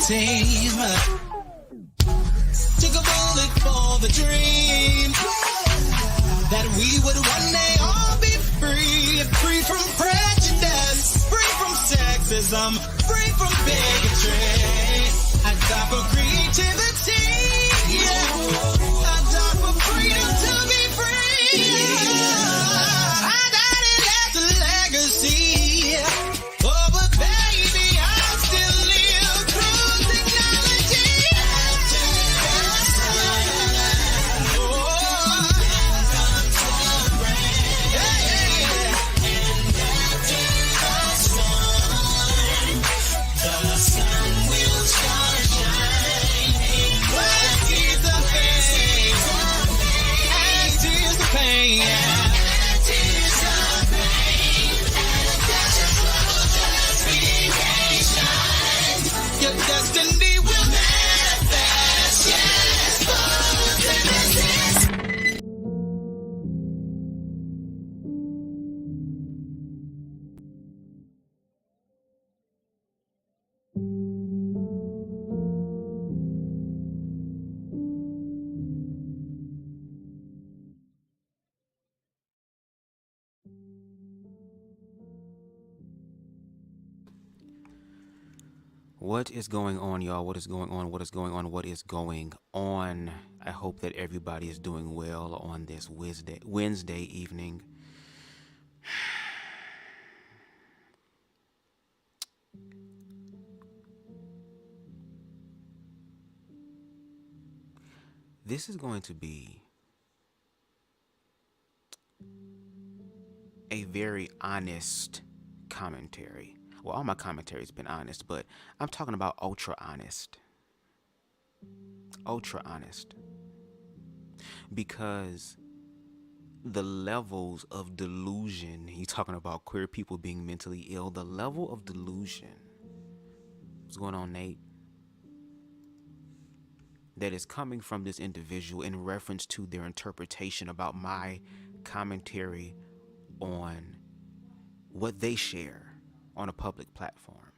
team. Took a bullet for the dream that we would one day all be free. Free from prejudice, free from sexism, free from bigotry. I die for creativity. I die for freedom to be free. I died and left a legacy. Oh, but baby, I still live through technology. The sun will start shining. What is the pain? As is the pain. As is the pain. And that's a trouble justification. Your destiny will manifest. Yes, photosynthesis. What is going on, y'all? What is going on? What is going on? What is going on? I hope that everybody is doing well on this Wednesday evening. This is going to be a very honest commentary. Well, all my commentary has been honest, but I'm talking about ultra honest. Ultra honest. Because the levels of delusion, he's talking about queer people being mentally ill, the level of delusion, what's going on, Nate? That is coming from this individual in reference to their interpretation about my commentary on what they share on a public platform,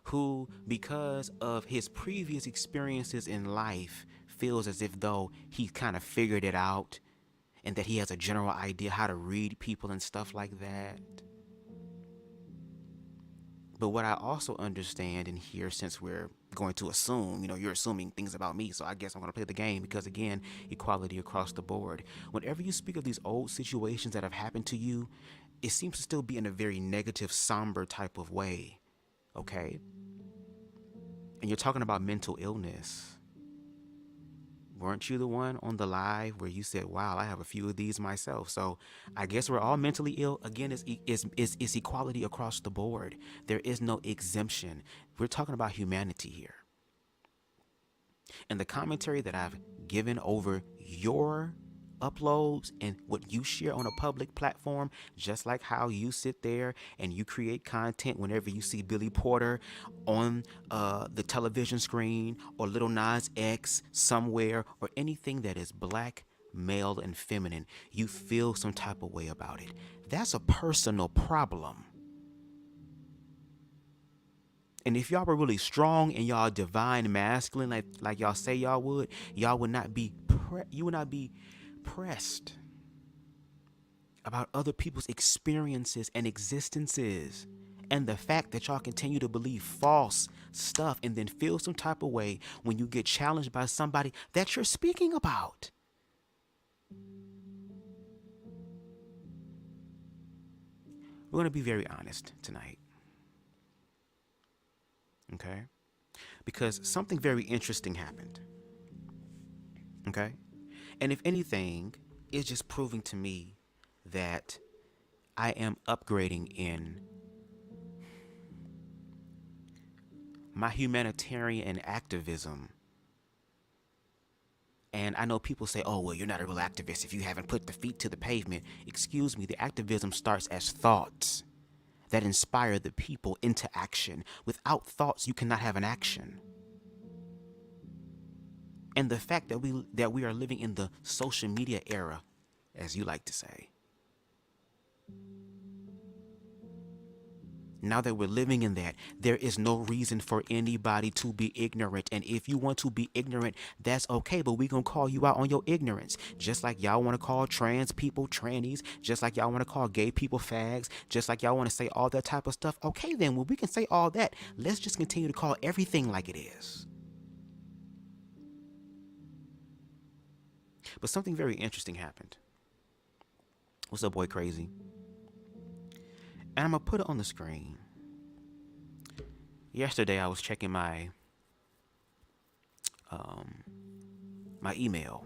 who, because of his previous experiences in life, feels as if though he kind of figured it out and that he has a general idea how to read people and stuff like that. But what I also understand and hear, since we're going to assume, you're assuming things about me, so I guess I'm going to play the game because, again, equality across the board. Whenever you speak of these old situations that have happened to you, it seems to still be in a very negative, somber type of way, okay? And you're talking about mental illness. Weren't you the one on the live where you said, wow, I have a few of these myself? So I guess we're all mentally ill. Again, it's equality across the board. There is no exemption. We're talking about humanity here. And the commentary that I've given over your uploads and what you share on a public platform, just like how you sit there and you create content whenever you see Billy Porter on the television screen, or Lil Nas X somewhere, or anything that is black, male, and feminine, you feel some type of way about it. That's a personal problem. And if y'all were really strong and y'all divine masculine, like y'all say y'all would not be pressed about other people's experiences and existences, and the fact that y'all continue to believe false stuff and then feel some type of way when you get challenged by somebody that you're speaking about. We're going to be very honest tonight, okay? Because something very interesting happened, okay? And if anything, it's just proving to me that I am upgrading in my humanitarian activism. And I know people say, oh, well, you're not a real activist if you haven't put the feet to the pavement. Excuse me, the activism starts as thoughts that inspire the people into action. Without thoughts, you cannot have an action. And the fact that we are living in the social media era, as you like to say, Now that we're living in that, there is no reason for anybody to be ignorant. And if you want to be ignorant, that's okay, but we gonna call you out on your ignorance. Just like y'all want to call trans people trannies, just like y'all want to call gay people fags, just like y'all want to say all that type of stuff. Okay then, well, we can say all that. Let's just continue to call everything like it is. But something very interesting happened. What's up, boy crazy? And I'm gonna put it on the screen. Yesterday I was checking my email,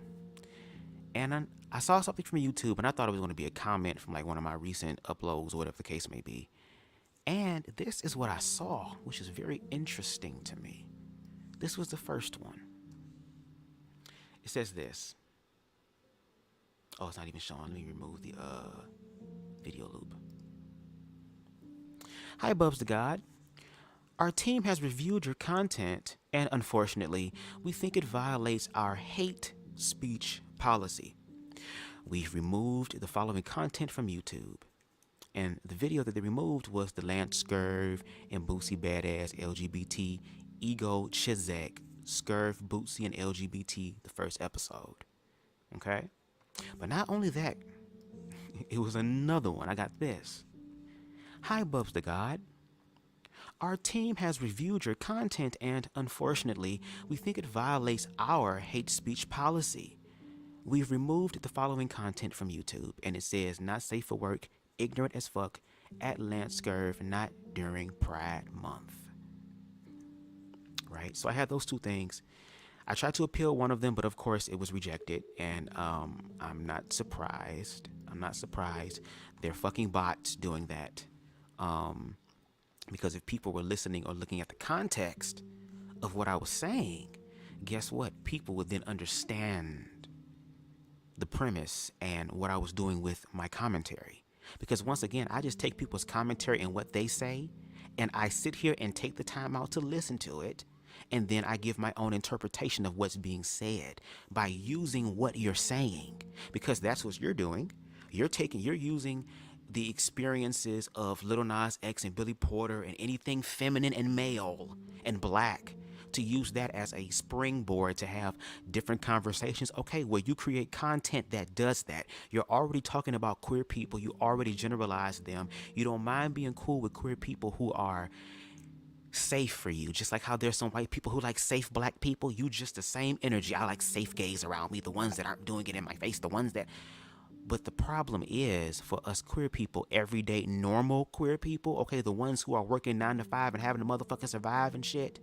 and I saw something from YouTube, and I thought it was going to be a comment from like one of my recent uploads or whatever the case may be. And this is what I saw, which is very interesting to me. This was the first one. It says this. Oh, it's not even showing. Let me remove the video loop. Hi, BubzDaGawd. Our team has reviewed your content, and unfortunately, we think it violates our hate speech policy. We've removed the following content from YouTube. And the video that they removed was the LanceScurv and Bootsy Badass LGBT Ego Chizek Scurv Bootsy and LGBT, the first episode. Okay? But not only that, it was another one. I got this. Hi, BubzDaGawd. Our team has reviewed your content, and unfortunately, we think it violates our hate speech policy. We've removed the following content from YouTube, and it says not safe for work, ignorant as fuck, at LanceScurv, not during Pride Month. Right? So I had those two things. I tried to appeal one of them, but of course it was rejected, and I'm not surprised. I'm not surprised. They're fucking bots doing that. Because if people were listening or looking at the context of what I was saying, guess what? People would then understand the premise and what I was doing with my commentary. Because once again, I just take people's commentary and what they say, and I sit here and take the time out to listen to it, and then I give my own interpretation of what's being said by using what you're saying. Because that's what you're doing. You're using the experiences of Lil Nas X and Billy Porter and anything feminine and male and black, to use that as a springboard to have different conversations. Okay, well, you create content that does that. You're already talking about queer people. You already generalize them. You don't mind being cool with queer people who are safe for you, just like how there's some white people who like safe black people. You just the same energy. I like safe gays around me, the ones that aren't doing it in my face, the ones that... But the problem is, for us queer people, everyday normal queer people, okay, the ones who are working 9 to 5 and having to motherfucking survive and shit,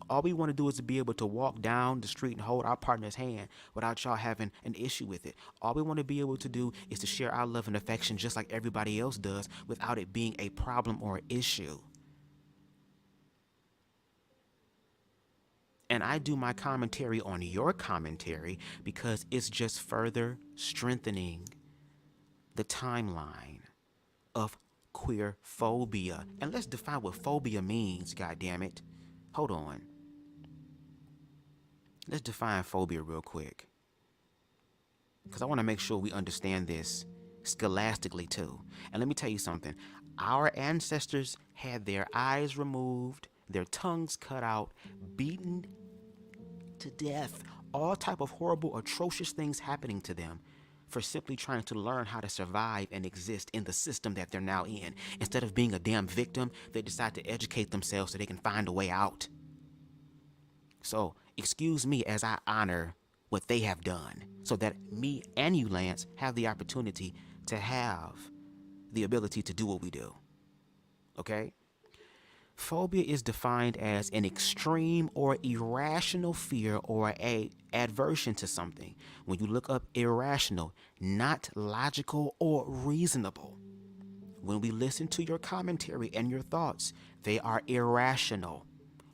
all we want to do is to be able to walk down the street and hold our partner's hand without y'all having an issue with it. All we want to be able to do is to share our love and affection just like everybody else does, without it being a problem or an issue. And I do my commentary on your commentary because it's just further strengthening the timeline of queer-phobia. And let's define what phobia means, goddammit. Hold on. Let's define phobia real quick, because I want to make sure we understand this scholastically too. And let me tell you something. Our ancestors had their eyes removed, their tongues cut out, beaten to death, all type of horrible, atrocious things happening to them for simply trying to learn how to survive and exist in the system that they're now in. Instead of being a damn victim, they decide to educate themselves so they can find a way out. So excuse me as I honor what they have done, so that me and you, Lance, have the opportunity to have the ability to do what we do. Okay? Phobia is defined as an extreme or irrational fear or a aversion to something. When you look up irrational, not logical or reasonable. When we listen to your commentary and your thoughts, they are irrational.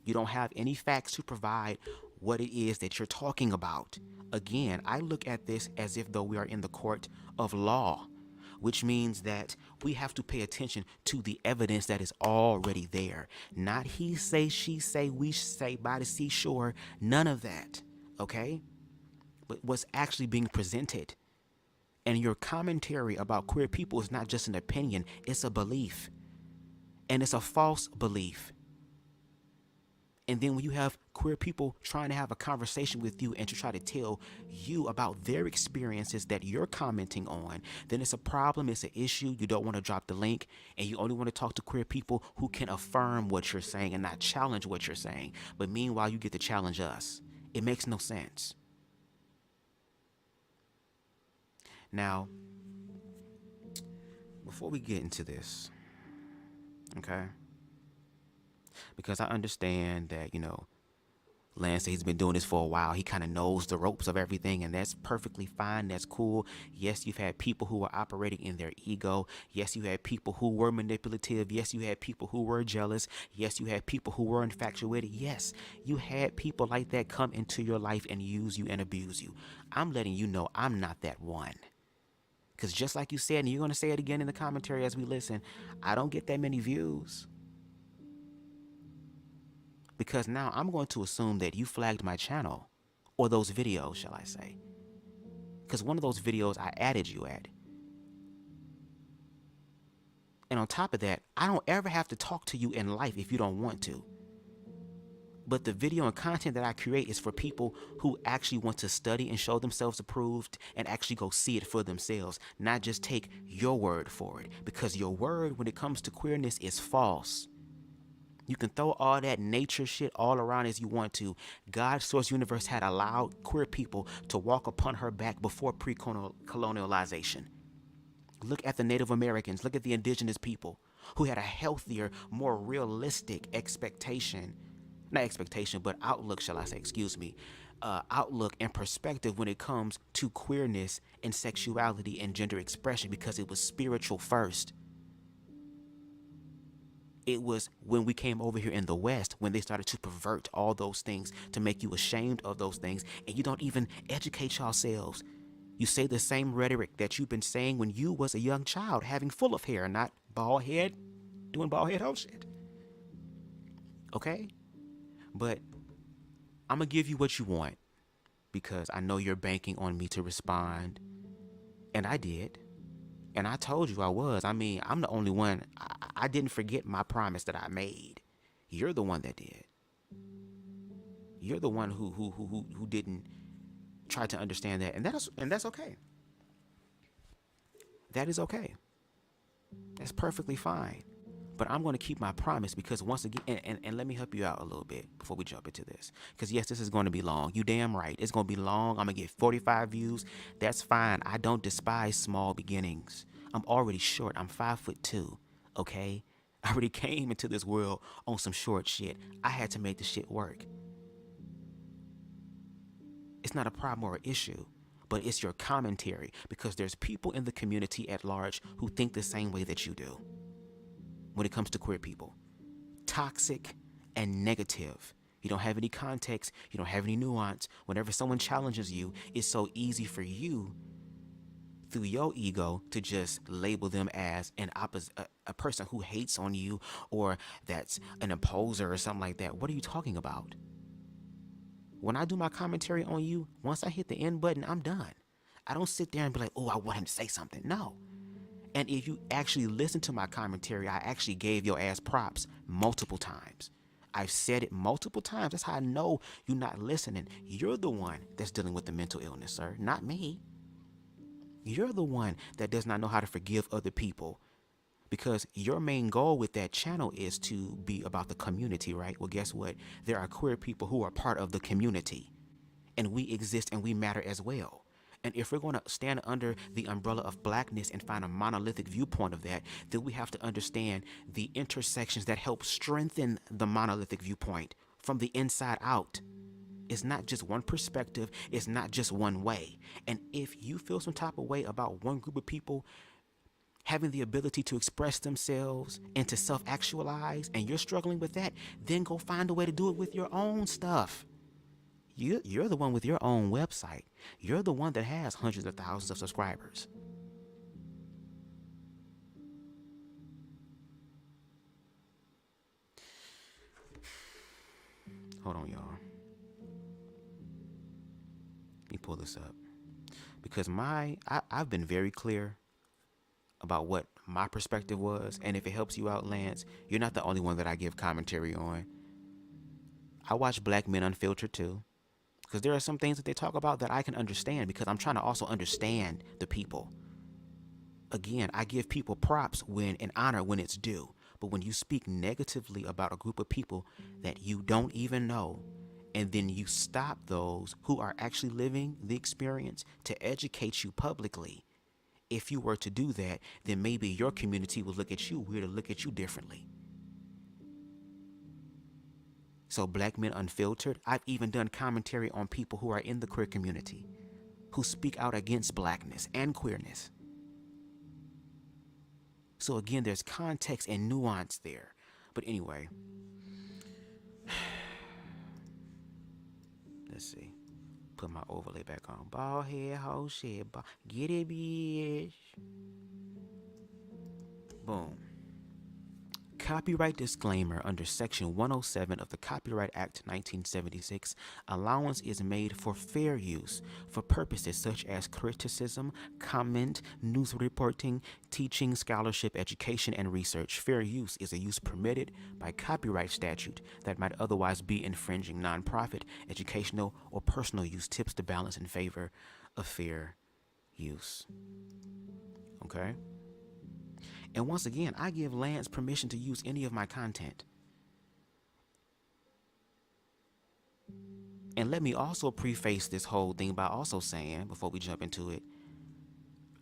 You don't have any facts to provide what it is that you're talking about. Again, I look at this as if though we are in the court of law, which means that we have to pay attention to the evidence that is already there. Not he say, she say, we say, by the seashore, none of that, okay? But what's actually being presented. And your commentary about queer people is not just an opinion, it's a belief. And it's a false belief. And then when you have queer people trying to have a conversation with you and to try to tell you about their experiences that you're commenting on, then it's a problem, it's an issue. You don't want to drop the link, and you only want to talk to queer people who can affirm what you're saying and not challenge what you're saying. But meanwhile, you get to challenge us. It makes no sense. Now, before we get into this, okay? Because I understand that, Lance, he's been doing this for a while. He kind of knows the ropes of everything, and that's perfectly fine. That's cool. Yes, you've had people who were operating in their ego. Yes, you had people who were manipulative. Yes, you had people who were jealous. Yes, you had people who were infatuated. Yes, you had people like that come into your life and use you and abuse you. I'm letting you know I'm not that one. Because just like you said, and you're going to say it again in the commentary as we listen, I don't get that many views. Because now I'm going to assume that you flagged my channel, or those videos, shall I say. Because one of those videos I added you at. And on top of that, I don't ever have to talk to you in life if you don't want to. But the video and content that I create is for people who actually want to study and show themselves approved and actually go see it for themselves, not just take your word for it. Because your word when it comes to queerness is false. You can throw all that nature shit all around as you want to. God's source universe had allowed queer people to walk upon her back before pre-colonialization. Look at the Native Americans. Look at the indigenous people who had a healthier, more realistic outlook, shall I say, outlook and perspective when it comes to queerness and sexuality and gender expression, because it was spiritual first. It was when we came over here in the West when they started to pervert all those things to make you ashamed of those things, and you don't even educate yourselves. You say the same rhetoric that you've been saying when you was a young child, having full of hair, not bald head, doing bald head whole shit. Okay? But I'm going to give you what you want because I know you're banking on me to respond, and I did. And I told you I was. I mean, I'm the only one. I didn't forget my promise that I made. You're the one that did. You're the one who didn't try to understand that, and that's okay. That is okay. That's perfectly fine. But I'm going to keep my promise because once again, and let me help you out a little bit before we jump into this. Because yes, this is going to be long. You damn right. It's going to be long. I'm going to get 45 views. That's fine. I don't despise small beginnings. I'm already short. I'm 5'2", okay? I already came into this world on some short shit. I had to make the shit work. It's not a problem or an issue, but it's your commentary because there's people in the community at large who think the same way that you do. When it comes to queer people, toxic and negative. You don't have any context. You don't have any nuance. Whenever someone challenges you, it's so easy for you through your ego to just label them as a person who hates on you or that's an opposer or something like that. What are you talking about? When I do my commentary on you, once I hit the end button, I'm done. I don't sit there and be like, oh, I want him to say something. No. And if you actually listen to my commentary, I actually gave your ass props multiple times. I've said it multiple times. That's how I know you're not listening. You're the one that's dealing with the mental illness, sir, not me. You're the one that does not know how to forgive other people because your main goal with that channel is to be about the community, right? Well, guess what? There are queer people who are part of the community, and we exist and we matter as well. And if we're going to stand under the umbrella of blackness and find a monolithic viewpoint of that, then we have to understand the intersections that help strengthen the monolithic viewpoint from the inside out. It's not just one perspective. It's not just one way. And if you feel some type of way about one group of people having the ability to express themselves and to self-actualize, and you're struggling with that, then go find a way to do it with your own stuff. You're the one with your own website. You're the one that has hundreds of thousands of subscribers. Hold on, y'all. Let me pull this up. Because I've been very clear about what my perspective was, and if it helps you out, Lance, you're not the only one that I give commentary on. I watch Black Men Unfiltered too, because there are some things that they talk about that I can understand, because I'm trying to also understand the people. Again, I give people props and honor when it's due, but when you speak negatively about a group of people that you don't even know, and then you stop those who are actually living the experience to educate you publicly, if you were to do that, then maybe your community will look at you weird or look at you differently. So Black Men Unfiltered, I've even done commentary on people who are in the queer community, who speak out against blackness and queerness. So again, there's context and nuance there. But anyway, let's see. Put my overlay back on. Ball head, hoe shit. Get it, bitch. Boom. Copyright disclaimer. Under Section 107 of the Copyright Act 1976, allowance is made for fair use for purposes such as criticism, comment, news reporting, teaching, scholarship, education, and research. Fair use is a use permitted by copyright statute that might otherwise be infringing. Nonprofit, educational, or personal use tips the balance in favor of fair use. Okay? And once again, I give Lance permission to use any of my content. And let me also preface this whole thing by also saying, before we jump into it,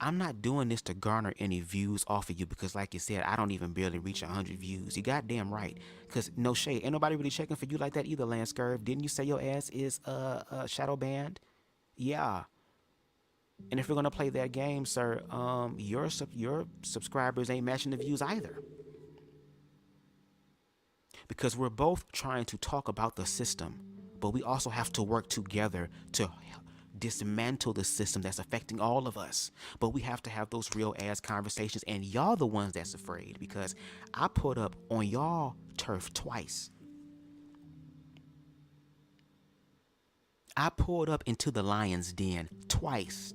I'm not doing this to garner any views off of you, because like you said, I don't even barely reach 100 views. You goddamn right. Because no shade, ain't nobody really checking for you like that either, LanceScurv. Didn't you say your ass is shadow banned? Yeah. And if we're gonna play that game, sir, your subscribers ain't matching the views either. Because we're both trying to talk about the system, but we also have to work together to dismantle the system that's affecting all of us. But we have to have those real ass conversations, and y'all the ones that's afraid, because I put up on y'all turf twice. I pulled up into the lion's den twice.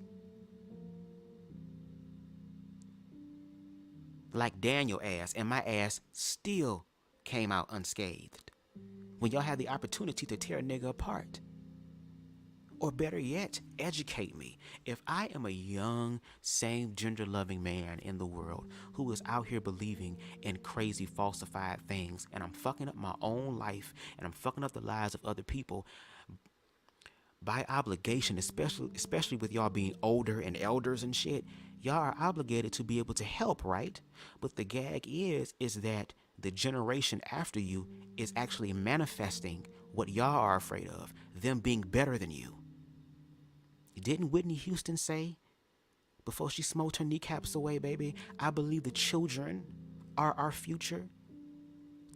Like Daniel ass, and my ass still came out unscathed. When y'all had the opportunity to tear a nigga apart. Or better yet, educate me. If I am a young, same gender loving man in the world who is out here believing in crazy falsified things, and I'm fucking up my own life and I'm fucking up the lives of other people, by obligation, especially with y'all being older and elders and shit, y'all are obligated to be able to help, right? But the gag is that the generation after you is actually manifesting what y'all are afraid of, them being better than you. Didn't Whitney Houston say, before she smoked her kneecaps away, baby, I believe the children are our future?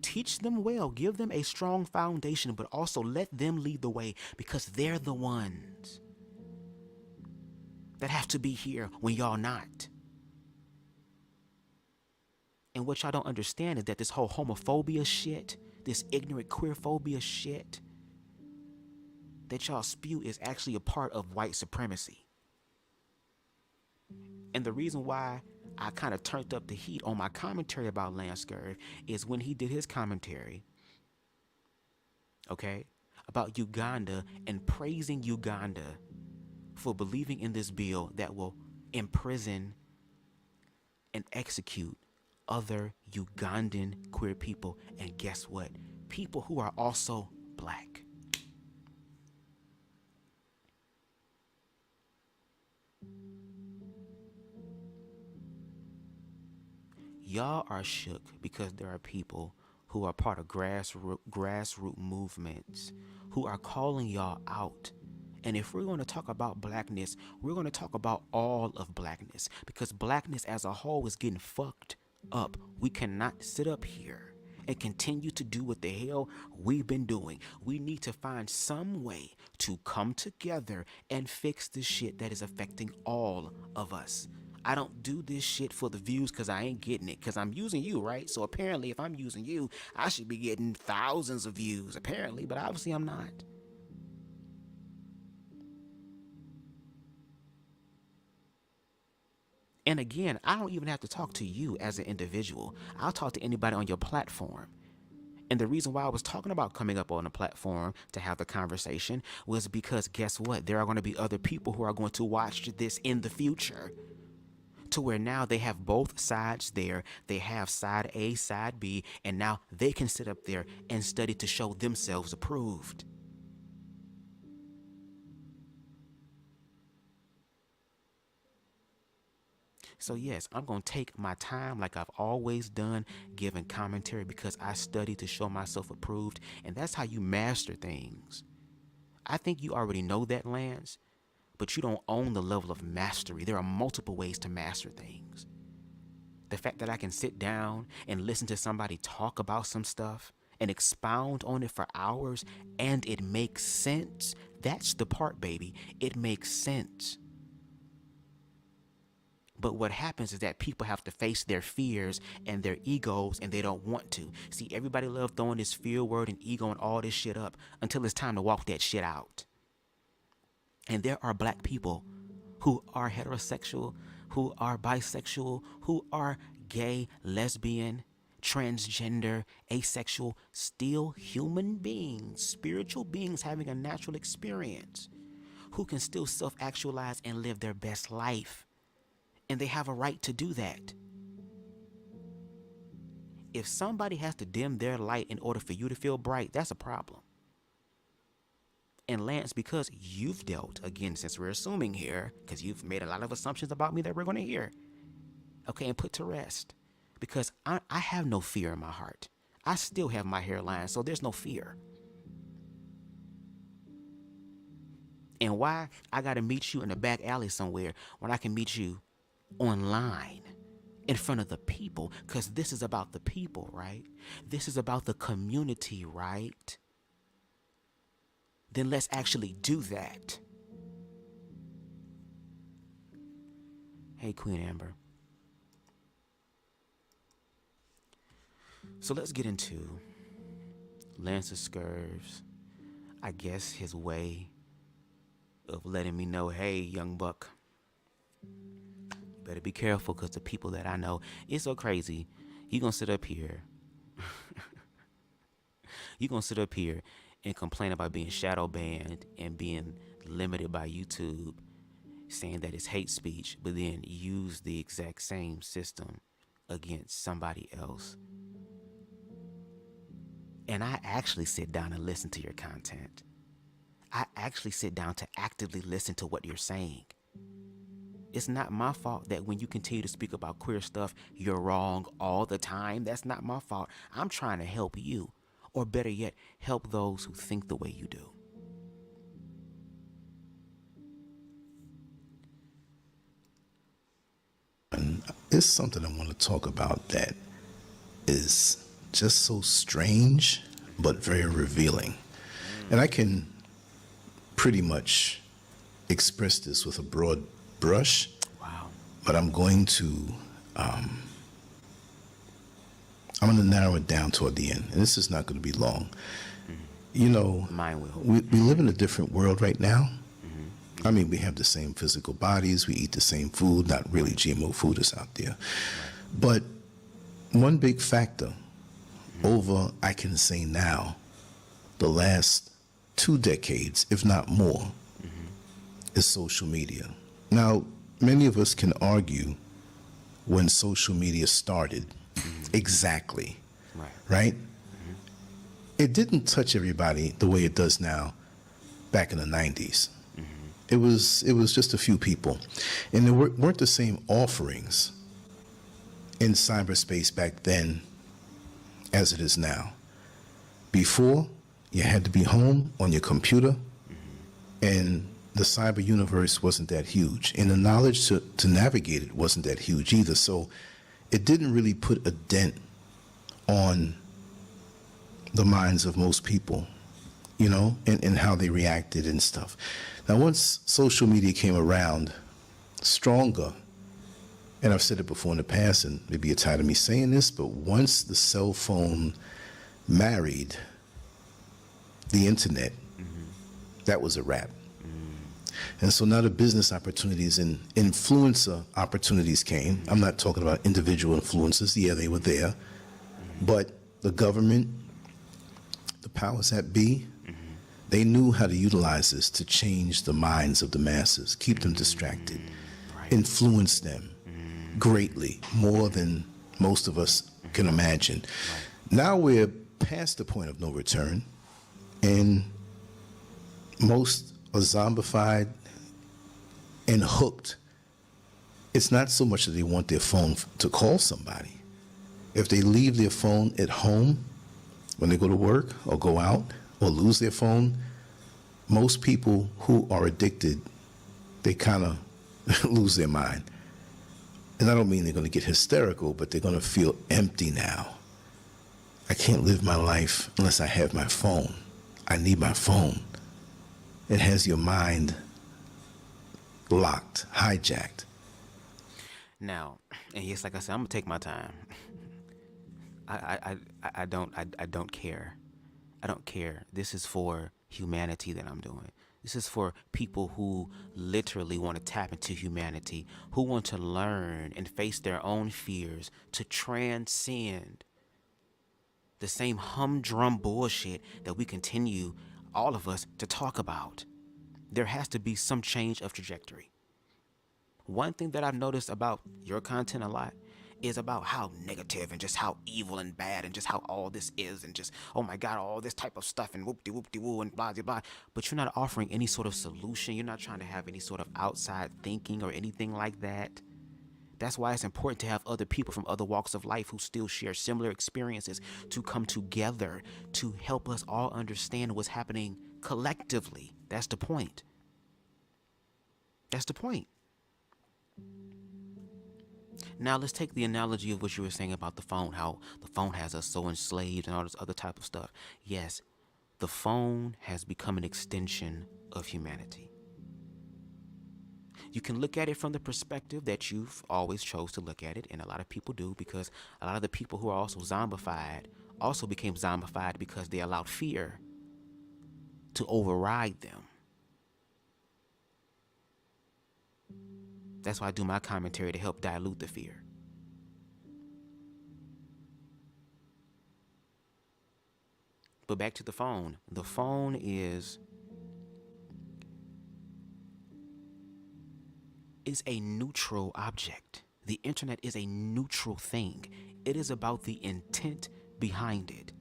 Teach them well, give them a strong foundation, but also let them lead the way, because they're the ones that have to be here when y'all not. And what y'all don't understand is that this whole homophobia shit, this ignorant queer-phobia shit that y'all spew is actually a part of white supremacy. And the reason why I kind of turned up the heat on my commentary about LanceScurv is when he did his commentary, okay, about Uganda and praising Uganda for believing in this bill that will imprison and execute other Ugandan queer people. And guess what? People who are also black. Y'all are shook because there are people who are part of grassroots movements who are calling y'all out. And if we're going to talk about blackness, we're going to talk about all of blackness, because blackness as a whole is getting fucked up. We cannot sit up here and continue to do what the hell we've been doing. We need to find some way to come together and fix the shit that is affecting all of us. I don't do this shit for the views because I ain't getting it, because I'm using you, right? So apparently if I'm using you, I should be getting thousands of views, apparently, but obviously I'm not. And again, I don't even have to talk to you as an individual. I'll talk to anybody on your platform. And the reason why I was talking about coming up on a platform to have the conversation was because guess what? There are going to be other people who are going to watch this in the future, to where now they have both sides there. They have side A, side B, and now they can sit up there and study to show themselves approved. So yes, I'm going to take my time like I've always done, giving commentary, because I study to show myself approved, and that's how you master things. I think you already know that, Lance, but you don't own the level of mastery. There are multiple ways to master things. The fact that I can sit down and listen to somebody talk about some stuff and expound on it for hours, and it makes sense, that's the part, baby. It makes sense. But what happens is that people have to face their fears and their egos, and they don't want to. See, everybody loves throwing this fear word and ego and all this shit up until it's time to walk that shit out. And there are black people who are heterosexual, who are bisexual, who are gay, lesbian, transgender, asexual, still human beings, spiritual beings having a natural experience, who can still self-actualize and live their best life. And they have a right to do that. If somebody has to dim their light in order for you to feel bright, that's a problem. And Lance, because you've dealt, again, since we're assuming here, because you've made a lot of assumptions about me that we're going to hear, okay, and put to rest. Because I have no fear in my heart. I still have my hairline, so there's no fear. And why I got to meet you in the back alley somewhere when I can meet you online in front of the people? Because this is about the people, right? This is about the community, right? Then let's actually do that. Hey, Queen Amber. So let's get into LanceScurv's, I guess, his way of letting me know, hey, young buck, better be careful, because the people that I know, it's so crazy. You gonna sit up here. You gonna sit up here and complain about being shadow banned and being limited by YouTube, saying that it's hate speech, but then use the exact same system against somebody else. And I actually sit down and listen to your content. I actually sit down to actively listen to what you're saying. It's not my fault that when you continue to speak about queer stuff, you're wrong all the time. That's not my fault. I'm trying to help you, or better yet, help those who think the way you do. And it's something I want to talk about that is just so strange, but very revealing. And I can pretty much express this with a broad brush. Wow. But I'm going to narrow it down toward the end. And this is not going to be long. You know, Mine will. we live in a different world right now. I mean, we have the same physical bodies. We eat the same food. Not really GMO food is out there. But one big factor over, I can say now, the last 2 decades, if not more, is social media. Now, many of us can argue when social media started exactly, right? It didn't touch everybody the way it does now back in the 90s. It was just a few people. And there weren't the same offerings in cyberspace back then as it is now. Before, you had to be home on your computer, and the cyber universe wasn't that huge. And the knowledge to navigate it wasn't that huge either. So it didn't really put a dent on the minds of most people, you know, and how they reacted and stuff. Now, once social media came around stronger, and I've said it before in the past, and maybe you're tired of me saying this, but once the cell phone married the internet, that was a wrap. And so now the business opportunities and influencer opportunities came. I'm not talking about individual influencers. Yeah, they were there. But the government, the powers that be, they knew how to utilize this to change the minds of the masses, keep them distracted, influence them greatly, more than most of us can imagine. Now we're past the point of no return, and most are zombified and hooked. It's not so much that they want their phone to call somebody. If they leave their phone at home when they go to work or go out or lose their phone, most people who are addicted, they kind of lose their mind. And I don't mean they're going to get hysterical, but they're going to feel empty now. I can't live my life unless I have my phone. I need my phone. It has your mind locked, hijacked. Now, and yes, like I said, I'm gonna take my time. I don't care. I don't care. This is for humanity that I'm doing. This is for people who literally want to tap into humanity, who want to learn and face their own fears, to transcend the same humdrum bullshit that we continue, all of us, to talk about. There has to be some change of trajectory. One thing that I've noticed about your content a lot is about how negative and just how evil and bad and just how all this is and just, oh my God, all this type of stuff and whoop-de-whoop-de-woo and blah, blah, blah. But you're not offering any sort of solution. You're not trying to have any sort of outside thinking or anything like that. That's why it's important to have other people from other walks of life who still share similar experiences to come together to help us all understand what's happening collectively. That's the point. That's the point. Now let's take the analogy of what you were saying about the phone, how the phone has us so enslaved and all this other type of stuff. Yes, the phone has become an extension of humanity. You can look at it from the perspective that you've always chose to look at it, and a lot of people do, because a lot of the people who are also zombified also became zombified because they allowed fear to override them. That's why I do my commentary, to help dilute the fear. But back to the phone. The phone is a neutral object. The internet is a neutral thing. It is about the intent behind it.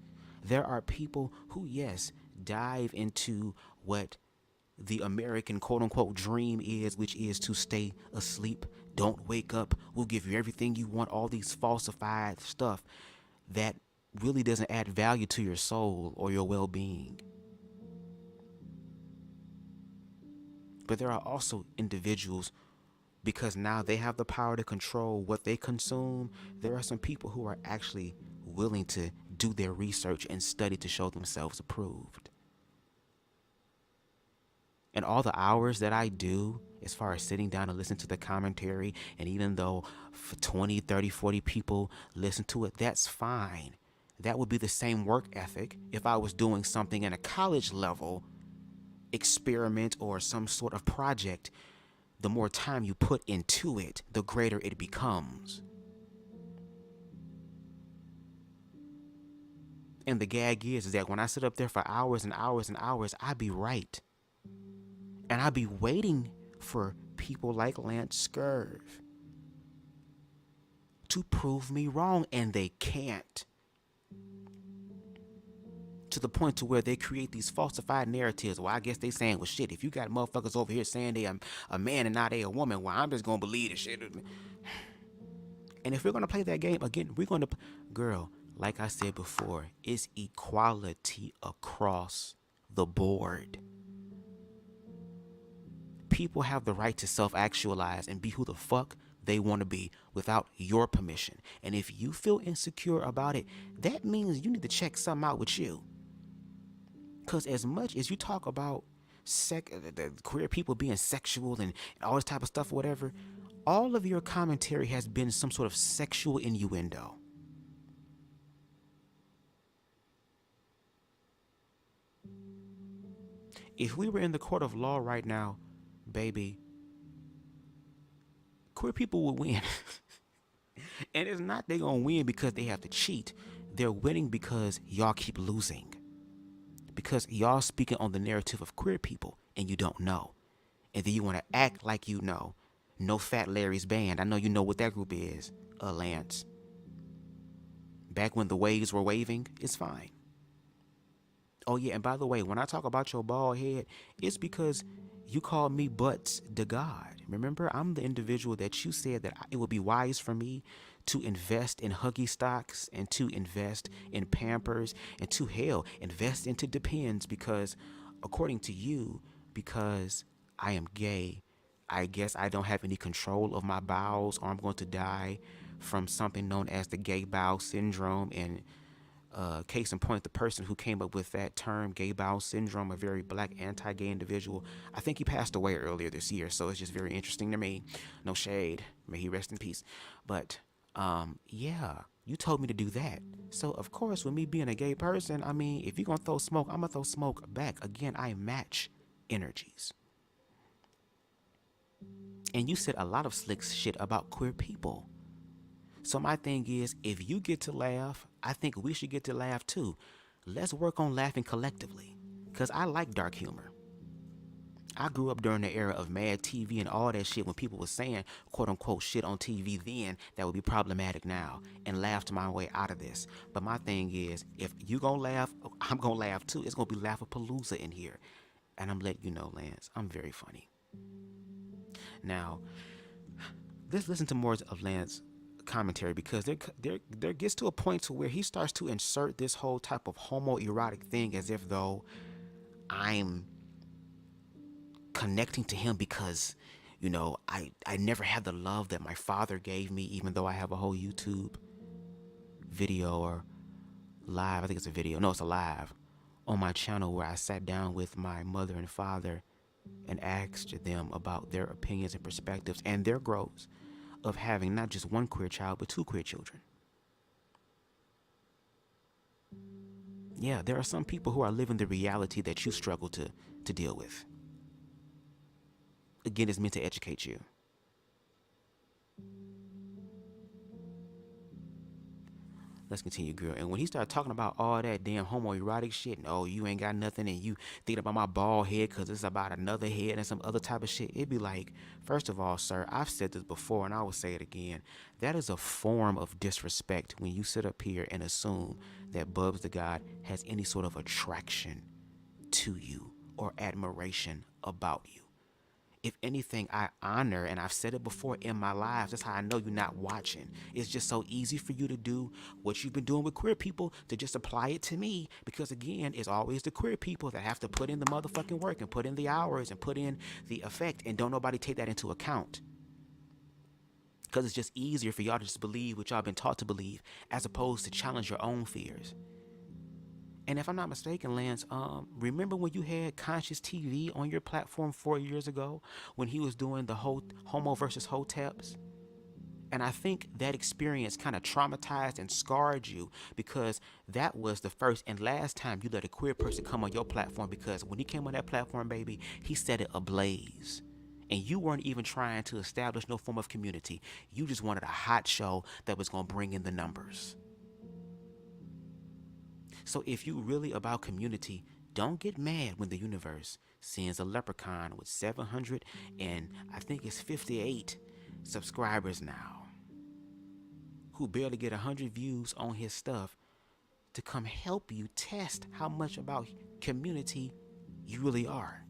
There are people who, yes, dive into what the American quote-unquote dream is, which is to stay asleep, don't wake up, we'll give you everything you want, all these falsified stuff that really doesn't add value to your soul or your well-being. But there are also individuals, because now they have the power to control what they consume, there are some people who are actually willing to do their research and study to show themselves approved. And all the hours that I do as far as sitting down and listen to the commentary, and even though for 20, 30, 40 people listen to it, that's fine. That would be the same work ethic if I was doing something in a college level experiment or some sort of project. The more time you put into it, the greater it becomes. And the gag is that when I sit up there for hours and hours and hours, I be right. And I be waiting for people like LanceScurv to prove me wrong, and they can't. To the point to where they create these falsified narratives. Well, I guess they saying, well, shit, if you got motherfuckers over here saying they are a man and not they a woman, well, I'm just gonna believe the shit. And if we're gonna play that game again, we're gonna, girl, like I said before, it's equality across the board. People have the right to self-actualize and be who the fuck they want to be without your permission. And if you feel insecure about it, that means you need to check something out with you. Because as much as you talk about the queer people being sexual and all this type of stuff or whatever, all of your commentary has been some sort of sexual innuendo. If we were in the court of law right now, baby, queer people will win. And it's not they gonna win because they have to cheat. They're winning because y'all keep losing. Because y'all speaking on the narrative of queer people and you don't know. And then you want to act like you know. No Fat Larry's Band. I know you know what that group is, Lance. Back when the waves were waving, it's fine. Oh yeah, and by the way, when I talk about your bald head, it's because you called me BubzDaGawd. Remember, I'm the individual that you said that it would be wise for me to invest in Huggy stocks and to invest in Pampers and to hell, invest into Depends because, according to you, because I am gay, I guess I don't have any control of my bowels or I'm going to die from something known as the gay bowel syndrome. And case in point, the person who came up with that term, gay bowel syndrome, a very black anti-gay individual, I think he passed away earlier this year. So it's just very interesting to me. No shade. May he rest in peace. But yeah, you told me to do that. So of course, with me being a gay person, I mean, if you're going to throw smoke, I'm going to throw smoke back. Again, I match energies. And you said a lot of slick shit about queer people. So my thing is, if you get to laugh, I think we should get to laugh too. Let's work on laughing collectively. Because I like dark humor. I grew up during the era of Mad TV and all that shit when people were saying, quote unquote, shit on TV then that would be problematic now, and laughed my way out of this. But my thing is, if you gonna laugh, I'm gonna laugh too. It's gonna be Laugh-a-Palooza in here. And I'm letting you know, Lance, I'm very funny. Now, let's listen to more of Lance's commentary, because there gets to a point to where he starts to insert this whole type of homoerotic thing as if though I'm connecting to him because, you know, I never had the love that my father gave me, even though I have a whole YouTube video or live, I think it's a video, no, it's a live on my channel where I sat down with my mother and father and asked them about their opinions and perspectives and their growths of having not just one queer child, but 2 queer children. Yeah, there are some people who are living the reality that you struggle to deal with. Again, it's meant to educate you. Let's continue, girl. And when he started talking about all that damn homoerotic shit, and oh, you ain't got nothing, and you thinking about my bald head because it's about another head and some other type of shit, it'd be like, first of all, sir, I've said this before and I will say it again. That is a form of disrespect when you sit up here and assume that BubzDaGawd has any sort of attraction to you or admiration about you. If anything, I honor, and I've said it before in my lives, that's how I know you're not watching. It's just so easy for you to do what you've been doing with queer people, to just apply it to me. Because again, it's always the queer people that have to put in the motherfucking work and put in the hours and put in the effect, and don't nobody take that into account. Because it's just easier for y'all to just believe what y'all been taught to believe, as opposed to challenge your own fears. And if I'm not mistaken, Lance, remember when you had Conscious TV on your platform 4 years ago when he was doing the whole Homo versus Hoteps? And I think that experience kind of traumatized and scarred you, because that was the first and last time you let a queer person come on your platform, because when he came on that platform, baby, he set it ablaze. And you weren't even trying to establish no form of community. You just wanted a hot show that was going to bring in the numbers. So if you really about community, don't get mad when the universe sends a leprechaun with 700 and I think it's 58 subscribers now, who barely get 100 views on his stuff, to come help you test how much about community you really are.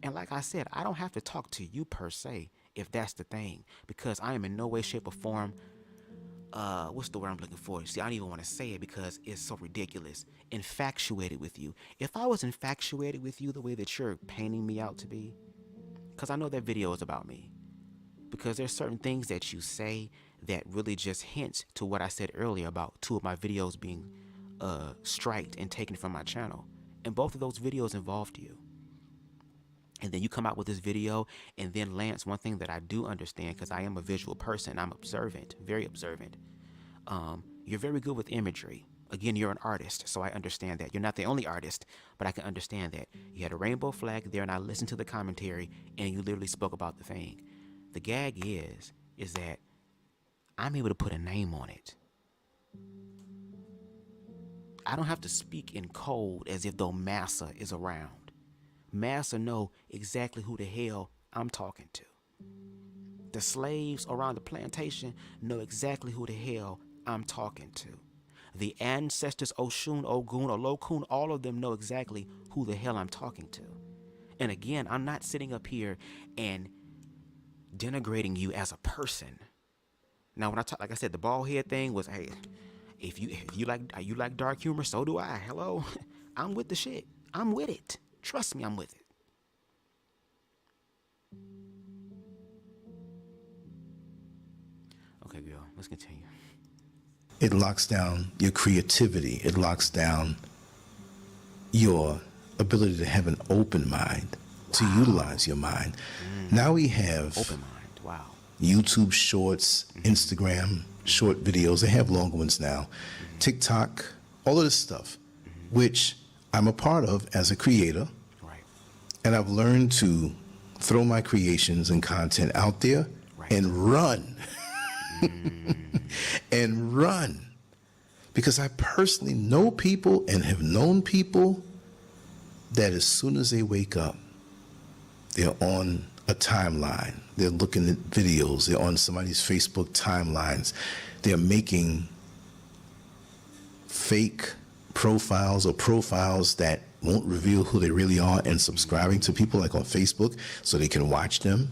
And like I said, I don't have to talk to you per se if that's the thing, because I am in no way, shape, or form what's the word I'm looking for? See, I don't even want to say it because it's so ridiculous. Infatuated with you. If I was infatuated with you the way that you're painting me out to be, because I know that video is about me, because there's certain things that you say that really just hints to what I said earlier about 2 of my videos being striked and taken from my channel. And both of those videos involved you. And then you come out with this video, and then Lance, one thing that I do understand, because I am a visual person, I'm observant, very observant. You're very good with imagery. Again, you're an artist, so I understand that. You're not the only artist, but I can understand that. You had a rainbow flag there, and I listened to the commentary, and you literally spoke about the thing. The gag is that I'm able to put a name on it. I don't have to speak in code as if though Massa is around. Massa know exactly who the hell I'm talking to. The slaves around the plantation know exactly who the hell I'm talking to. The ancestors, Oshun, Ogun, or Lokun, all of them know exactly who the hell I'm talking to. And again, I'm not sitting up here and denigrating you as a person. Now, when I talk, like I said, the bald head thing was, hey, if you like dark humor, so do I. Hello, I'm with the shit. I'm with it. Trust me, I'm with it. Okay, girl, let's continue. It locks down your creativity. It locks down your ability to have an open mind, to utilize your mind. Now we have Open mind. Wow. YouTube shorts, Instagram short videos. They have longer ones now. TikTok, all of this stuff, which I'm a part of as a creator. Right. And I've learned to throw my creations and content out there and run. And run. Because I personally know people and have known people that as soon as they wake up, they're on a timeline. They're looking at videos. They're on somebody's Facebook timelines. They're making fake profiles or profiles that won't reveal who they really are and subscribing to people like on Facebook so they can watch them.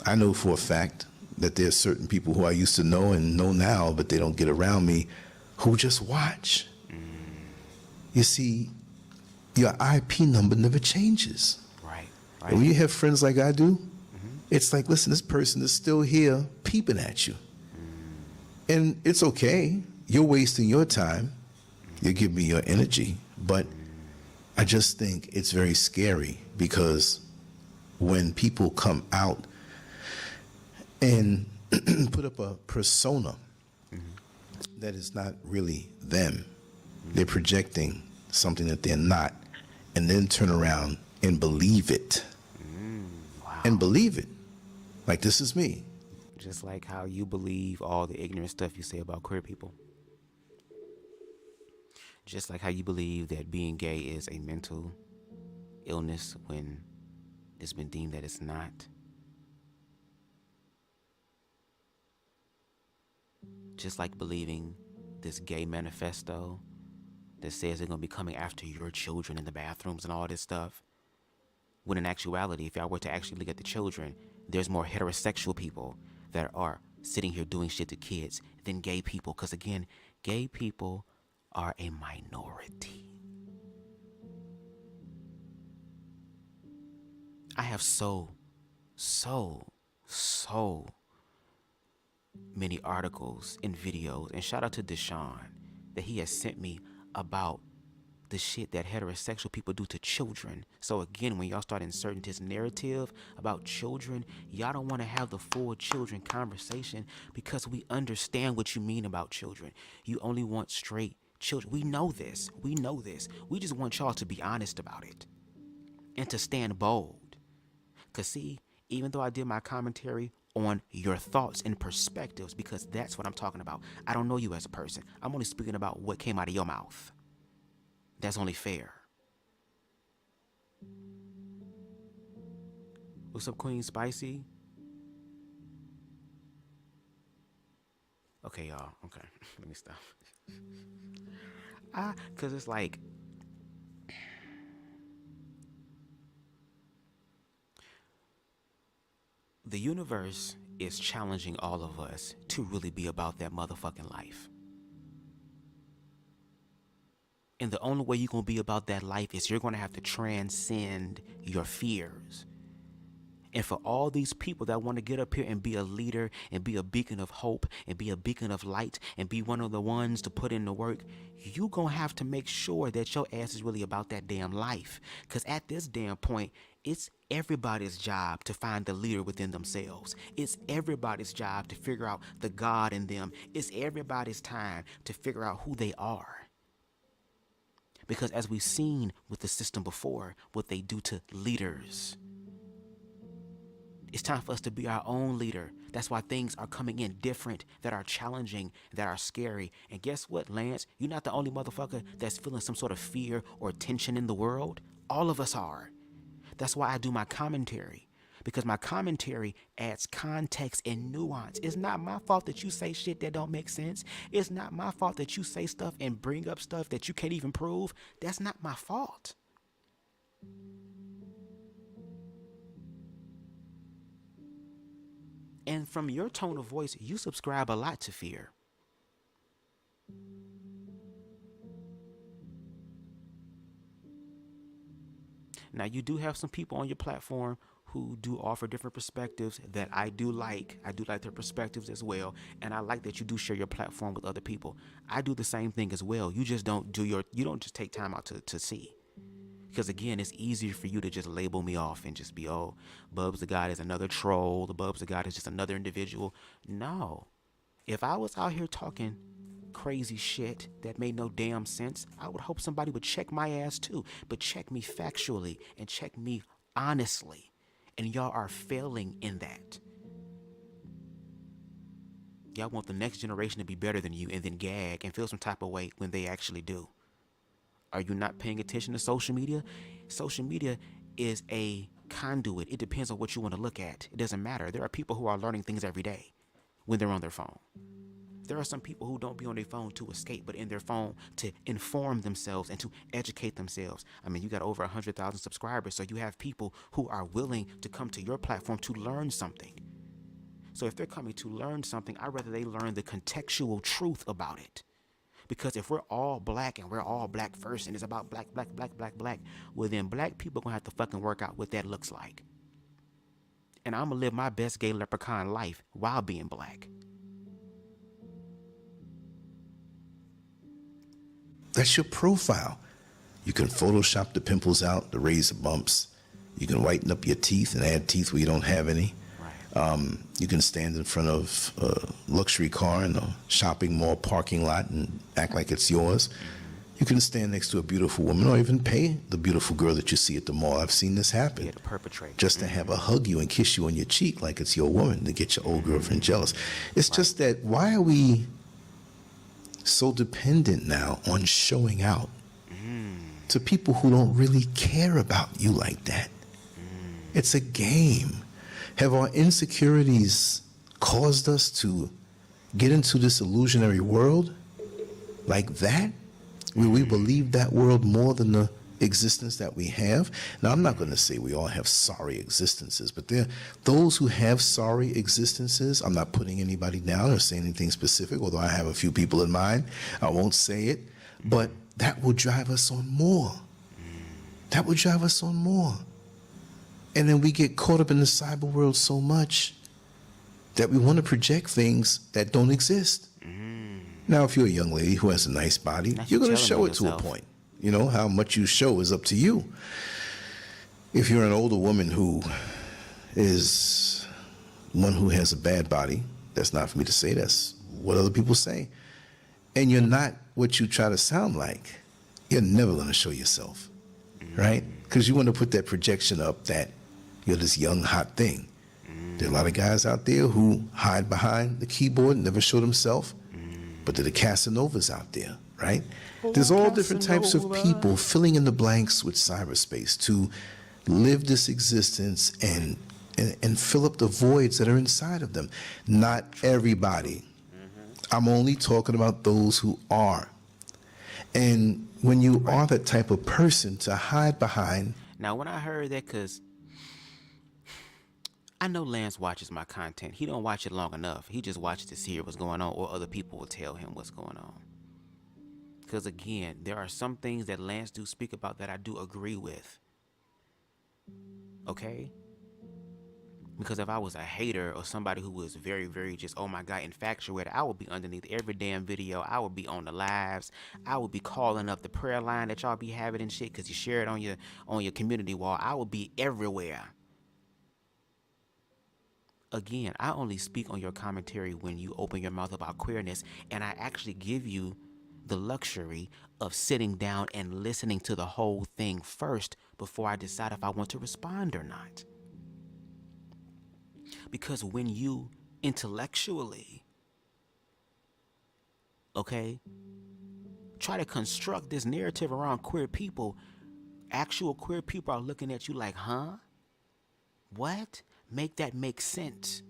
I know for a fact that there's certain people who I used to know and know now, but they don't get around me, who just watch. You see, your IP number never changes. Right. And when you have friends like I do, it's like, listen, this person is still here peeping at you. And it's okay. You're wasting your time. You give me your energy. But I just think it's very scary because when people come out and put up a persona that is not really them, they're projecting something that they're not, and then turn around and believe it. Wow. And believe it. Like, this is me. Just like how you believe all the ignorant stuff you say about queer people. Just like how you believe that being gay is a mental illness when it's been deemed that it's not. Just like believing this gay manifesto that says they're going to be coming after your children in the bathrooms and all this stuff. When in actuality, if y'all were to actually look at the children, there's more heterosexual people that are sitting here doing shit to kids than gay people. Because again, gay people are a minority. I have so many articles and videos, and shout out to Deshaun that he has sent me about the shit that heterosexual people do to children. So again, when y'all start inserting this narrative about children, y'all don't want to have the full children conversation because we understand what you mean about children. You only want straight children. We know this. We know this. We just want y'all to be honest about it and to stand bold. Because see, even though I did my commentary on your thoughts and perspectives, because that's what I'm talking about. I don't know you as a person. I'm only speaking about what came out of your mouth. That's only fair. What's up, Queen Spicy? Okay, y'all. Okay, let me stop. Because it's like, the universe is challenging all of us to really be about that motherfucking life. And the only way you're going to be about that life is you're going to have to transcend your fears. And for all these people that want to get up here and be a leader and be a beacon of hope and be a beacon of light and be one of the ones to put in the work, you're going to have to make sure that your ass is really about that damn life. Because at this damn point, It's everybody's job to find the leader within themselves. It's everybody's job to figure out the God in them. It's everybody's time to figure out who they are. Because as we've seen with the system before, what they do to leaders, it's time for us to be our own leader. That's why things are coming in different, that are challenging, that are scary. And guess what, Lance? You're not the only motherfucker that's feeling some sort of fear or tension in the world. All of us are. That's why I do my commentary, because my commentary adds context and nuance. It's not my fault that you say shit that don't make sense. It's not my fault that you say stuff and bring up stuff that you can't even prove. That's not my fault. And from your tone of voice, you subscribe a lot to fear. Now, you do have some people on your platform who do offer different perspectives that I do like. I do like their perspectives as well. And I like that you do share your platform with other people. I do the same thing as well. You just don't you don't just take time out to see. Because again, it's easier for you to just label me off and just be, oh, BubzDaGawd is another troll. The BubzDaGawd is just another individual. No. If I was out here talking crazy shit that made no damn sense, I would hope somebody would check my ass too. But check me factually and check me honestly. And y'all are failing in that. Y'all want the next generation to be better than you and then gag and feel some type of way when they actually do. Are you not paying attention to social media? Social media is a conduit. It depends on what you want to look at. It doesn't matter. There are people who are learning things every day when they're on their phone. There are some people who don't be on their phone to escape, but in their phone to inform themselves and to educate themselves. I mean, you got over 100,000 subscribers, so you have people who are willing to come to your platform to learn something. So if they're coming to learn something, I'd rather they learn the contextual truth about it. Because if we're all black and we're all black first and it's about black, well then black people are going to have to fucking work out what that looks like. And I'm going to live my best gay leprechaun life while being black. That's your profile. You can Photoshop the pimples out, the razor bumps. You can whiten up your teeth and add teeth where you don't have any. You can stand in front of a luxury car in a shopping mall parking lot and act like it's yours. You can stand next to a beautiful woman or even pay the beautiful girl that you see at the mall. I've seen this happen. Yeah, to perpetrate. Just to have her hug you and kiss you on your cheek like it's your woman to get your old girlfriend jealous. It's just that why are we so dependent now on showing out to people who don't really care about you like that? It's a game. Have our insecurities caused us to get into this illusionary world like that, where we believe that world more than the existence that we have? Now, I'm not going to say we all have sorry existences, but there are those who have sorry existences. I'm not putting anybody down or saying anything specific, although I have a few people in mind. I won't say it, but that will drive us on more. That would drive us on more. And then we get caught up in the cyber world so much that we want to project things that don't exist. Now, if you're a young lady who has a nice body, you're going to show it to a point. You know, how much you show is up to you. If you're an older woman who is one who has a bad body, that's not for me to say, that's what other people say, and you're not what you try to sound like, you're never going to show yourself, right? Because you want to put that projection up that you're this young, hot thing. There are a lot of guys out there who hide behind the keyboard and never show themselves, but there are the Casanovas out there, right? There's all different types of people filling in the blanks with cyberspace to live this existence and fill up the voids that are inside of them. Not everybody. I'm only talking about those who are. And when you are that type of person to hide behind. Now, when I heard that, because I know Lance watches my content. He don't watch it long enough. He just watches to hear what's going on, or other people will tell him what's going on. Because again, there are some things that Lance do speak about that I do agree with. Okay? Because if I was a hater or somebody who was very, very just, oh my God, infatuated, I would be underneath every damn video. I would be on the lives. I would be calling up the prayer line that y'all be having and shit because you share it on your community wall. I would be everywhere. Again, I only speak on your commentary when you open your mouth about queerness, and I actually give you the luxury of sitting down and listening to the whole thing first before I decide if I want to respond or not. Because when you intellectually, okay, try to construct this narrative around queer people, actual queer people are looking at you like, huh? What? Make that make sense.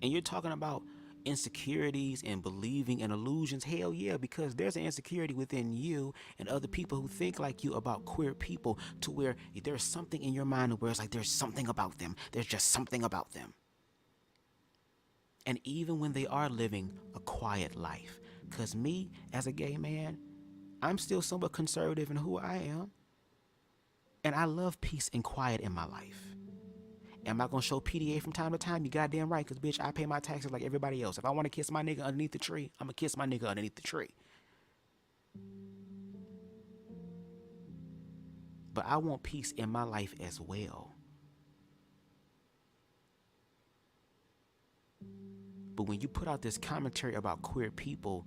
And you're talking about insecurities and believing in illusions. Hell yeah, because there's an insecurity within you and other people who think like you about queer people, to where there's something in your mind where it's like there's something about them. There's just something about them. And even when they are living a quiet life, because me as a gay man, I'm still somewhat conservative in who I am. And I love peace and quiet in my life. Am I going to show PDA from time to time? You goddamn right, because, bitch, I pay my taxes like everybody else. If I want to kiss my nigga underneath the tree, I'm going to kiss my nigga underneath the tree. But I want peace in my life as well. But when you put out this commentary about queer people,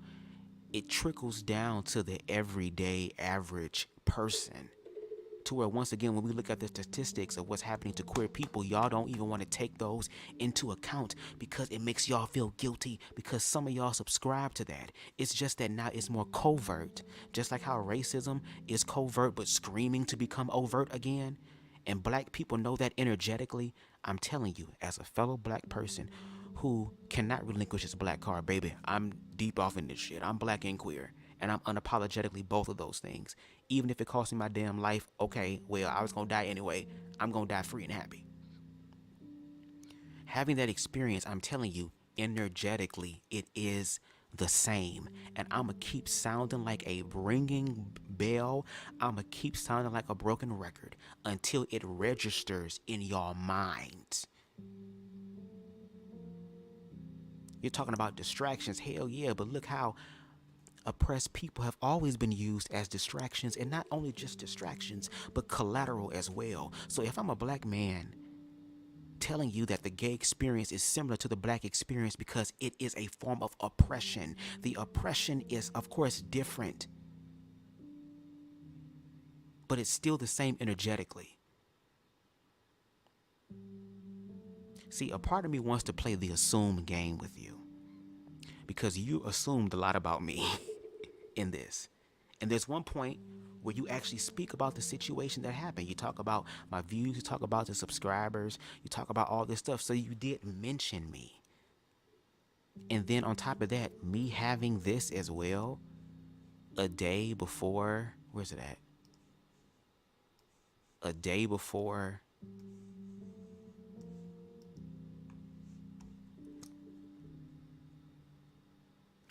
it trickles down to the everyday average person. To where, once again, when we look at the statistics of what's happening to queer people, y'all don't even want to take those into account because it makes y'all feel guilty, because some of y'all subscribe to that. It's just that now it's more covert. Just like how racism is covert but screaming to become overt again. And black people know that energetically. I'm telling you, as a fellow black person who cannot relinquish his black card, baby, I'm deep off in this shit. I'm black and queer. And I'm unapologetically both of those things. Even if it costs me my damn life, okay, well, I was going to die anyway. I'm going to die free and happy. Having that experience, I'm telling you, energetically, it is the same. And I'm going to keep sounding like a ringing bell. I'm going to keep sounding like a broken record until it registers in your minds. You're talking about distractions. Hell yeah, but look how oppressed people have always been used as distractions, and not only just distractions, but collateral as well. So if I'm a black man telling you that the gay experience is similar to the black experience because it is a form of oppression, the oppression is, of course, different, but it's still the same energetically. See, a part of me wants to play the assume game with you, because you assumed a lot about me in this. And there's one point where you actually speak about the situation that happened. You talk about my views, you talk about the subscribers, you talk about all this stuff. So you did mention me. And then on top of that, me having this as well, a day before, where's it at? A day before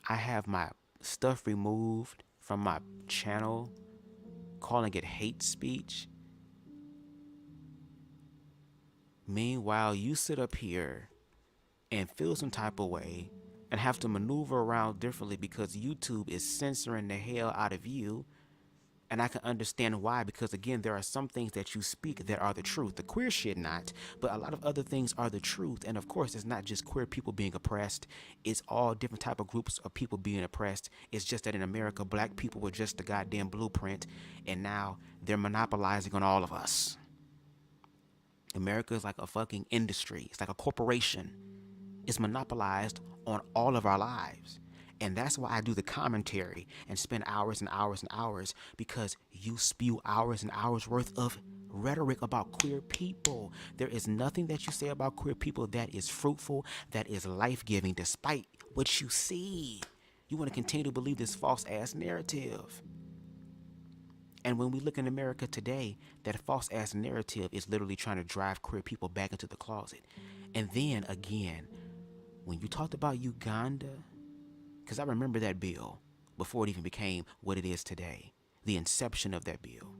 I have my stuff removed from my channel, calling it hate speech. Meanwhile, you sit up here and feel some type of way and have to maneuver around differently because YouTube is censoring the hell out of you. And I can understand why, because again, there are some things that you speak that are the truth. The queer shit not, but a lot of other things are the truth. And of course, it's not just queer people being oppressed. It's all different type of groups of people being oppressed. It's just that in America, black people were just the goddamn blueprint, and now they're monopolizing on all of us. America is like a fucking industry. It's like a corporation. It's monopolized on all of our lives. And that's why I do the commentary and spend hours and hours and hours, because you spew hours and hours worth of rhetoric about queer people. There is nothing that you say about queer people that is fruitful, that is life-giving, despite what you see. You want to continue to believe this false-ass narrative. And when we look in America today, that false-ass narrative is literally trying to drive queer people back into the closet. And then, again, when you talked about Uganda, because I remember that bill before it even became what it is today, the inception of that bill,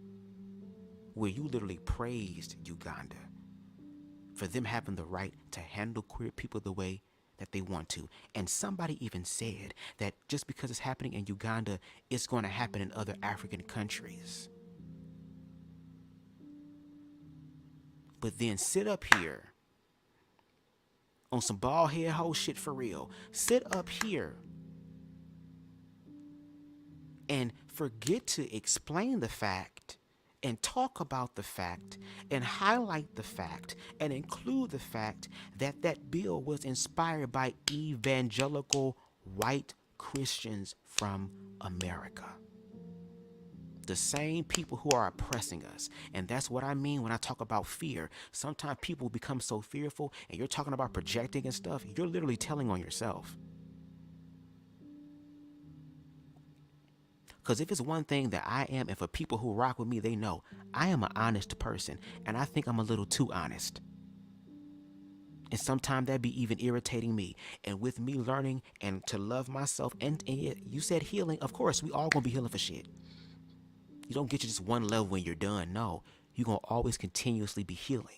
where you literally praised Uganda. for them having the right to handle queer people the way that they want to. And somebody even said that just because it's happening in Uganda, it's going to happen in other African countries. But then sit up here on some bald head hoe shit for real. Sit up here and forget to explain the fact and talk about the fact and highlight the fact and include the fact that that bill was inspired by evangelical white Christians from America. The same people who are oppressing us. And that's what I mean when I talk about fear. Sometimes people become so fearful, and you're talking about projecting and stuff, you're literally telling on yourself. Because if it's one thing that I am, and for people who rock with me, they know I am an honest person, and I think I'm a little too honest. And sometimes that be even irritating me. And with me learning and to love myself, and you said healing, of course, we all gonna be healing for shit. You don't get to just one level when you're done. No, you're going to always continuously be healing.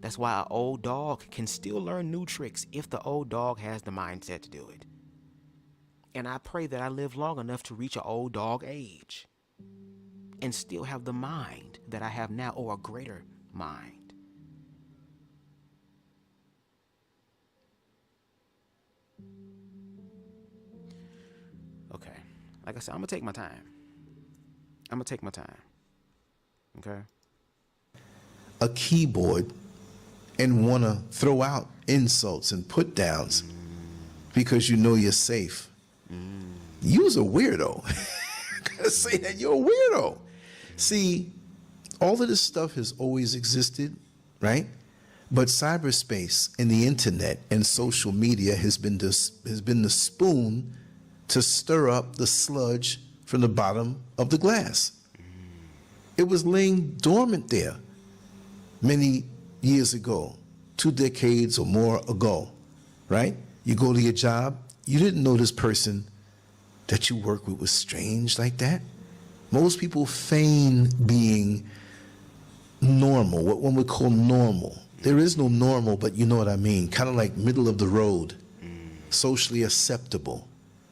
That's why an old dog can still learn new tricks if the old dog has the mindset to do it. And I pray that I live long enough to reach an old dog age and still have the mind that I have now, or a greater mind. Okay. Like I said, I'm going to take my time. Okay? A keyboard and want to throw out insults and put downs because you know you're safe. You's a weirdo. I gotta say that you're a weirdo. See, all of this stuff has always existed, right? But cyberspace and the internet and social media has been the spoon to stir up the sludge from the bottom of the glass. It was laying dormant there many years ago, 2 decades or more ago, right? You go to your job, you didn't know this person that you work with was strange like that. Most people feign being normal, what one would call normal. There is no normal, but you know what I mean, kind of like middle of the road, socially acceptable.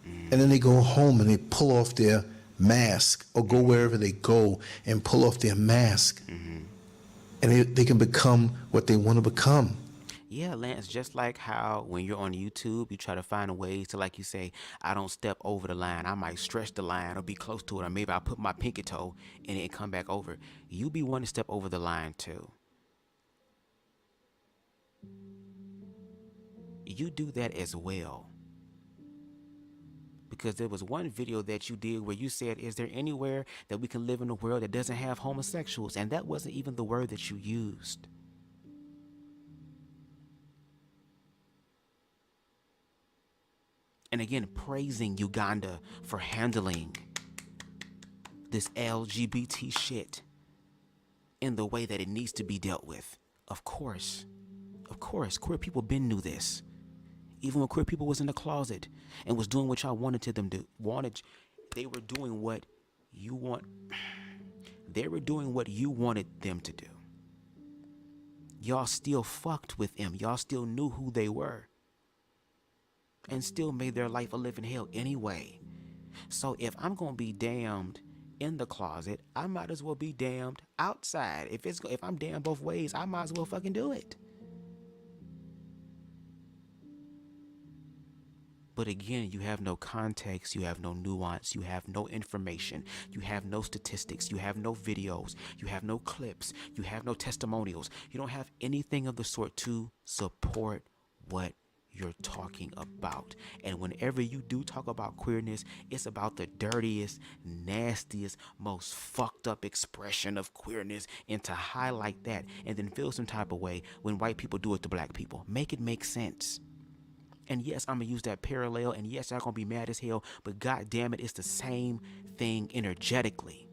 And then they go home and they pull off their mask, or go wherever they go and pull off their mask. And they can become what they want to become. Yeah, Lance, just like how when you're on YouTube, you try to find ways to, like you say, I don't step over the line. I might stretch the line or be close to it, or maybe I put my pinky toe and it come back over. You be one to step over the line too. You do that as well. Because there was one video that you did where you said, is there anywhere that we can live in a world that doesn't have homosexuals? And that wasn't even the word that you used. And again, praising Uganda for handling this LGBT shit in the way that it needs to be dealt with. Of course, queer people been knew this. Even when queer people was in the closet and was doing what y'all wanted to them do. They were doing what you want. They were doing what you wanted them to do. Y'all still fucked with them. Y'all still knew who they were. And still made their life a living hell anyway. So if I'm gonna be damned in the closet, I might as well be damned outside. If I'm damned both ways, I might as well fucking do it. But again, you have no context, you have no nuance, you have no information, you have no statistics, you have no videos, you have no clips, you have no testimonials. You don't have anything of the sort to support what you're talking about. And whenever you do talk about queerness, it's about the dirtiest, nastiest, most fucked up expression of queerness, and to highlight that and then feel some type of way when white people do it to black people. Make it make sense. And yes, I'm going to use that parallel, and yes, y'all going to be mad as hell, but god damn it, it's the same thing energetically.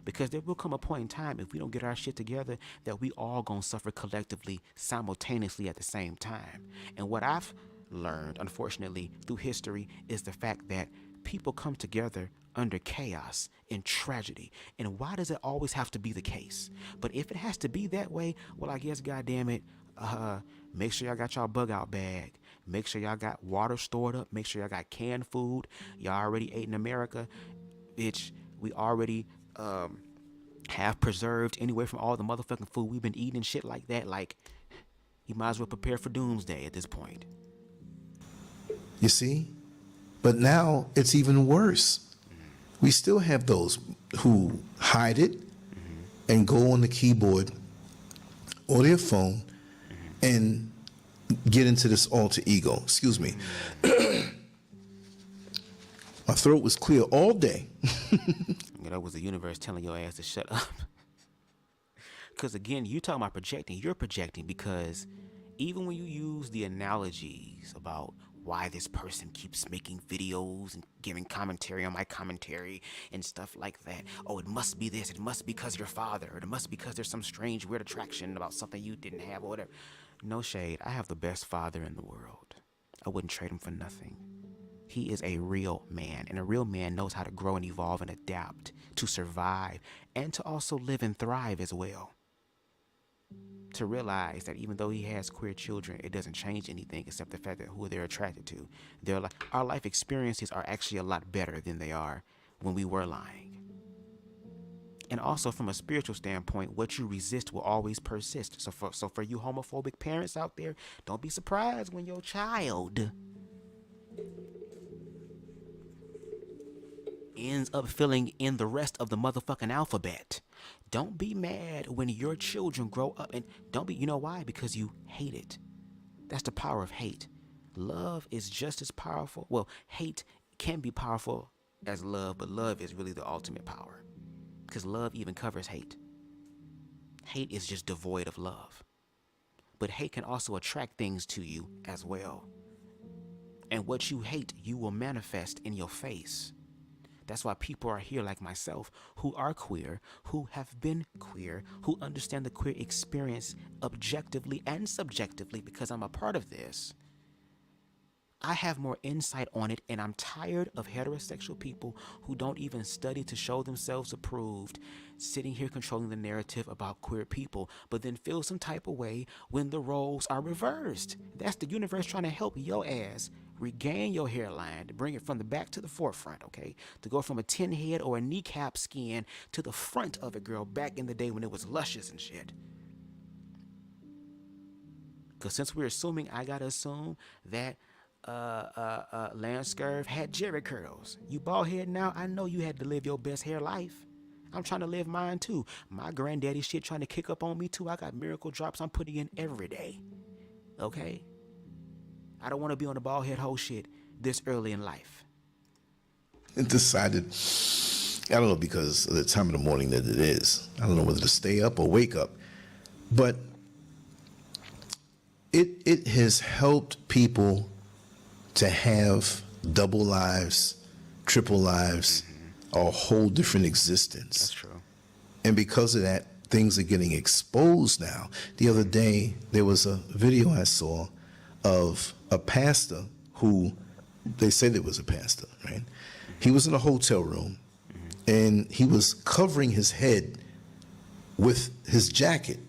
Because there will come a point in time, if we don't get our shit together, that we all going to suffer collectively, simultaneously at the same time. And what I've learned, unfortunately, through history, is the fact that people come together under chaos and tragedy. And why does it always have to be the case? But if it has to be that way, well, I guess, goddamn it, make sure y'all got y'all bug out bag. Make sure y'all got water stored up. Make sure y'all got canned food. Y'all already ate in America. Bitch, we already have preserved anywhere from all the motherfucking food we've been eating and shit like that. Like, you might as well prepare for doomsday at this point. You see? But now it's even worse. We still have those who hide it and go on the keyboard or their phone and get into this alter ego. Excuse me. My throat was clear all day. That was the universe telling your ass to shut up. Because again, you talking about projecting. You're projecting because even when you use the analogies about why this person keeps making videos and giving commentary on my commentary and stuff like that. Oh, it must be this. It must be because your father. Or it must be because there's some strange, weird attraction about something you didn't have or whatever. No shade. I have the best father in the world. I wouldn't trade him for nothing. He is a real man, and a real man knows how to grow and evolve and adapt to survive and to also live and thrive as well. To realize that even though he has queer children, it doesn't change anything except the fact that who they're attracted to. Our life experiences are actually a lot better than they are when we were lying. And also from a spiritual standpoint, what you resist will always persist. So for you homophobic parents out there, don't be surprised when your child ends up filling in the rest of the motherfucking alphabet. Don't be mad when your children grow up, and don't be, you know why? Because you hate it. That's the power of hate. Love is just as powerful. Well, hate can be powerful as love, but love is really the ultimate power. Because love even covers hate. Hate is just devoid of love. But hate can also attract things to you as well. And what you hate, you will manifest in your face. That's why people are here like myself who are queer, who have been queer, who understand the queer experience objectively and subjectively because I'm a part of this. I have more insight on it, and I'm tired of heterosexual people who don't even study to show themselves approved, sitting here controlling the narrative about queer people, but then feel some type of way when the roles are reversed. That's the universe trying to help your ass regain your hairline, to bring it from the back to the forefront, okay? To go from a tin head or a kneecap skin to the front of it, girl, back in the day when it was luscious and shit. Because since we're assuming, I gotta assume that LanceScurv had Jerry curls. You bald head now, I know you had to live your best hair life. I'm trying to live mine too. My granddaddy shit trying to kick up on me too. I got miracle drops I'm putting in every day. Okay? I don't want to be on the bald head whole shit this early in life. And decided, I don't know, because of the time of the morning that it is. I don't know whether to stay up or wake up. But it has helped people to have double lives, triple lives, a whole different existence. That's true. And because of that, things are getting exposed now. The other day, there was a video I saw of a pastor who, they said it was a pastor, right? He was in a hotel room, and he was covering his head with his jacket,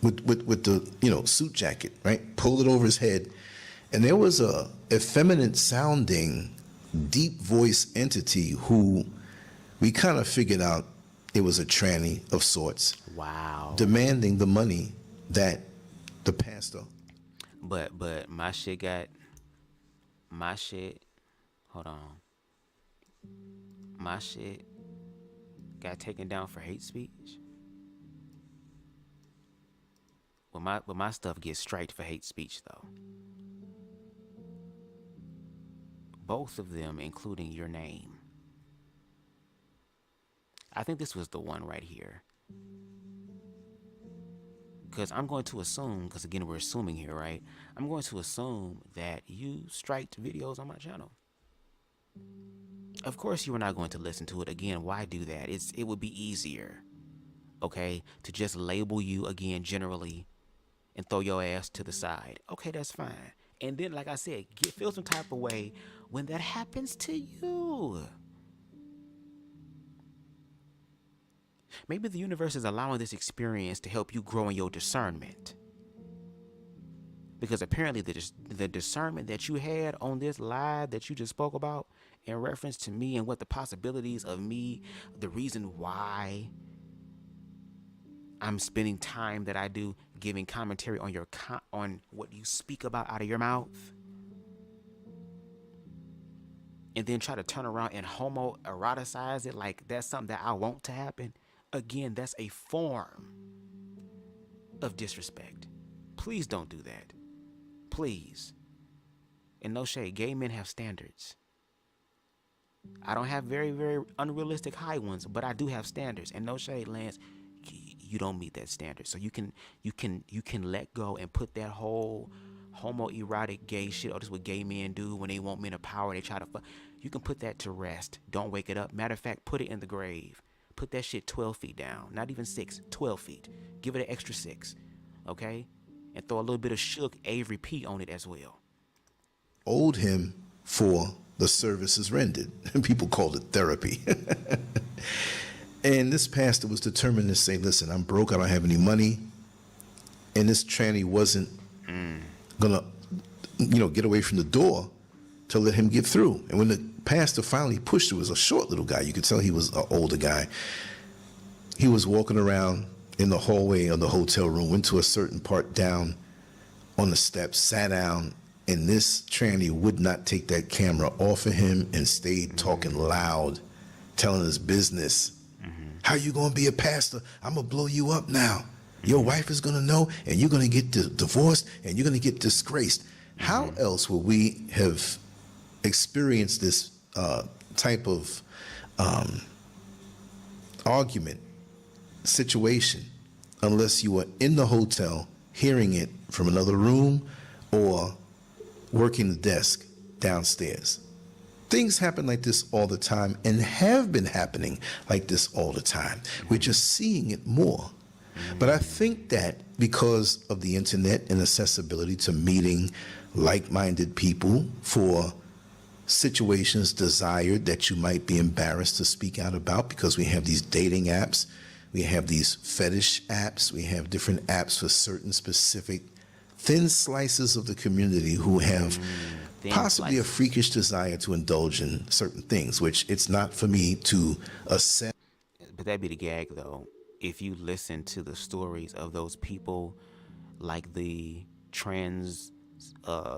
with the suit jacket, right? Pulled it over his head. And there was a effeminate sounding, deep voice entity who we kind of figured out it was a tranny of sorts. Wow. Demanding the money that the pastor. But my shit, hold on. My shit got taken down for hate speech. Well, my stuff gets striked for hate speech though. Both of them, including your name. I think this was the one right here. Because I'm going to assume, because again, we're assuming here, right? I'm going to assume that you striked videos on my channel. Of course, you are not going to listen to it. Again, why do that? It would be easier, okay, to just label you again generally and throw your ass to the side. Okay, that's fine. And then, like I said, feel some type of way when that happens to you? Maybe the universe is allowing this experience to help you grow in your discernment. Because apparently the discernment that you had on this live that you just spoke about in reference to me and what the possibilities of me, the reason why I'm spending time that I do giving commentary on on what you speak about out of your mouth, and then try to turn around and homoeroticize it like that's something that I want to happen. Again, that's a form of disrespect. Please don't do that. Please. And no shade, gay men have standards. I don't have very, very unrealistic high ones, but I do have standards. And no shade, Lance, you don't meet that standard. So you can let go and put that whole homoerotic gay shit, or this is what gay men do when they want men of power, they try to fuck. You can put that to rest. Don't wake it up. Matter of fact, put it in the grave. Put that shit 12 feet down. Not even 6, 12 feet. Give it an extra 6. Okay? And throw a little bit of Shook Avery P on it as well. Owed him for the services rendered. People called it therapy. And this pastor was determined to say, listen, I'm broke, I don't have any money. And this tranny wasn't gonna, get away from the door to let him get through. And when the pastor finally pushed, it was a short little guy. You could tell he was an older guy. He was walking around in the hallway of the hotel room, went to a certain part down on the steps, sat down, and this tranny would not take that camera off of him and stayed talking loud, telling his business. How you gonna be a pastor? I'm gonna blow you up now. Your wife is gonna know, and you're gonna get divorced, and you're gonna get disgraced. How else would we have experienced this type of argument, situation, unless you were in the hotel hearing it from another room or working the desk downstairs? Things happen like this all the time and have been happening like this all the time. We're just seeing it more. But I think that because of the internet and accessibility to meeting like-minded people for situations desired that you might be embarrassed to speak out about, because we have these dating apps, we have these fetish apps, we have different apps for certain specific thin slices of the community who have possibly a freakish desire to indulge in certain things, which it's not for me to assess. But that'd be the gag, though. If you listen to the stories of those people, like the trans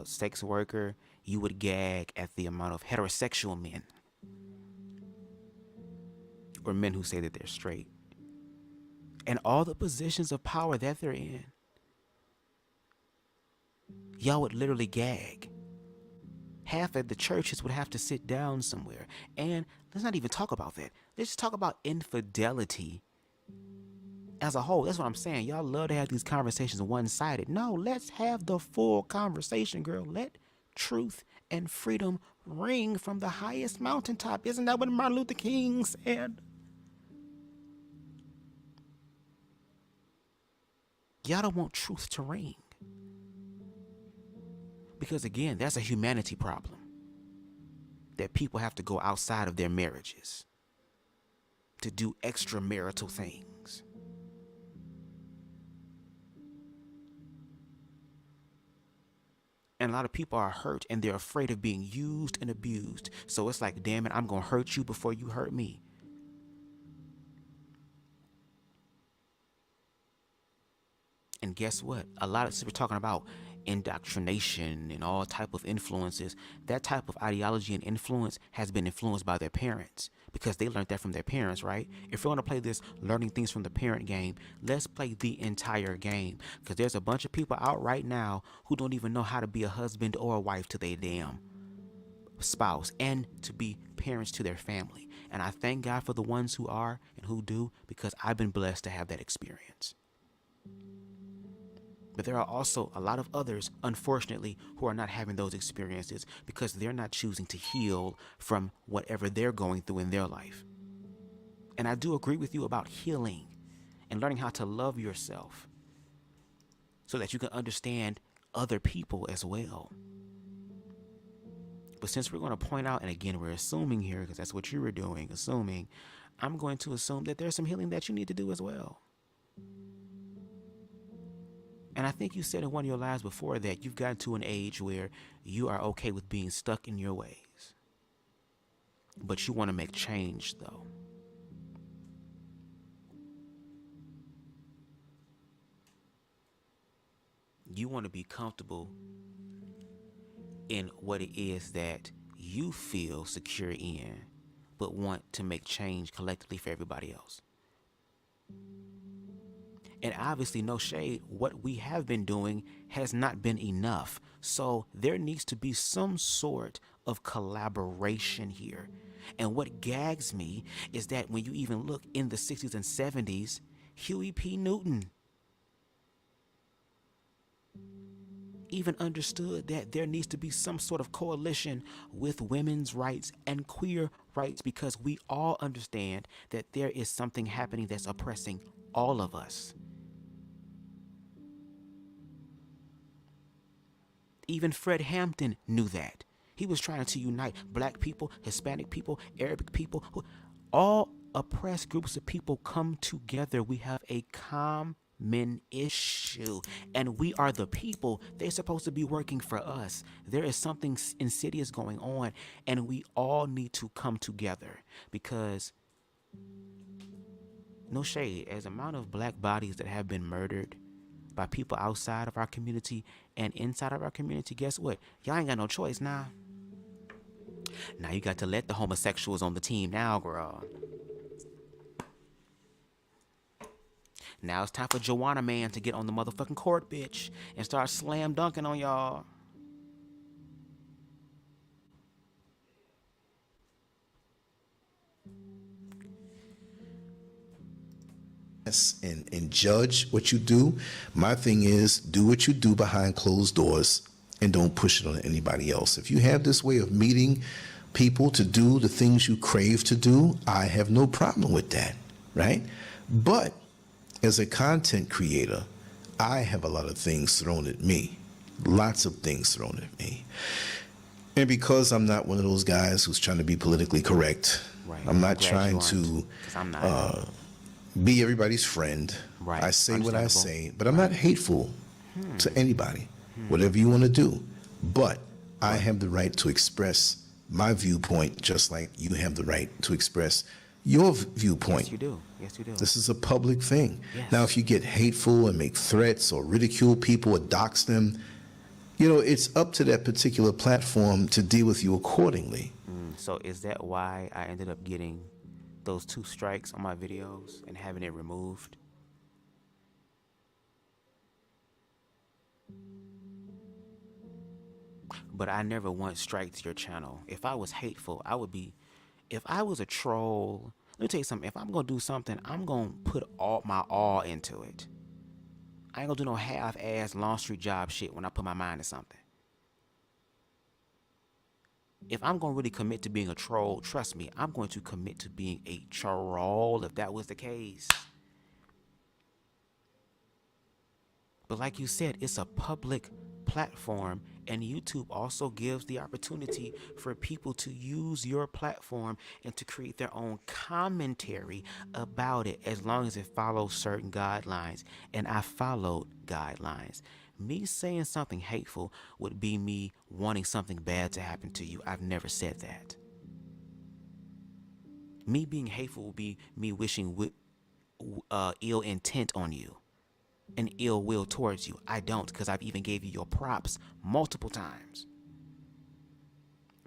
sex worker, you would gag at the amount of heterosexual men or men who say that they're straight and all the positions of power that they're in. Y'all would literally gag. Half of the churches would have to sit down somewhere. And let's not even talk about that. Let's just talk about infidelity as a whole. That's what I'm saying. Y'all love to have these conversations one-sided. No, let's have the full conversation, girl. Let truth and freedom ring from the highest mountaintop. Isn't that what Martin Luther King said? Y'all don't want truth to ring. Because again, that's a humanity problem. That people have to go outside of their marriages to do extramarital things. And a lot of people are hurt and they're afraid of being used and abused. So it's like, damn it, I'm going to hurt you before you hurt me. And guess what? A lot of, we're talking about indoctrination and all type of influences. That type of ideology and influence has been influenced by their parents because they learned that from their parents, right? If we're going to play this learning things from the parent game, let's play the entire game, because there's a bunch of people out right now who don't even know how to be a husband or a wife to their damn spouse and to be parents to their family. And I thank God for the ones who are and who do, because I've been blessed to have that experience. But there are also a lot of others, unfortunately, who are not having those experiences because they're not choosing to heal from whatever they're going through in their life. And I do agree with you about healing and learning how to love yourself so that you can understand other people as well. But since we're going to point out, and again, we're assuming here, because that's what you were doing, assuming, I'm going to assume that there's some healing that you need to do as well. And I think you said in one of your lives before that you've gotten to an age where you are okay with being stuck in your ways. But you want to make change, though. You want to be comfortable in what it is that you feel secure in, but want to make change collectively for everybody else. And obviously, no shade, what we have been doing has not been enough. So there needs to be some sort of collaboration here. And what gags me is that when you even look in the 60s and 70s, Huey P. Newton even understood that there needs to be some sort of coalition with women's rights and queer rights, because we all understand that there is something happening that's oppressing all of us. Even Fred Hampton knew that. He was trying to unite black people, Hispanic people, Arabic people, all oppressed groups of people come together. We have a common issue, and we are the people. They're supposed to be working for us. There is something insidious going on, and we all need to come together, because no shade, as the amount of black bodies that have been murdered by people outside of our community and inside of our community, guess what? Y'all ain't got no choice now. Now you got to let the homosexuals on the team now, girl. Now it's time for Joanna Man to get on the motherfucking court, bitch, and start slam dunking on y'all. And judge what you do. My thing is, do what you do behind closed doors and don't push it on anybody else. If you have this way of meeting people to do the things you crave to do, I have no problem with that, right? But as a content creator, I have a lot of things thrown at me, lots of things thrown at me. And because I'm not one of those guys who's trying to be politically correct, right. I'm not trying to be everybody's friend. Right. I say what I say, but I'm not hateful to anybody, whatever you want to do. But I have the right to express my viewpoint, just like you have the right to express your viewpoint. Yes, you do. Yes, you do. This is a public thing. Yes. Now, if you get hateful and make threats or ridicule people or dox them, you know, it's up to that particular platform to deal with you accordingly. So is that why I ended up getting those 2 strikes on my videos and having it removed? But I never once striked your channel. If I was hateful, I would be. If I was a troll, let me tell you something. If I'm going to do something, I'm going to put all my all into it. I ain't going to do no half-ass Long Street Job shit when I put my mind to something. If I'm going to really commit to being a troll, trust me, I'm going to commit to being a troll if that was the case. But like you said, it's a public platform, and YouTube also gives the opportunity for people to use your platform and to create their own commentary about it, as long as it follows certain guidelines. And I followed guidelines. Me saying something hateful would be me wanting something bad to happen to you. I've never said that. Me being hateful would be me wishing ill intent on you and ill will towards you. I don't, because I've even gave you your props multiple times.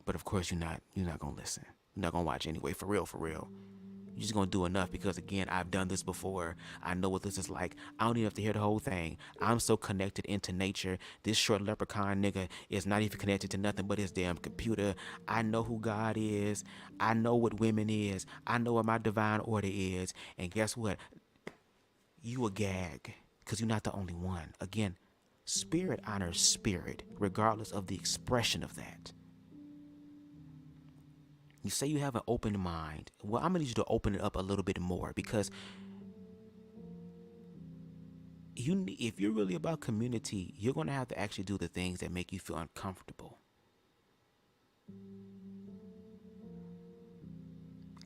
But of course, you're not gonna listen. You're not gonna watch anyway. For real, for real. You're just gonna do enough because, again, I've done this before. I know what this is like. I don't even have to hear the whole thing. I'm so connected into nature. This short leprechaun nigga is not even connected to nothing but his damn computer. I know who God is. I know what women is. I know what my divine order is. And guess what? You a gag, because you're not the only one. Again, spirit honors spirit, regardless of the expression of that. You say you have an open mind. Well, I'm going to need you to open it up a little bit more, because if you're really about community, you're going to have to actually do the things that make you feel uncomfortable.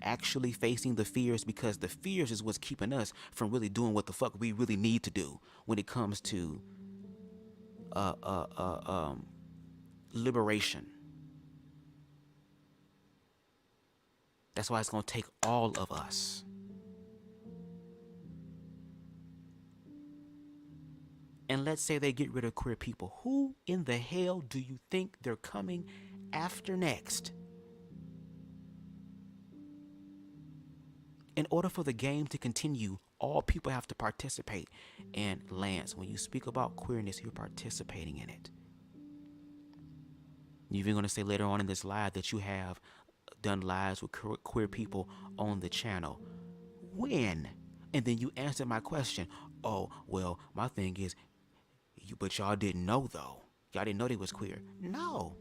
actually facing the fears, because the fears is what's keeping us from really doing what the fuck we really need to do when it comes to liberation. That's why it's going to take all of us. And let's say they get rid of queer people. Who in the hell do you think they're coming after next? In order for the game to continue, all people have to participate. And Lance, when you speak about queerness, you're participating in it. You're even going to say later on in this live that you have done lives with queer people on the channel. When? And then you answer my question. Oh, well, my thing is, but y'all didn't know though. Y'all didn't know they was queer. No,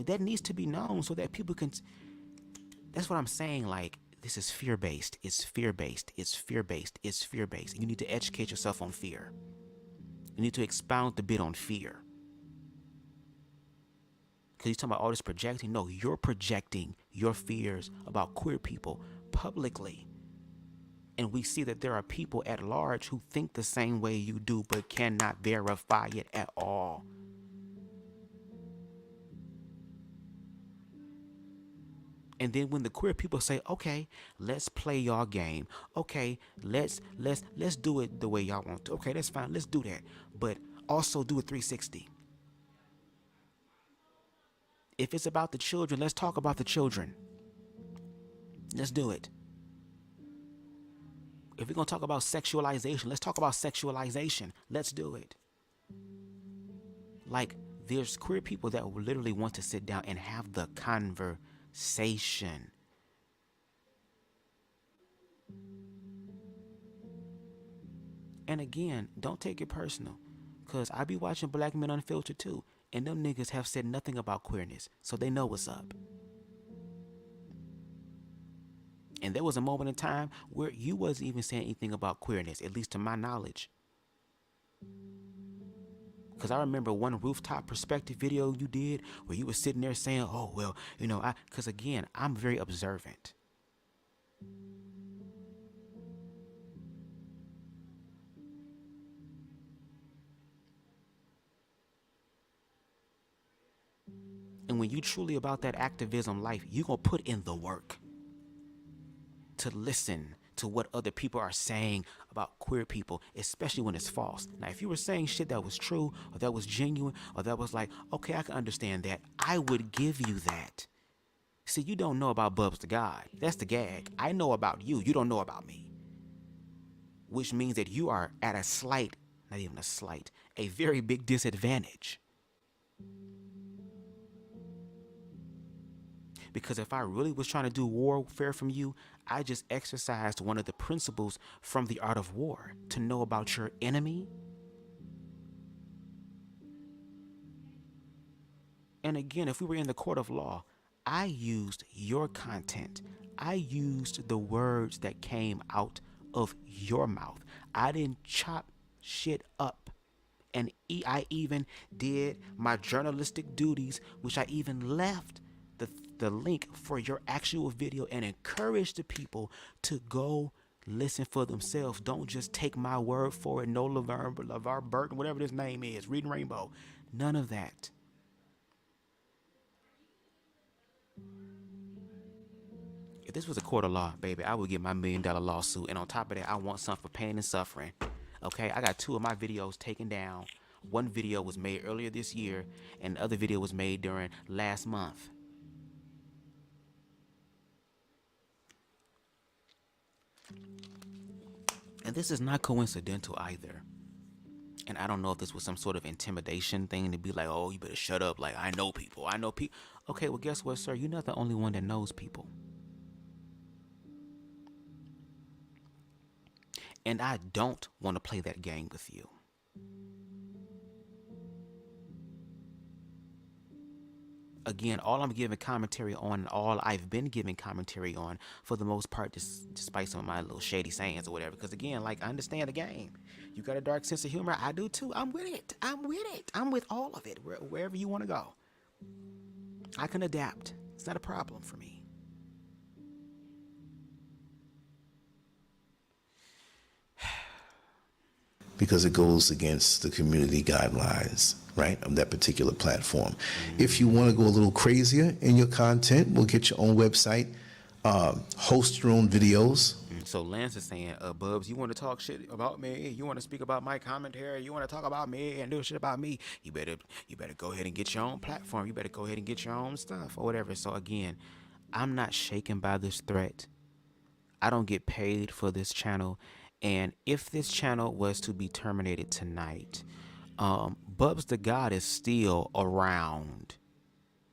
that needs to be known so that people can. That's what I'm saying. Like, this is fear-based. It's fear-based. It's fear-based. It's fear-based. You need to educate yourself on fear. You need to expound a bit on fear. Because you're talking about all this projecting. No, you're projecting your fears about queer people publicly. And we see that there are people at large who think the same way you do, but cannot verify it at all. And then when the queer people say, okay, let's play y'all game. Okay, let's do it the way y'all want to. Okay, that's fine. Let's do that. But also do a 360. If it's about the children, let's talk about the children. Let's do it. If we're going to talk about sexualization, let's talk about sexualization. Let's do it. Like, there's queer people that will literally want to sit down and have the conversation. And again, don't take it personal, because I be watching Black Men Unfiltered too, and them niggas have said nothing about queerness, so they know what's up. And there was a moment in time where you wasn't even saying anything about queerness, at least to my knowledge. Because I remember one rooftop perspective video you did where you were sitting there saying, oh, well, you know, because again, I'm very observant. And when you truly about that activism life, you're going to put in the work to listen to what other people are saying about queer people, especially when it's false. Now, if you were saying shit that was true or that was genuine or that was like, okay, I can understand that, I would give you that. See, you don't know about BubzDaGawd. That's the gag. I know about you. You don't know about me. Which means that you are at a slight, not even a slight, a very big disadvantage. Because if I really was trying to do warfare from you, I just exercised one of the principles from the art of war, to know about your enemy. And again, if we were in the court of law, I used your content. I used the words that came out of your mouth. I didn't chop shit up. And I even did my journalistic duties, which I even left the link for your actual video and encourage the people to go listen for themselves. Don't just take my word for it. No LeVar Burton, whatever his name is, Reading Rainbow. None of that. If this was a court of law, baby, I would get my $1 million lawsuit. And on top of that, I want something for pain and suffering. Okay, I got 2 of my videos taken down. One video was made earlier this year, and the other video was made during last month. And this is not coincidental either. And I don't know if this was some sort of intimidation thing to be like, oh, you better shut up. Like, I know people. Okay, well, guess what, sir? You're not the only one that knows people. And I don't want to play that game with you. Again, all I'm giving commentary on, all I've been giving commentary on, for the most part, despite some of my little shady sayings or whatever. Because again, like, I understand the game. You got a dark sense of humor. I do too. I'm with it. I'm with all of it. Wherever you want to go. I can adapt. It's not a problem for me. because it goes against the community guidelines, right, of that particular platform. If you want to go a little crazier in your content, we'll get your own website, host your own videos. So Lance is saying, Bubs, you want to talk shit about me? You want to speak about my commentary? You want to talk about me and do shit about me? You better go ahead and get your own platform. You better go ahead and get your own stuff or whatever. So again, I'm not shaken by this threat. I don't get paid for this channel. And if this channel was to be terminated tonight, BubzDaGawd is still around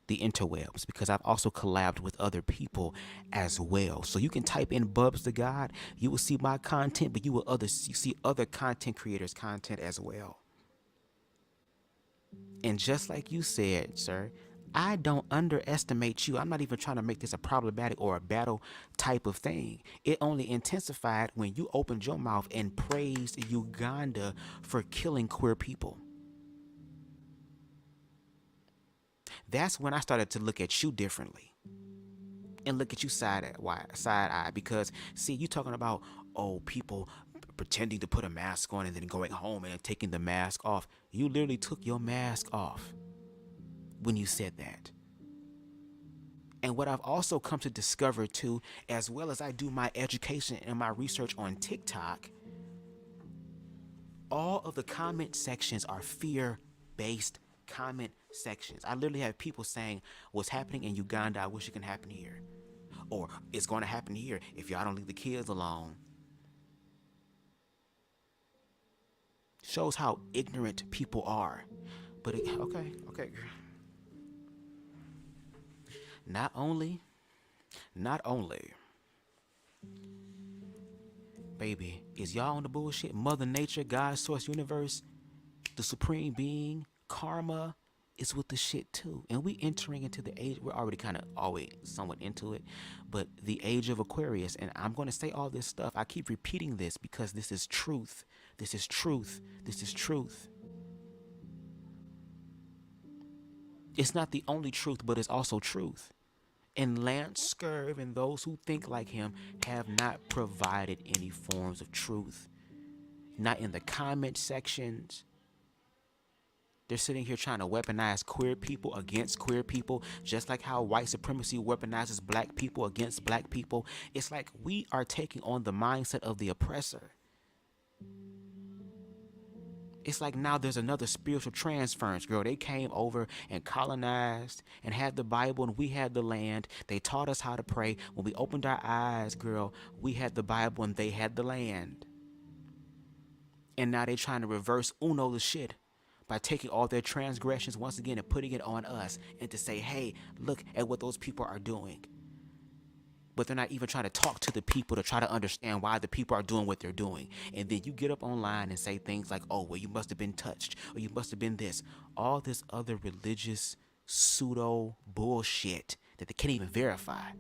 the interwebs because I've also collabed with other people as well. So you can type in BubzDaGawd, you will see my content, but you see other content creators' content as well. And just like you said, sir, I don't underestimate you. I'm not even trying to make this a problematic or a battle type of thing. It only intensified when you opened your mouth and praised Uganda for killing queer people. That's when I started to look at you differently and look at you side eye because, see, you talking about, oh, people pretending to put a mask on and then going home and taking the mask off. You literally took your mask off when you said that. And what I've also come to discover too, as well as I do my education and my research on TikTok, all of the comment sections are fear-based comment sections. I literally have people saying, what's happening in Uganda, I wish it can happen here. Or it's going to happen here if y'all don't leave the kids alone. Shows how ignorant people are. But okay. Not only, baby, is y'all on the bullshit? Mother Nature, God, Source, Universe, the Supreme Being, Karma is with the shit too. And we entering into the age, we're already kind of always somewhat into it, but the age of Aquarius. And I'm going to say all this stuff. I keep repeating this because this is truth. This is truth. This is truth. It's not the only truth, but it's also truth. And LanceScurv and those who think like him have not provided any forms of truth. Not in the comment sections. They're sitting here trying to weaponize queer people against queer people, just like how white supremacy weaponizes black people against black people. It's like we are taking on the mindset of the oppressor. It's like now there's another spiritual transference, girl. They came over and colonized and had the Bible and we had the land. They taught us how to pray. When we opened our eyes, girl, we had the Bible and they had the land. And now they're trying to reverse Uno the shit by taking all their transgressions once again and putting it on us and to say, hey, look at what those people are doing. But they're not even trying to talk to the people to try to understand why the people are doing what they're doing. And then you get up online and say things like, oh, well, you must have been touched or you must have been this. All this other religious pseudo bullshit that they can't even verify.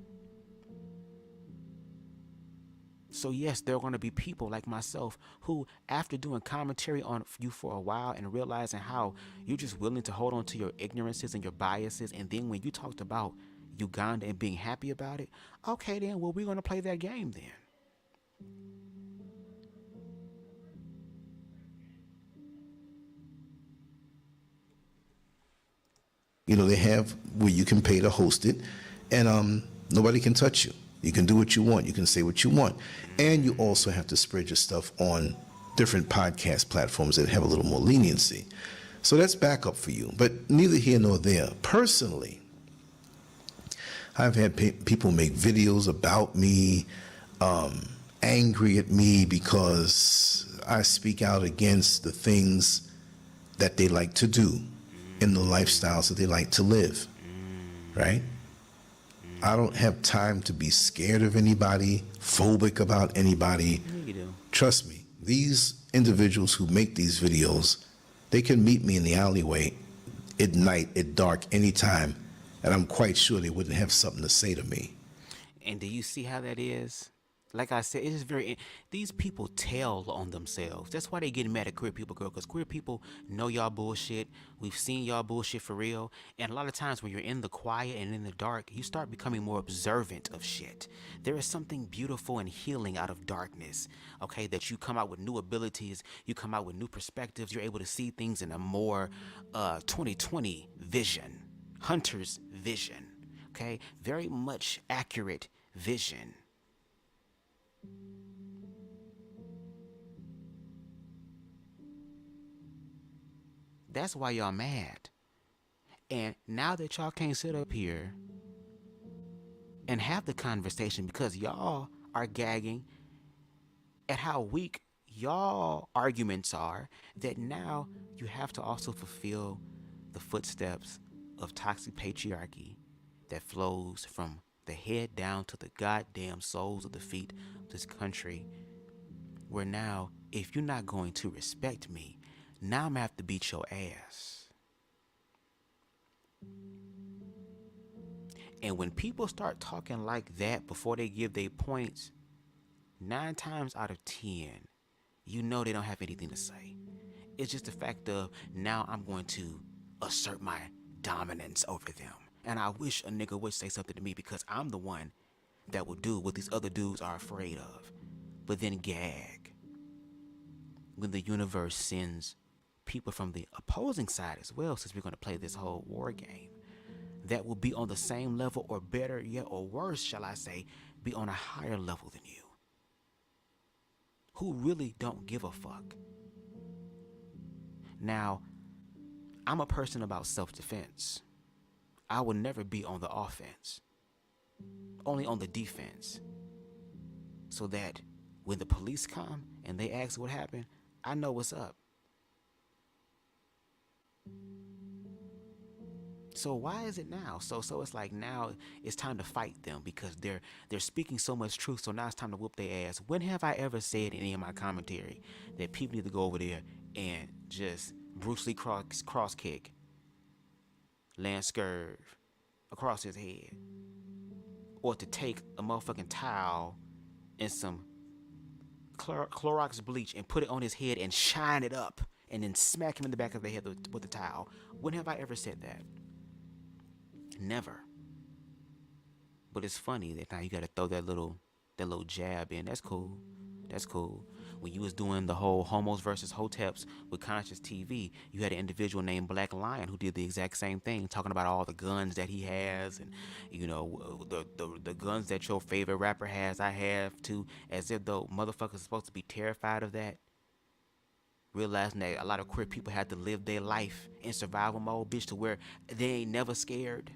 So yes, there are going to be people like myself who, after doing commentary on you for a while and realizing how you're just willing to hold on to your ignorances and your biases, and then when you talked about Uganda and being happy about it, okay then, well, we're going to play that game then. You know, they have where you can pay to host it, and nobody can touch you. You can do what you want. You can say what you want. And you also have to spread your stuff on different podcast platforms that have a little more leniency. So that's backup for you. But neither here nor there. Personally, I've had people make videos about me, angry at me because I speak out against the things that they like to do in the lifestyles that they like to live, right? I don't have time to be scared of anybody, phobic about anybody. You do. Trust me, these individuals who make these videos, they can meet me in the alleyway at night, at dark, anytime, and I'm quite sure they wouldn't have something to say to me. And do you see how that is? Like I said, it is these people tell on themselves. That's why they get mad at queer people, girl, because queer people know y'all bullshit. We've seen y'all bullshit for real. And a lot of times when you're in the quiet and in the dark, you start becoming more observant of shit. There is something beautiful and healing out of darkness, okay, that you come out with new abilities, you come out with new perspectives, you're able to see things in a more 2020 vision, hunter's vision, okay, very much accurate vision. That's why y'all mad. And now that y'all can't sit up here and have the conversation because y'all are gagging at how weak y'all arguments are, that now you have to also fulfill the footsteps of toxic patriarchy that flows from the head down to the goddamn soles of the feet of this country, where now, if you're not going to respect me, now I'm gonna have to beat your ass. And when people start talking like that before they give their points, 9 times out of 10, you know they don't have anything to say. It's just the fact of, now I'm going to assert my dominance over them. And I wish a nigga would say something to me, because I'm the one that will do what these other dudes are afraid of. But then gag when the universe sends people from the opposing side as well, since we're going to play this whole war game, that will be on the same level, or better yet, or worse, shall I say, be on a higher level than you, who really don't give a fuck. Now, I'm a person about self-defense. I will never be on the offense, only on the defense, so that when the police come and they ask what happened, I know what's up. So why is it now? So it's like now it's time to fight them, because they're speaking so much truth. So now it's time to whoop their ass. When have I ever said in any of my commentary that people need to go over there and just Bruce Lee cross kick LanceScurv across his head, or to take a motherfucking towel and some Clorox bleach and put it on his head and shine it up and then smack him in the back of the head with the towel? When have I ever said that? Never. But it's funny that now you gotta throw that little jab in. That's cool. That's cool. When you was doing the whole homos versus hoteps with Conscious TV, you had an individual named Black Lion who did the exact same thing, talking about all the guns that he has, and you know, the guns that your favorite rapper has, I have too, as if though motherfuckers are supposed to be terrified of that. Realizing that a lot of queer people had to live their life in survival mode, bitch, to where they ain't never scared.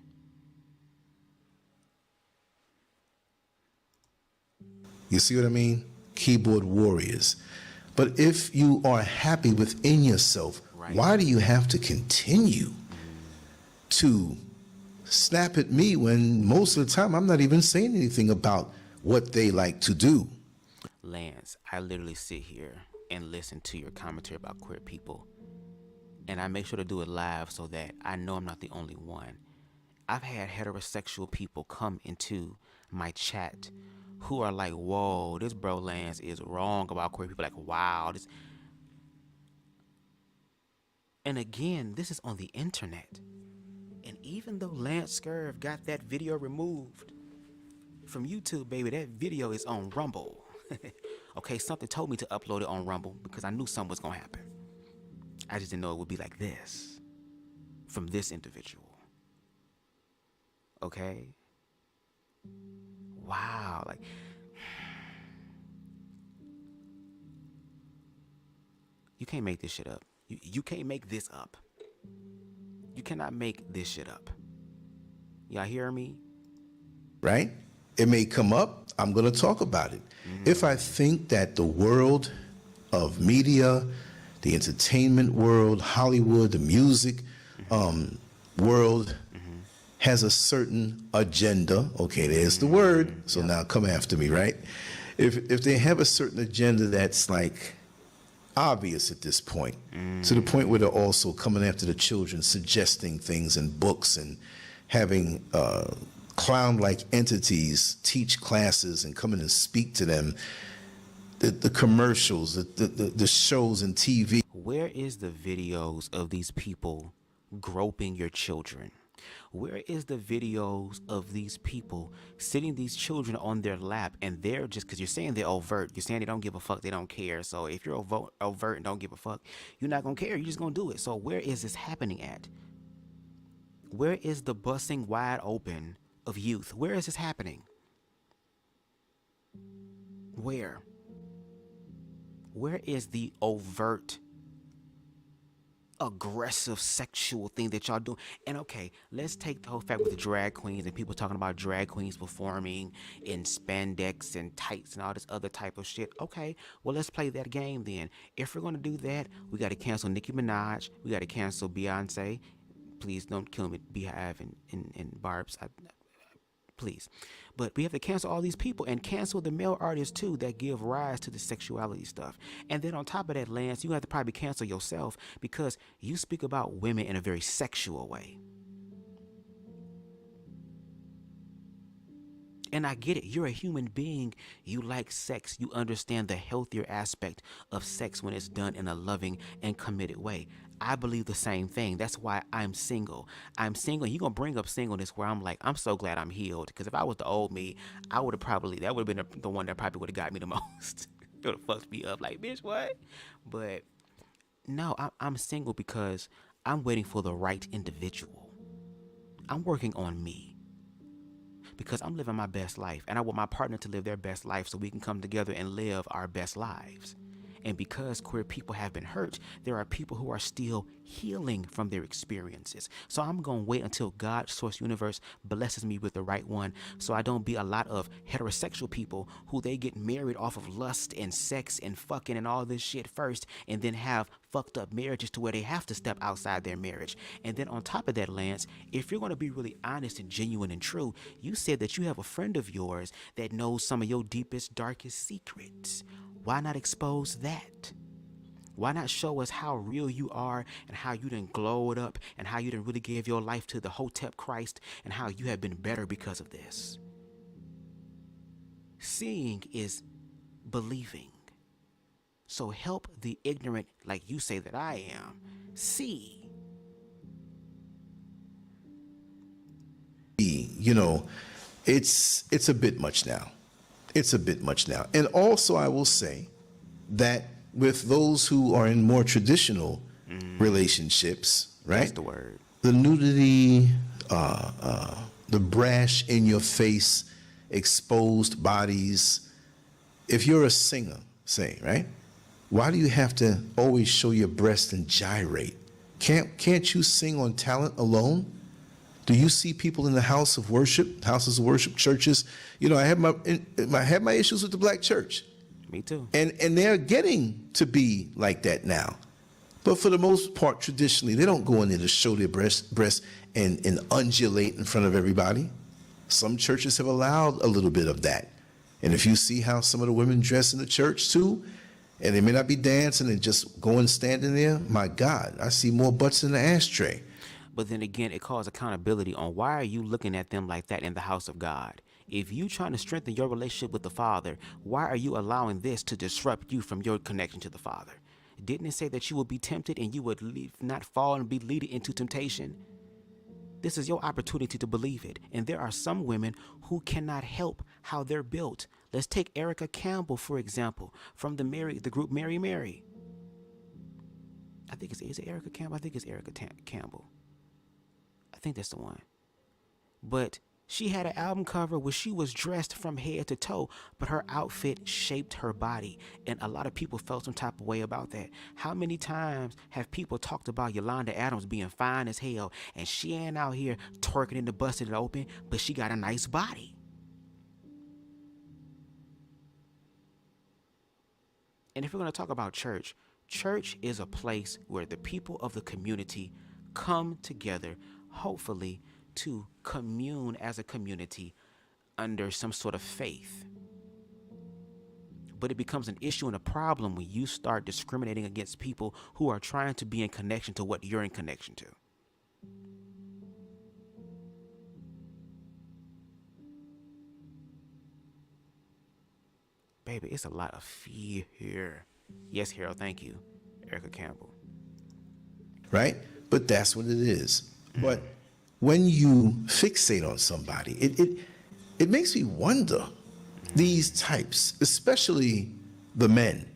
You see what I mean? Keyboard warriors. But if you are happy within yourself, right, why do you have to continue to snap at me when most of the time I'm not even saying anything about what they like to do? Lance, I literally sit here and listen to your commentary about queer people, and I make sure to do it live so that I know I'm not the only one. I've had heterosexual people come into my chat who are like, whoa, this bro Lance is wrong about queer people. Like, wow. And again, this is on the internet. And even though LanceScurv got that video removed from YouTube, baby, that video is on Rumble. Okay, something told me to upload it on Rumble because I knew something was going to happen. I just didn't know it would be like this from this individual. Okay? Wow, like, you can't make this shit up. You can't make this up. You cannot make this shit up. Y'all hear me? Right? It may come up. I'm going to talk about it. If I think that the world of media, the entertainment world, Hollywood, the music world has a certain agenda, okay, there's the word, so now come after me, right? If they have a certain agenda that's like obvious at this point, to the point where they're also coming after the children, suggesting things in books and having clown-like entities teach classes and come in and speak to them. The commercials, the shows and TV. Where is the videos of these people groping your children? Where is the videos of these people sitting these children on their lap, and they're just, because you're saying they're overt, you're saying they don't give a fuck, they don't care. So if you're overt and don't give a fuck, you're not gonna care, you're just gonna do it. So where is this happening at? Where is the busting wide open of youth? Where is this happening? Where? Where is the overt, aggressive sexual thing that y'all do? And okay, let's take the whole fact with the drag queens and people talking about drag queens performing in spandex and tights and all this other type of shit. Okay, well, let's play that game then. If we're going to do that, we got to cancel Nicki Minaj. We got to cancel Beyonce. Please don't kill me, Beehive and Barbs. Please. But we have to cancel all these people and cancel the male artists too that give rise to the sexuality stuff. And then on top of that, Lance, you have to probably cancel yourself because you speak about women in a very sexual way. And I get it. You're a human being. You like sex. You understand the healthier aspect of sex when it's done in a loving and committed way. I believe the same thing. That's why I'm single. I'm single. You're going to bring up singleness where I'm like, I'm so glad I'm healed. Because if I was the old me, I would have probably, that would have been the one that probably would have got me the most. It would have fucked me up like, bitch, what? But no, I'm single because I'm waiting for the right individual. I'm working on me. Because I'm living my best life and I want my partner to live their best life so we can come together and live our best lives. And because queer people have been hurt, there are people who are still healing from their experiences. So I'm going to wait until God, Source Universe, blesses me with the right one so I don't be a lot of heterosexual people who they get married off of lust and sex and fucking and all this shit first and then have fucked up marriages to where they have to step outside their marriage. And then on top of that, Lance, if you're going to be really honest and genuine and true, you said that you have a friend of yours that knows some of your deepest, darkest secrets. Why not expose that? Why not show us how real you are and how you done glowed up and how you done really gave your life to the Hotep Christ and how you have been better because of this? Seeing is believing. So help the ignorant, like you say that I am, see. You know, it's a bit much now. It's a bit much now. And also I will say that with those who are in more traditional relationships, right? That's the word. The nudity, the brash in your face, exposed bodies. If you're a singer, say, right? Why do you have to always show your breast and gyrate? Can't you sing on talent alone? Do you see people in the houses of worship, churches? You know, I had my issues with the black church. Me too. And they're getting to be like that now. But for the most part, traditionally, they don't go in there to show their breasts and undulate in front of everybody. Some churches have allowed a little bit of that. And if you see how some of the women dress in the church too, and they may not be dancing and just going standing there, my God, I see more butts in the ashtray. But then again, it calls accountability on why are you looking at them like that in the house of God? If you trying to strengthen your relationship with the Father, why are you allowing this to disrupt you from your connection to the Father? Didn't it say that you would be tempted and you would not fall and be led into temptation? This is your opportunity to believe it. And there are some women who cannot help how they're built. Let's take Erica Campbell, for example, from the group Mary Mary. I think is it Erica Campbell? I think it's Erica Campbell. I think that's the one. But she had an album cover where she was dressed from head to toe, but her outfit shaped her body. And a lot of people felt some type of way about that. How many times have people talked about Yolanda Adams being fine as hell, and she ain't out here twerking in the busted and open, but she got a nice body? And if we're going to talk about church, church is a place where the people of the community come together, hopefully to commune as a community under some sort of faith. But it becomes an issue and a problem when you start discriminating against people who are trying to be in connection to what you're in connection to. baby, it's a lot of fear here. Yes, Harold, thank you. Erica Campbell. Right? But that's what it is. But when you fixate on somebody, it makes me wonder, these types, especially the men.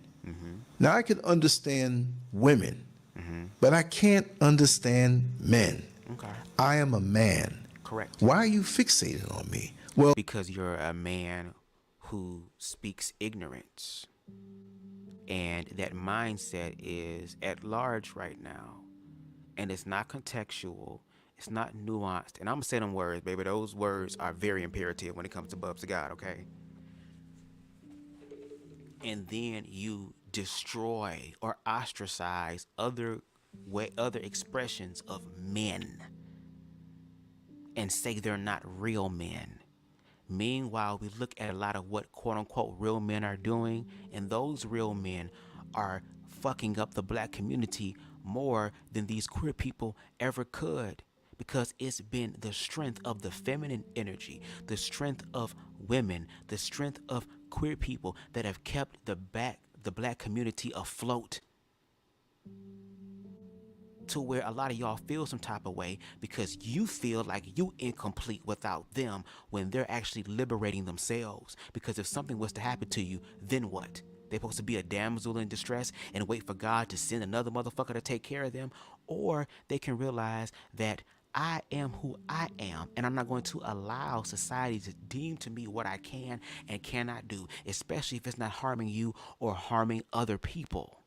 Now, I can understand women, but I can't understand men. Okay. I am a man. Correct. Why are you fixated on me? Well, Because you're a man who speaks ignorance. And that mindset is at large right now. And it's not contextual. It's not nuanced. And I'm going to say them words, baby. Those words are very imperative when it comes to BubzDaGawd, okay? And then you destroy or ostracize other expressions of men and say they're not real men. Meanwhile, we look at a lot of what quote-unquote real men are doing, and those real men are fucking up the black community more than these queer people ever could, because it's been the strength of the feminine energy, the strength of women, the strength of queer people that have kept the black community afloat, to where a lot of y'all feel some type of way because you feel like you incomplete without them when they're actually liberating themselves. Because if something was to happen to you, then what? They're supposed to be a damsel in distress and wait for God to send another motherfucker to take care of them? Or they can realize that I am who I am, and I'm not going to allow society to deem to me what I can and cannot do, especially if it's not harming you or harming other people.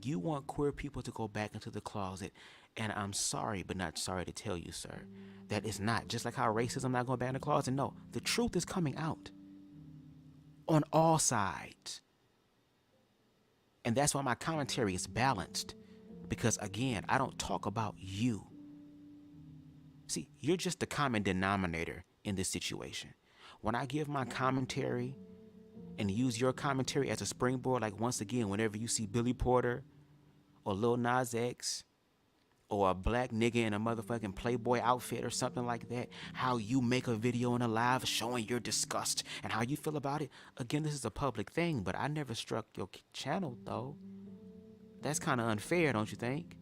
You want queer people to go back into the closet, and I'm sorry, but not sorry to tell you, sir, that it's not. Just like how racism not going back in the closet. No, the truth is coming out on all sides. And that's why my commentary is balanced. Because, again, I don't talk about you. See, you're just the common denominator in this situation. When I give my commentary and use your commentary as a springboard, like once again, whenever you see Billy Porter or Lil Nas X or a black nigga in a motherfucking Playboy outfit or something like that, how you make a video in a live showing your disgust and how you feel about it. Again, this is a public thing, but I never struck your channel, though. That's kind of unfair, don't you think?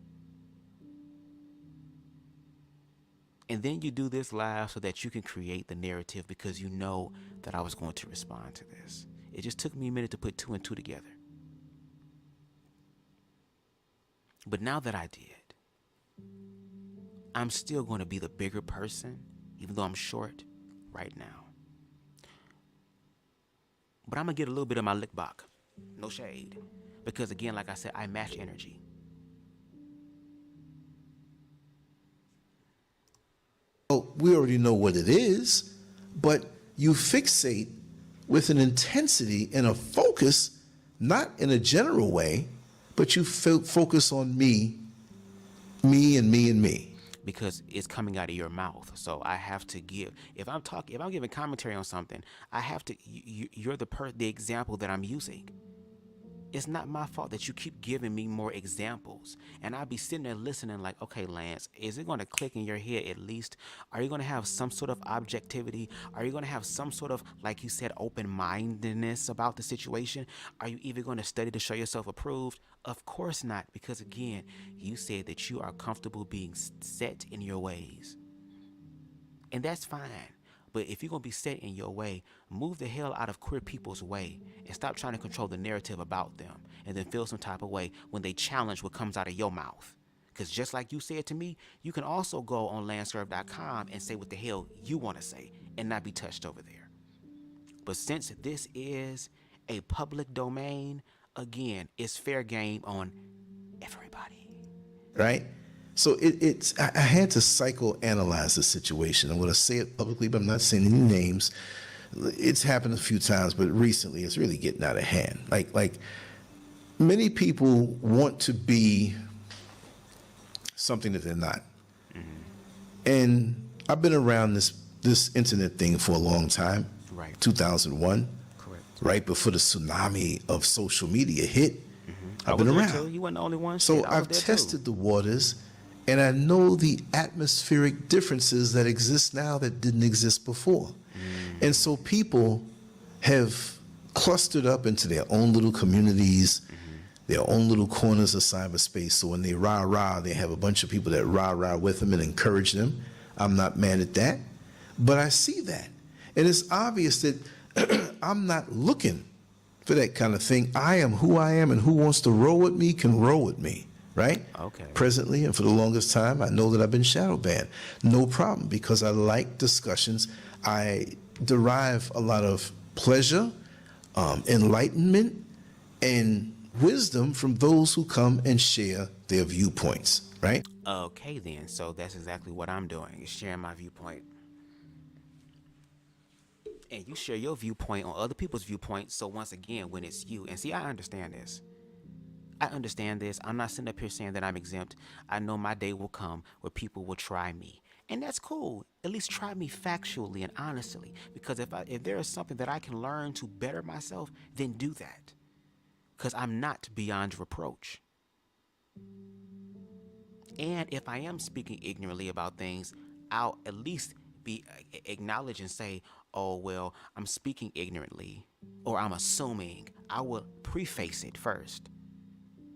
And then you do this live so that you can create the narrative because you know that I was going to respond to this. It just took me a minute to put two and two together. But now that I did, I'm still going to be the bigger person, even though I'm short right now. But I'm going to get a little bit of my lick back. No shade. Because again, like I said, I match energy. well, we already know what it is, but you fixate with an intensity and a focus, not in a general way, but you focus on me, and me. Because it's coming out of your mouth. So I have to give, if I'm giving commentary on something, I have to, you're the example that I'm using. It's not my fault that you keep giving me more examples. And I'll be sitting there listening like, okay, Lance, is it going to click in your head at least? Are you going to have some sort of objectivity? Are you going to have some sort of, like you said, open-mindedness about the situation? Are you even going to study to show yourself approved? Of course not, because again, you said that you are comfortable being set in your ways. And that's fine. But if you're going to be set in your way, move the hell out of queer people's way and stop trying to control the narrative about them and then feel some type of way when they challenge what comes out of your mouth. Because just like you said to me, you can also go on LanceScurv.com and say what the hell you want to say and not be touched over there. But since this is a public domain, again, it's fair game on everybody. Right? So I had to psychoanalyze the situation. I'm going to say it publicly, but I'm not saying any names. It's happened a few times, but recently it's really getting out of hand. Like many people want to be something that they're not. Mm-hmm. And I've been around this internet thing for a long time. Right. 2001. Correct. Right before the tsunami of social media hit. Mm-hmm. I've been around. Too. You weren't the only one. So Shit, I've tested the waters. And I know the atmospheric differences that exist now that didn't exist before. And so people have clustered up into their own little communities, their own little corners of cyberspace. So when they rah-rah, they have a bunch of people that rah-rah with them and encourage them. I'm not mad at that, but I see that. And it's obvious that I'm not looking for that kind of thing. I am who I am, and who wants to roll with me can roll with me, right? Okay. Presently, and for the longest time, I know that I've been shadow banned. No problem, because I like discussions. I derive a lot of pleasure, enlightenment, and wisdom from those who come and share their viewpoints, right? Okay, then. So that's exactly what I'm doing, is sharing my viewpoint. And you share your viewpoint on other people's viewpoints. So once again, when it's you, and see, I understand this. I understand this. I'm not sitting up here saying that I'm exempt. I know my day will come where people will try me. And that's cool. At least try me factually and honestly. Because if there is something that I can learn to better myself, then do that. Because I'm not beyond reproach. And if I am speaking ignorantly about things, I'll at least be acknowledge and say, oh, well, I'm speaking ignorantly, or I'm assuming. I will preface it first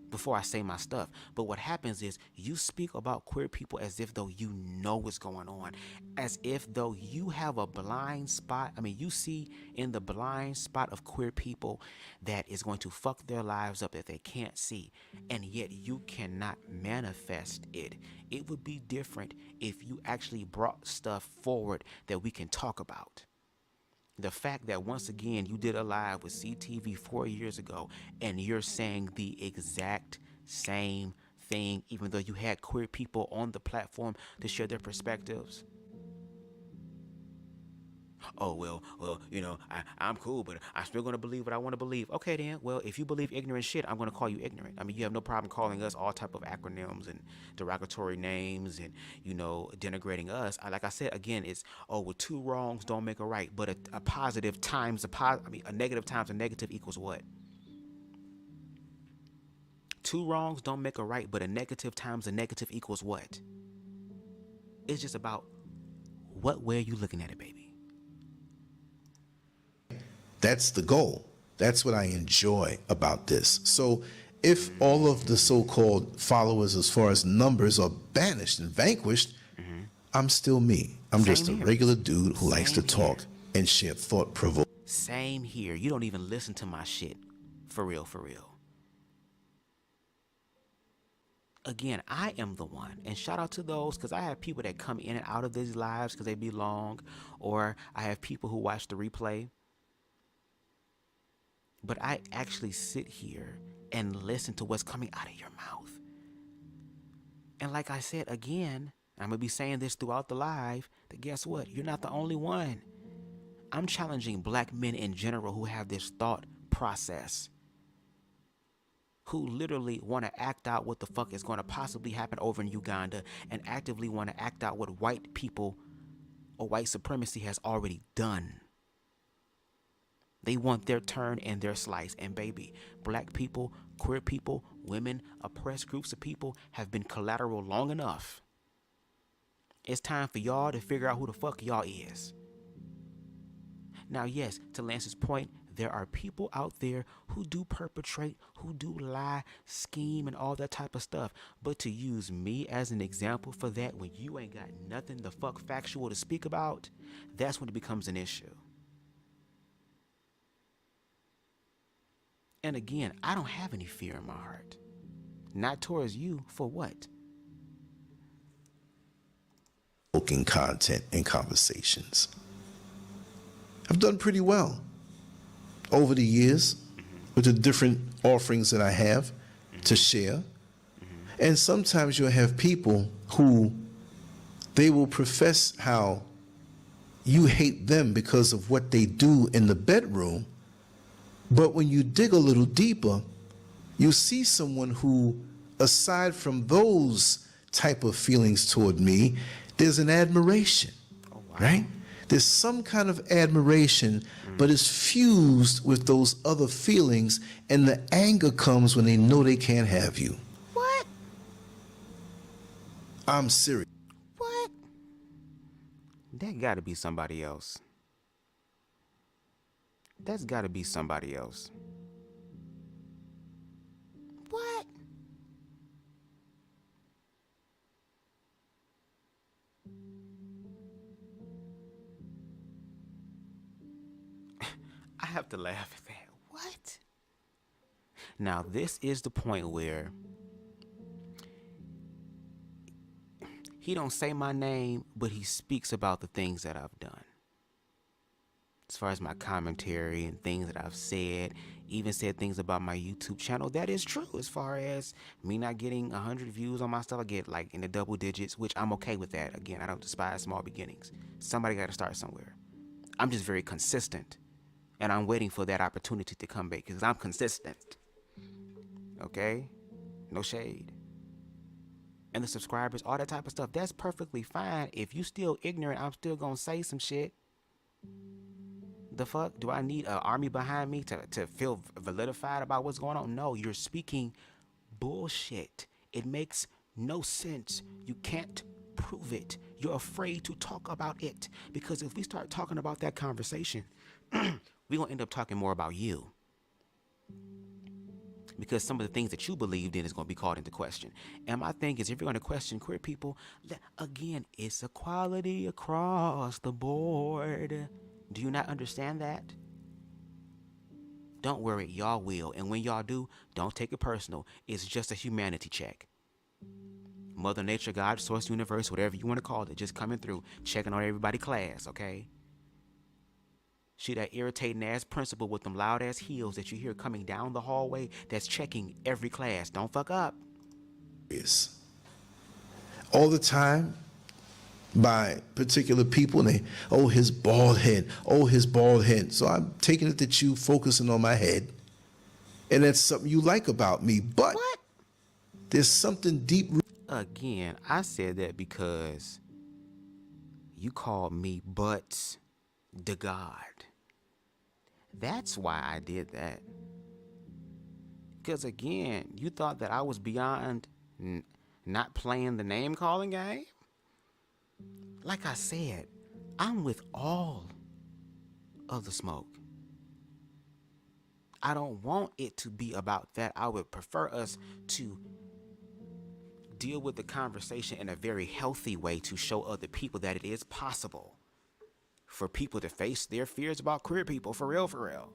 before I say my stuff. But what happens is you speak about queer people as if though you know what's going on, as if though you have a blind spot. I mean, you see in the blind spot of queer people that is going to fuck their lives up that they can't see, and yet you cannot manifest it. It would be different if you actually brought stuff forward that we can talk about. The fact that once again you did a live with CTV 4 years ago and you're saying the exact same thing, even though you had queer people on the platform to share their perspectives. Oh, well, you know, I'm cool, but I'm still going to believe what I want to believe. Okay, then. Well, if you believe ignorant shit, I'm going to call you ignorant. I mean, you have no problem calling us all type of acronyms and derogatory names and, you know, denigrating us. Like I said, again, it's, oh, well, two wrongs don't make a right, but a positive times a negative times a negative equals what? Two wrongs don't make a right, but a negative times a negative equals what? It's just about what way are you looking at it, baby? That's the goal. That's what I enjoy about this. So if all of the so-called followers as far as numbers are banished and vanquished, I'm still me. I'm just a regular dude who likes to talk and share thought-provoking. Same here. You don't even listen to my shit. For real, for real. Again, I am the one. And shout out to those, because I have people that come in and out of these lives because they be long, or I have people who watch the replay. But I actually sit here and listen to what's coming out of your mouth. And like I said, again, I'm going to be saying this throughout the live, that guess what? You're not the only one. I'm challenging black men in general who have this thought process, who literally want to act out what the fuck is going to possibly happen over in Uganda and actively want to act out what white people or white supremacy has already done. They want their turn and their slice. And baby, black people, queer people, women, oppressed groups of people have been collateral long enough. It's time for y'all to figure out who the fuck y'all is. Now, yes, to Lance's point, there are people out there who do perpetrate, who do lie, scheme, and all that type of stuff. But to use me as an example for that when you ain't got nothing the fuck factual to speak about, that's when it becomes an issue. And again, I don't have any fear in my heart. Not towards you. For what? Content and conversations. I've done pretty well over the years with the different offerings that I have to share. And sometimes you'll have people who they will profess how you hate them because of what they do in the bedroom. But when you dig a little deeper, you see someone who, aside from those type of feelings toward me, there's an admiration, right? There's some kind of admiration, but it's fused with those other feelings, and the anger comes when they know they can't have you. What? I'm serious. What? That gotta be somebody else. That's gotta be somebody else. What? I have to laugh at that. What? Now, this is the point where he don't say my name, but he speaks about the things that I've done. As far as my commentary and things that I've said, even said things about my YouTube channel, that is true. As far as me not getting 100 views on my stuff, I get like in the double digits, which I'm okay with that. Again, I don't despise small beginnings. Somebody got to start somewhere. I'm just very consistent, and I'm waiting for that opportunity to come back because I'm consistent. Okay? No shade. And the subscribers, all that type of stuff, that's perfectly fine. If you still ignorant, I'm still gonna say some shit. The fuck? Do I need an army behind me to feel validified about what's going on? No, you're speaking bullshit. It makes no sense. You can't prove it. You're afraid to talk about it. Because if we start talking about that conversation, we're gonna end up talking more about you. Because some of the things that you believed in is going to be called into question. And my thing is, if you're going to question queer people, again, it's equality across the board. Do you not understand that? Don't worry, y'all will. And when y'all do, don't take it personal. It's just a humanity check. Mother Nature, God, Source, Universe, whatever you want to call it, just coming through, checking on everybody's class, okay? She that irritating ass principal with them loud ass heels that you hear coming down the hallway that's checking every class. Don't fuck up. All the time by particular people, and they, oh, his bald head, oh, his bald head. So I'm taking it that you focusing on my head, and that's something you like about me. But what? There's something deep. Again, I said that because you called me BubzDaGawd. That's why I did that. Because again, you thought that I was beyond not playing the name calling game. Like I said, I'm with all of the smoke. I don't want it to be about that. I would prefer us to deal with the conversation in a very healthy way to show other people that it is possible for people to face their fears about queer people, for real, for real.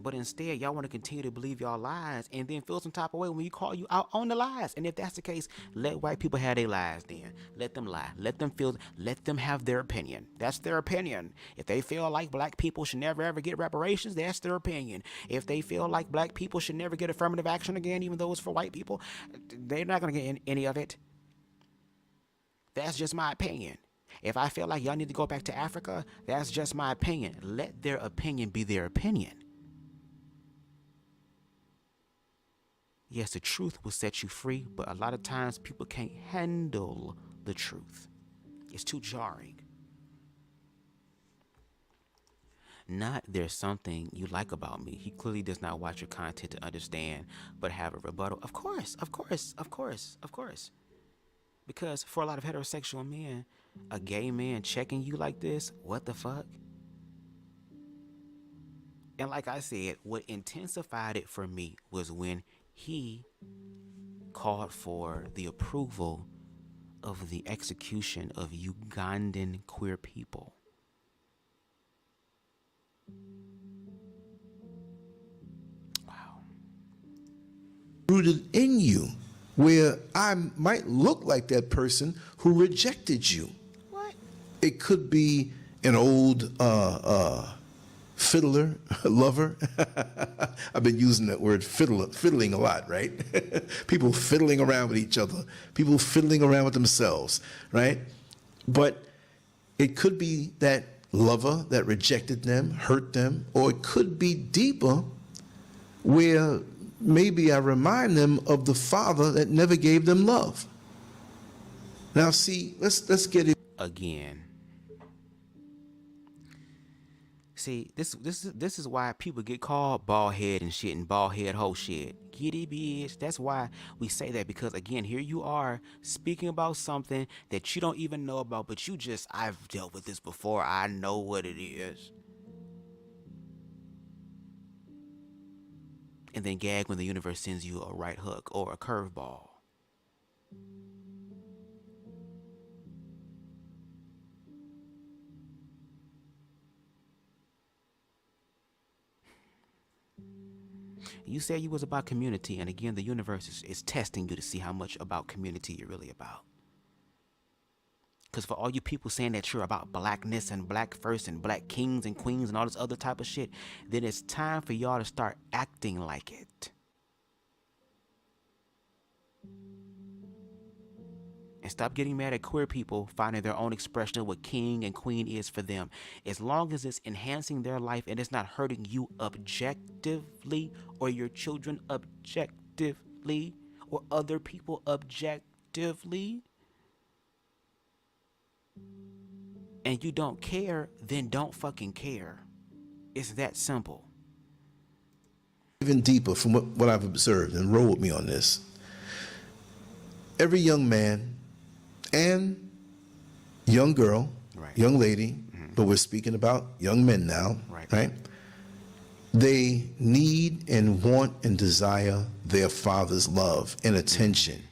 But instead, y'all want to continue to believe y'all lies and then feel some type of way when you call you out on the lies. And if that's the case, let white people have their lies then. Let them lie. Let them have their opinion. That's their opinion. If they feel like black people should never ever get reparations, that's their opinion. If they feel like black people should never get affirmative action again, even though it's for white people, they're not going to get any of it. That's just my opinion. If I feel like y'all need to go back to Africa, that's just my opinion. Let their opinion be their opinion. Yes, the truth will set you free, but a lot of times people can't handle the truth. It's too jarring. Not there's something you like about me. He clearly does not watch your content to understand, but have a rebuttal. Of course. Because for a lot of heterosexual men, a gay man checking you like this, what the fuck? And like I said, what intensified it for me was when he called for the approval of the execution of Ugandan queer people. Wow. Rooted in you, where I might look like that person who rejected you. What? It could be an old fiddler, lover. I've been using that word fiddling a lot, right? People fiddling around with each other, people fiddling around with themselves, right? But it could be that lover that rejected them, hurt them, or it could be deeper, where maybe I remind them of the father that never gave them love. Now, see, let's get it again. See, this is why people get called bald head and shit and bald head hoe shit. Giddy bitch. That's why we say that, because again, here you are speaking about something that you don't even know about, but I've dealt with this before. I know what it is. And then gag when the universe sends you a right hook or a curveball. You said you was about community, and again, the universe is testing you to see how much about community you're really about. Because for all you people saying that you're about blackness and black first and black kings and queens and all this other type of shit, then it's time for y'all to start acting like it. And stop getting mad at queer people finding their own expression of what king and queen is for them. As long as it's enhancing their life and it's not hurting you objectively, or your children objectively, or other people objectively, and you don't care, then don't fucking care. It's that simple. Even deeper from what I've observed, and roll with me on this. Every young man and young girl, right, young lady, but we're speaking about young men now, right? They need and want and desire their father's love and attention,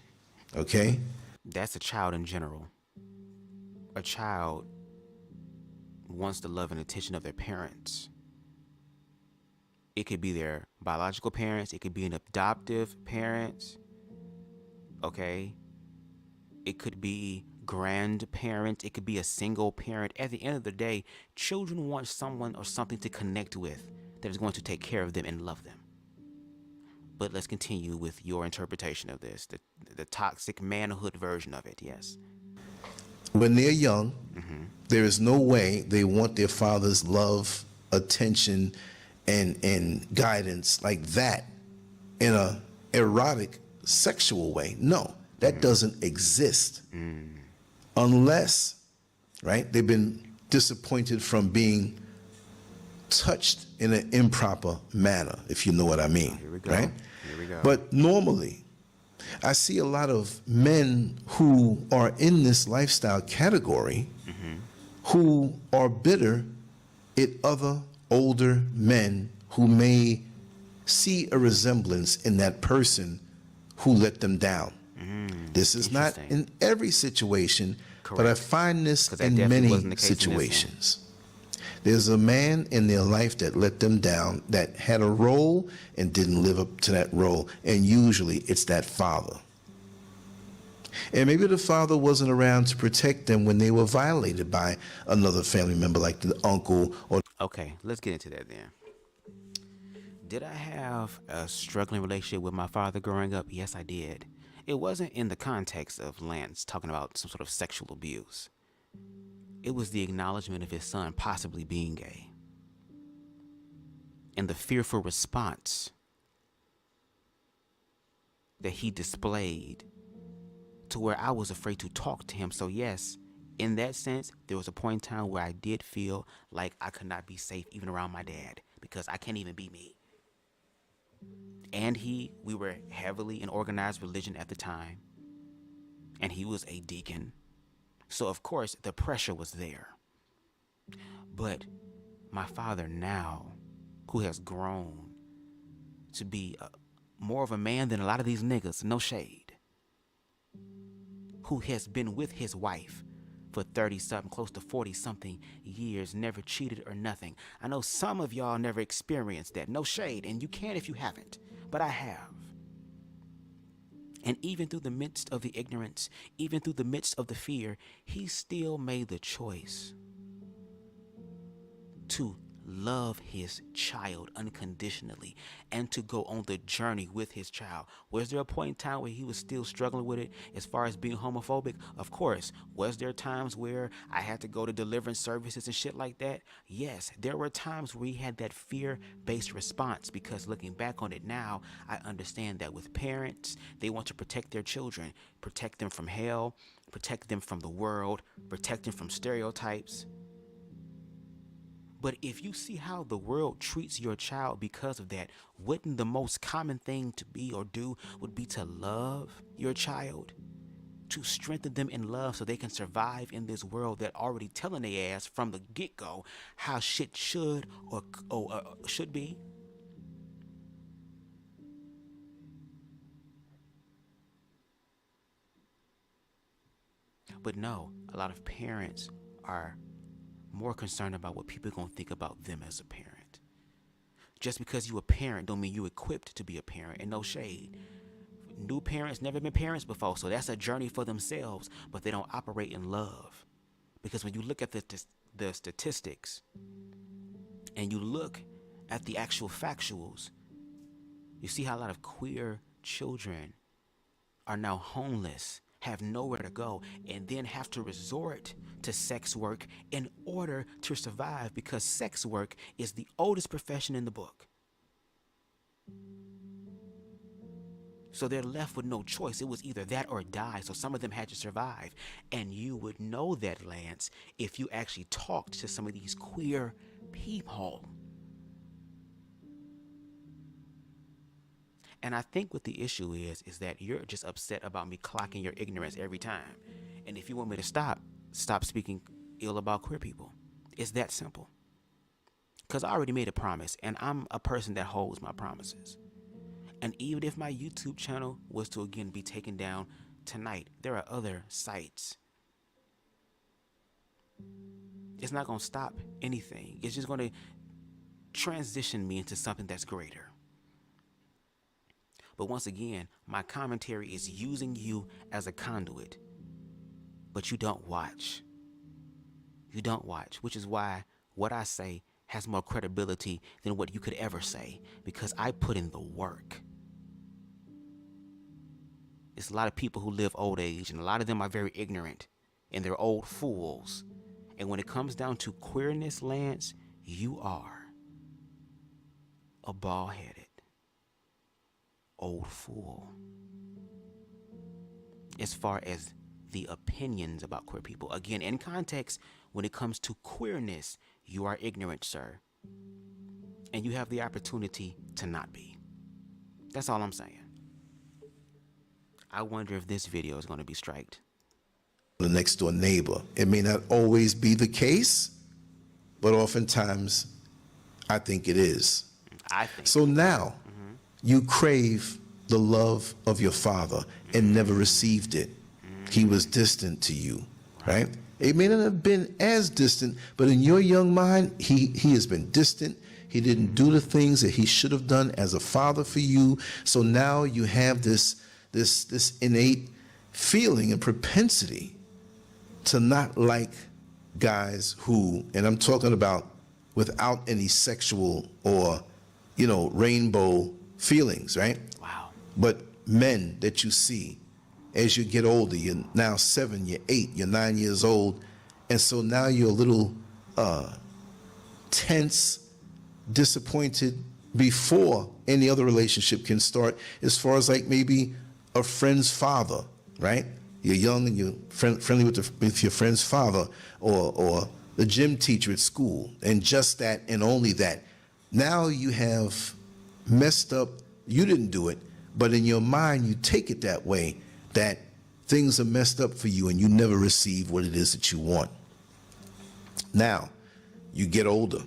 okay? That's a child in general. A child wants the love and attention of their parents. It could be their biological parents. It could be an adoptive parents. Okay? It could be grandparents. It could be a single parent. At the end of the day, children want someone or something to connect with that is going to take care of them and love them. But let's continue with your interpretation of this, the toxic manhood version of it, yes. When they're young, there is no way they want their father's love, attention, and guidance like that in a erotic, sexual way. No, that doesn't exist. Unless, right, they've been disappointed from being touched in an improper manner, if you know what I mean. Here we go. Right? Here we go. But normally, I see a lot of men who are in this lifestyle category who are bitter at other older men who may see a resemblance in that person who let them down. This is not in every situation, but I find this in many situations. There's a man in their life that let them down, that had a role and didn't live up to that role, and usually it's that father. And maybe the father wasn't around to protect them when they were violated by another family member, like the uncle or... Okay, let's get into that then. Did I have a struggling relationship with my father growing up? Yes, I did. It wasn't in the context of Lance talking about some sort of sexual abuse. It was the acknowledgement of his son possibly being gay. And the fearful response that he displayed to where I was afraid to talk to him. So yes, in that sense, there was a point in time where I did feel like I could not be safe even around my dad, because I can't even be me. And we were heavily in organized religion at the time, and he was a deacon. So of course the pressure was there. But my father now, who has grown to be more of a man than a lot of these niggas, no shade, who has been with his wife for 30-something, close to 40-something years, never cheated or nothing. I know some of y'all never experienced that, no shade, and you can if you haven't, but I have. And even through the midst of the ignorance, even through the midst of the fear, he still made the choice to love his child unconditionally and to go on the journey with his child. Was there a point in time where he was still struggling with it as far as being homophobic? Of course. Was there times where I had to go to deliverance services and shit like that? Yes. There were times where he had that fear-based response, because looking back on it now, I understand that with parents, they want to protect their children, protect them from hell, protect them from the world, protect them from stereotypes. But if you see how the world treats your child because of that, wouldn't the most common thing to be or do would be to love your child? To strengthen them in love so they can survive in this world that already telling their ass from the get-go how shit should or should be? But no, a lot of parents are more concerned about what people are going to think about them as a parent. Just because you a parent don't mean you equipped to be a parent, and no shade. New parents never been parents before, so that's a journey for themselves, but they don't operate in love. Because when you look at the statistics and you look at the actual factuals, you see how a lot of queer children are now homeless, have nowhere to go, and then have to resort to sex work in order to survive, because sex work is the oldest profession in the book. So they're left with no choice. It was either that or die. So some of them had to survive. And you would know that, Lance, if you actually talked to some of these queer people. And I think what the issue is that you're just upset about me clocking your ignorance every time. And if you want me to stop speaking ill about queer people. It's that simple. Because I already made a promise, and I'm a person that holds my promises. And even if my YouTube channel was to again be taken down tonight, there are other sites. It's not going to stop anything. It's just going to transition me into something that's greater. But once again, my commentary is using you as a conduit. But you don't watch. You don't watch, which is why what I say has more credibility than what you could ever say, because I put in the work. It's a lot of people who live old age, and a lot of them are very ignorant, and they're old fools. And when it comes down to queerness, Lance, you are a bald-headed old fool. As far as the opinions about queer people, again, in context, when it comes to queerness, you are ignorant, sir. And you have the opportunity to not be. That's all I'm saying. I wonder if this video is going to be striked. The next door neighbor. It may not always be the case, but oftentimes I think it is. I think so. Now you crave the love of your father and never received it. He was distant to you, right? It may not have been as distant, but in your young mind, he has been distant. He didn't do the things that he should have done as a father for you. So now you have this innate feeling and propensity to not like guys who, and I'm talking about without any sexual or, rainbow feelings, right? Wow. But men that you see as you get older, you're now 7, you're 8, you're 9 years old, and so now you're a little tense, disappointed before any other relationship can start, as far as like maybe a friend's father, right? You're young and you're friendly with your friend's father, or the gym teacher at school, and just that and only that. Now you have messed up. You didn't do it, but in your mind you take it that way, that things are messed up for you and you never receive what it is that you want. Now you get older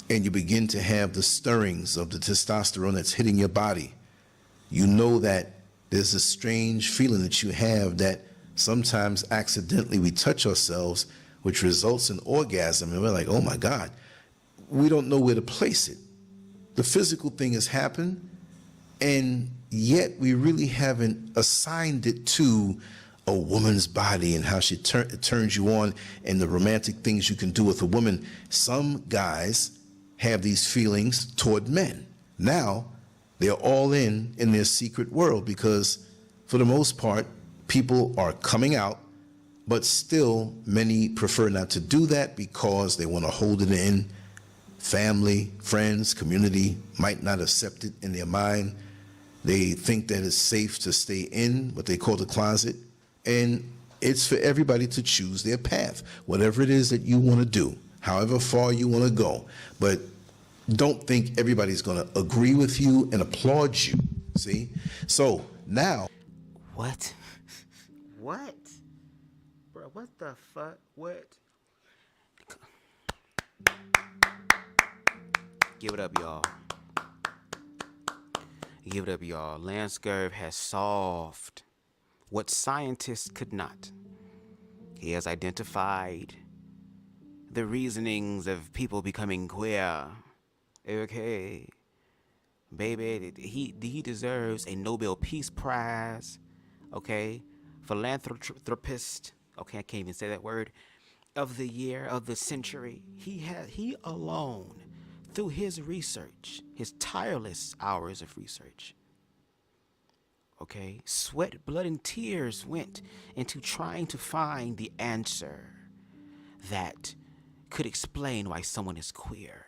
and you begin to have the stirrings of the testosterone that's hitting your body. You know that there's a strange feeling that you have that sometimes accidentally we touch ourselves, which results in orgasm, and we're like, oh my God, we don't know where to place it. The physical thing has happened, and yet we really haven't assigned it to a woman's body and how she turns you on and the romantic things you can do with a woman. Some guys have these feelings toward men. Now they're all in their secret world, because for the most part people are coming out, but still many prefer not to do that because they want to hold it in. Family, friends, community might not accept it in their mind. They think that it's safe to stay in what they call the closet, and it's for everybody to choose their path, whatever it is that you want to do, however far you want to go. But don't think everybody's going to agree with you and applaud you. See? So now. What? What? Bro, what the fuck? What? Give it up, y'all. Give it up, y'all. LanceScurv has solved what scientists could not. He has identified the reasonings of people becoming queer. Okay. Baby, he deserves a Nobel Peace Prize. Okay. Philanthropist. Okay, I can't even say that word. Of the year, of the century. He alone, through his research, his tireless hours of research, okay, sweat, blood, and tears went into trying to find the answer that could explain why someone is queer.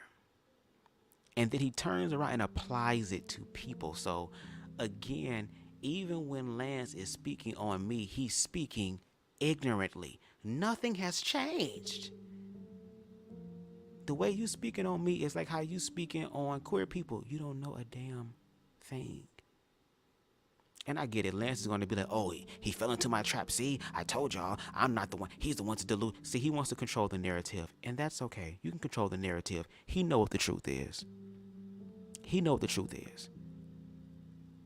And then he turns around and applies it to people. So again, even when Lance is speaking on me, he's speaking ignorantly. Nothing has changed. The way you speaking on me is like how you speaking on queer people. You don't know a damn thing. And I get it. Lance is going to be like, oh, he fell into my trap. See, I told y'all, I'm not the one. He's the one to delude. See, he wants to control the narrative. And that's okay. You can control the narrative. He know what the truth is. He know what the truth is.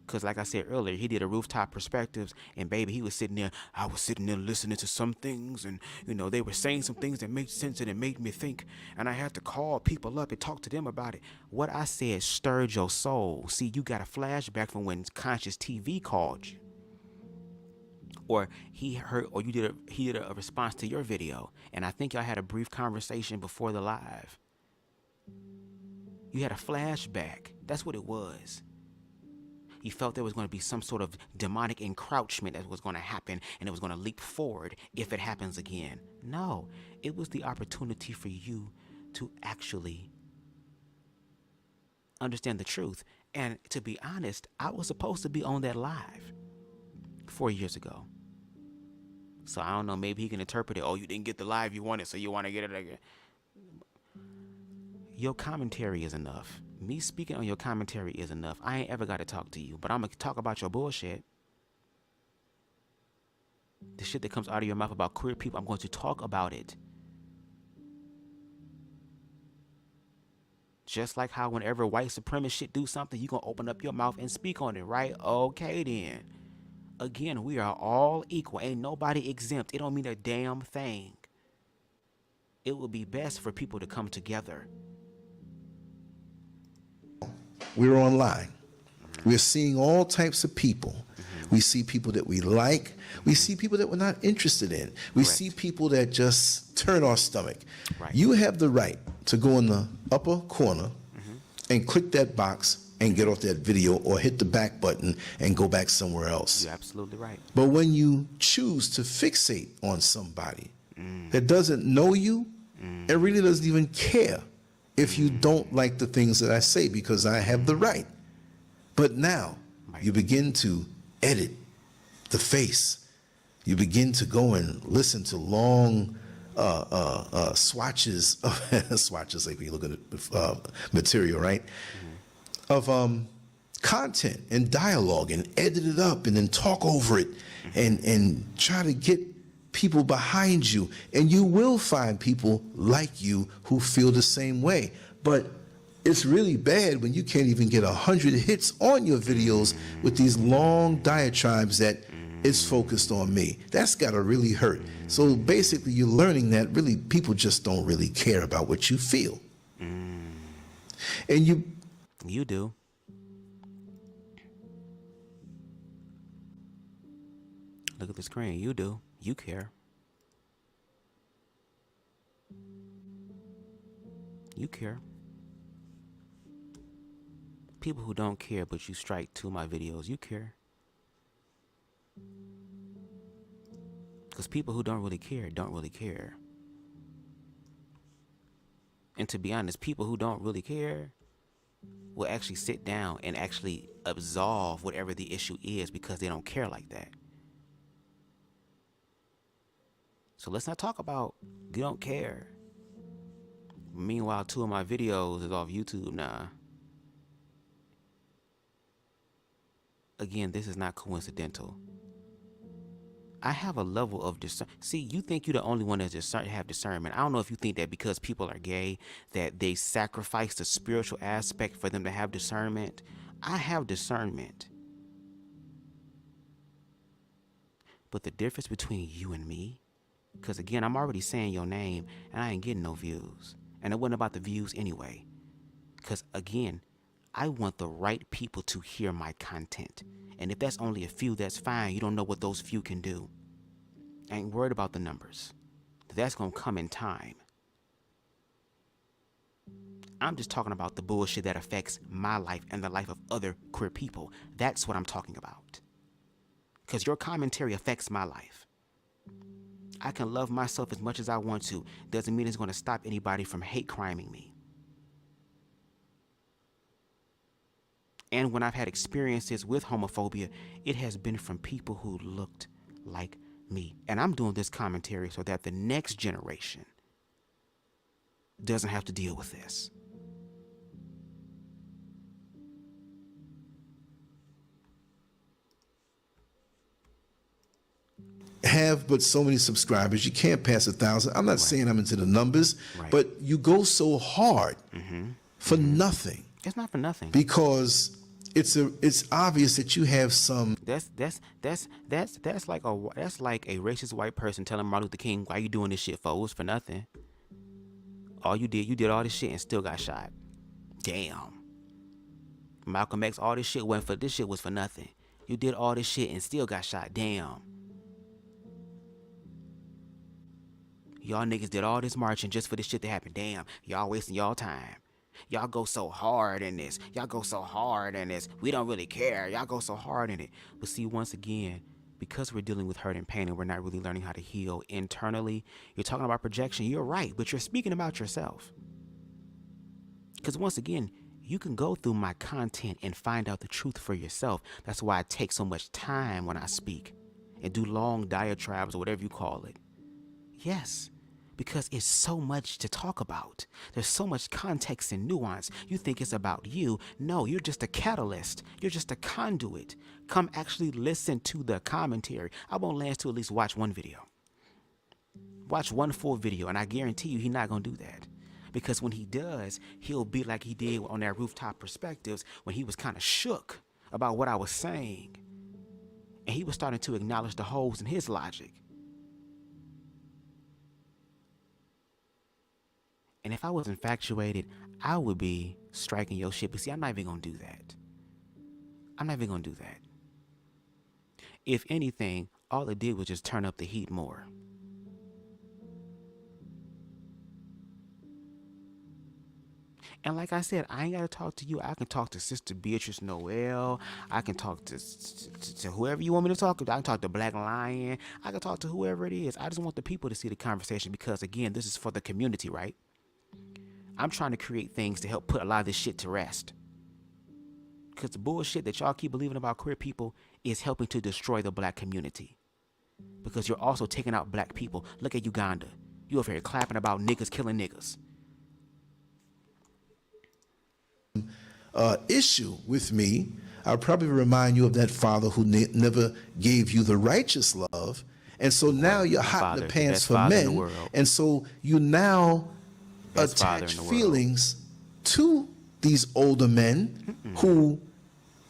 Because like I said earlier, he did a rooftop perspectives, and baby, he was sitting there. I was sitting there listening to some things, and you know, they were saying some things that made sense, and it made me think, and I had to call people up and talk to them about it. What I said stirred your soul. See, you got a flashback from when Conscious TV called you, or he heard, or he did a response to your video, and I think y'all had a brief conversation before the live. You had a flashback. That's what it was. He felt there was going to be some sort of demonic encroachment that was going to happen, and it was going to leap forward if it happens again. No, it was the opportunity for you to actually understand the truth. And to be honest, I was supposed to be on that live 4 years ago. So I don't know, maybe he can interpret it. Oh, you didn't get the live you wanted, so you want to get it again. Your commentary is enough. Me speaking on your commentary is enough. I ain't ever got to talk to you, but I'm going to talk about your bullshit. The shit that comes out of your mouth about queer people, I'm going to talk about it. Just like how whenever white supremacist shit do something, you going to open up your mouth and speak on it, right? Okay, then. Again, we are all equal. Ain't nobody exempt. It don't mean a damn thing. It would be best for people to come together. We're online. We're seeing all types of people. We see people that we like. We see people that we're not interested in. We see people that just turn our stomach. Right. You have the right to go in the upper corner and click that box and get off that video, or hit the back button and go back somewhere else. You're absolutely right. But when you choose to fixate on somebody that doesn't know you and really doesn't even care if you don't like the things that I say, because I have the right. But now you begin to edit the face. You begin to go and listen to long swatches like when you look at the material, right? Of content and dialogue, and edit it up and then talk over it and try to get people behind you. And you will find people like you who feel the same way. But it's really bad when you can't even get 100 hits on your videos with these long diatribes that it's focused on me. That's gotta really hurt. So basically you're learning that really people just don't really care about what you feel. And you do. Look at the screen. You do. You care. You care. People who don't care, but you strike to my videos, you care. Because people who don't really care, don't really care. And to be honest, people who don't really care will actually sit down and actually absolve whatever the issue is, because they don't care like that. So let's not talk about you don't care. Meanwhile, 2 of my videos is off YouTube now. Again, this is not coincidental. I have a level of discernment. See, you think you're the only one that have discernment. I don't know if you think that because people are gay that they sacrifice the spiritual aspect for them to have discernment. I have discernment. But the difference between you and me, because again, I'm already saying your name and I ain't getting no views. And it wasn't about the views anyway. Because again, I want the right people to hear my content. And if that's only a few, that's fine. You don't know what those few can do. I ain't worried about the numbers. That's going to come in time. I'm just talking about the bullshit that affects my life and the life of other queer people. That's what I'm talking about. Because your commentary affects my life. I can love myself as much as I want to. Doesn't mean it's going to stop anybody from hate criming me. And when I've had experiences with homophobia, it has been from people who looked like me. And I'm doing this commentary so that the next generation doesn't have to deal with this. Have but so many subscribers. You can't pass 1,000. I'm not saying I'm into the numbers, but you go so hard for nothing. It's not for nothing. Because it's obvious that you have some. That's like a racist white person telling Martin Luther King, why you doing this shit for? It was for nothing. All you did all this shit and still got shot. Damn. Malcolm X, all this shit was for nothing. You did all this shit and still got shot. Damn. Y'all niggas did all this marching just for this shit to happen. Damn. Y'all wasting y'all time. Y'all go so hard in this. Y'all go so hard in this. We don't really care. Y'all go so hard in it. But see, once again, because we're dealing with hurt and pain and we're not really learning how to heal internally, you're talking about projection. You're right, but you're speaking about yourself. Because once again, you can go through my content and find out the truth for yourself. That's why I take so much time when I speak and do long diatribes or whatever you call it. Yes. Because it's so much to talk about. There's so much context and nuance. You think it's about you. No, you're just a catalyst. You're just a conduit. Come actually listen to the commentary. I want Lance to at least watch one video. Watch one full video, and I guarantee you he's not going to do that. Because when he does, he'll be like he did on that Rooftop Perspectives when he was kind of shook about what I was saying. And he was starting to acknowledge the holes in his logic. And if I was infatuated, I would be striking your shit. But see, I'm not even going to do that. I'm not even going to do that. If anything, all it did was just turn up the heat more. And like I said, I ain't got to talk to you. I can talk to Sister Beatrice Noel. I can talk to whoever you want me to talk to. I can talk to Black Lion. I can talk to whoever it is. I just want the people to see the conversation because, again, this is for the community, right? I'm trying to create things to help put a lot of this shit to rest. Because the bullshit that y'all keep believing about queer people is helping to destroy the black community. Because you're also taking out black people. Look at Uganda. You over here clapping about niggas killing niggas. Issue with me, I'll probably remind you of that father who never gave you the righteous love. And so now you're hot in the pants for men. And so you now attach feelings to these older men who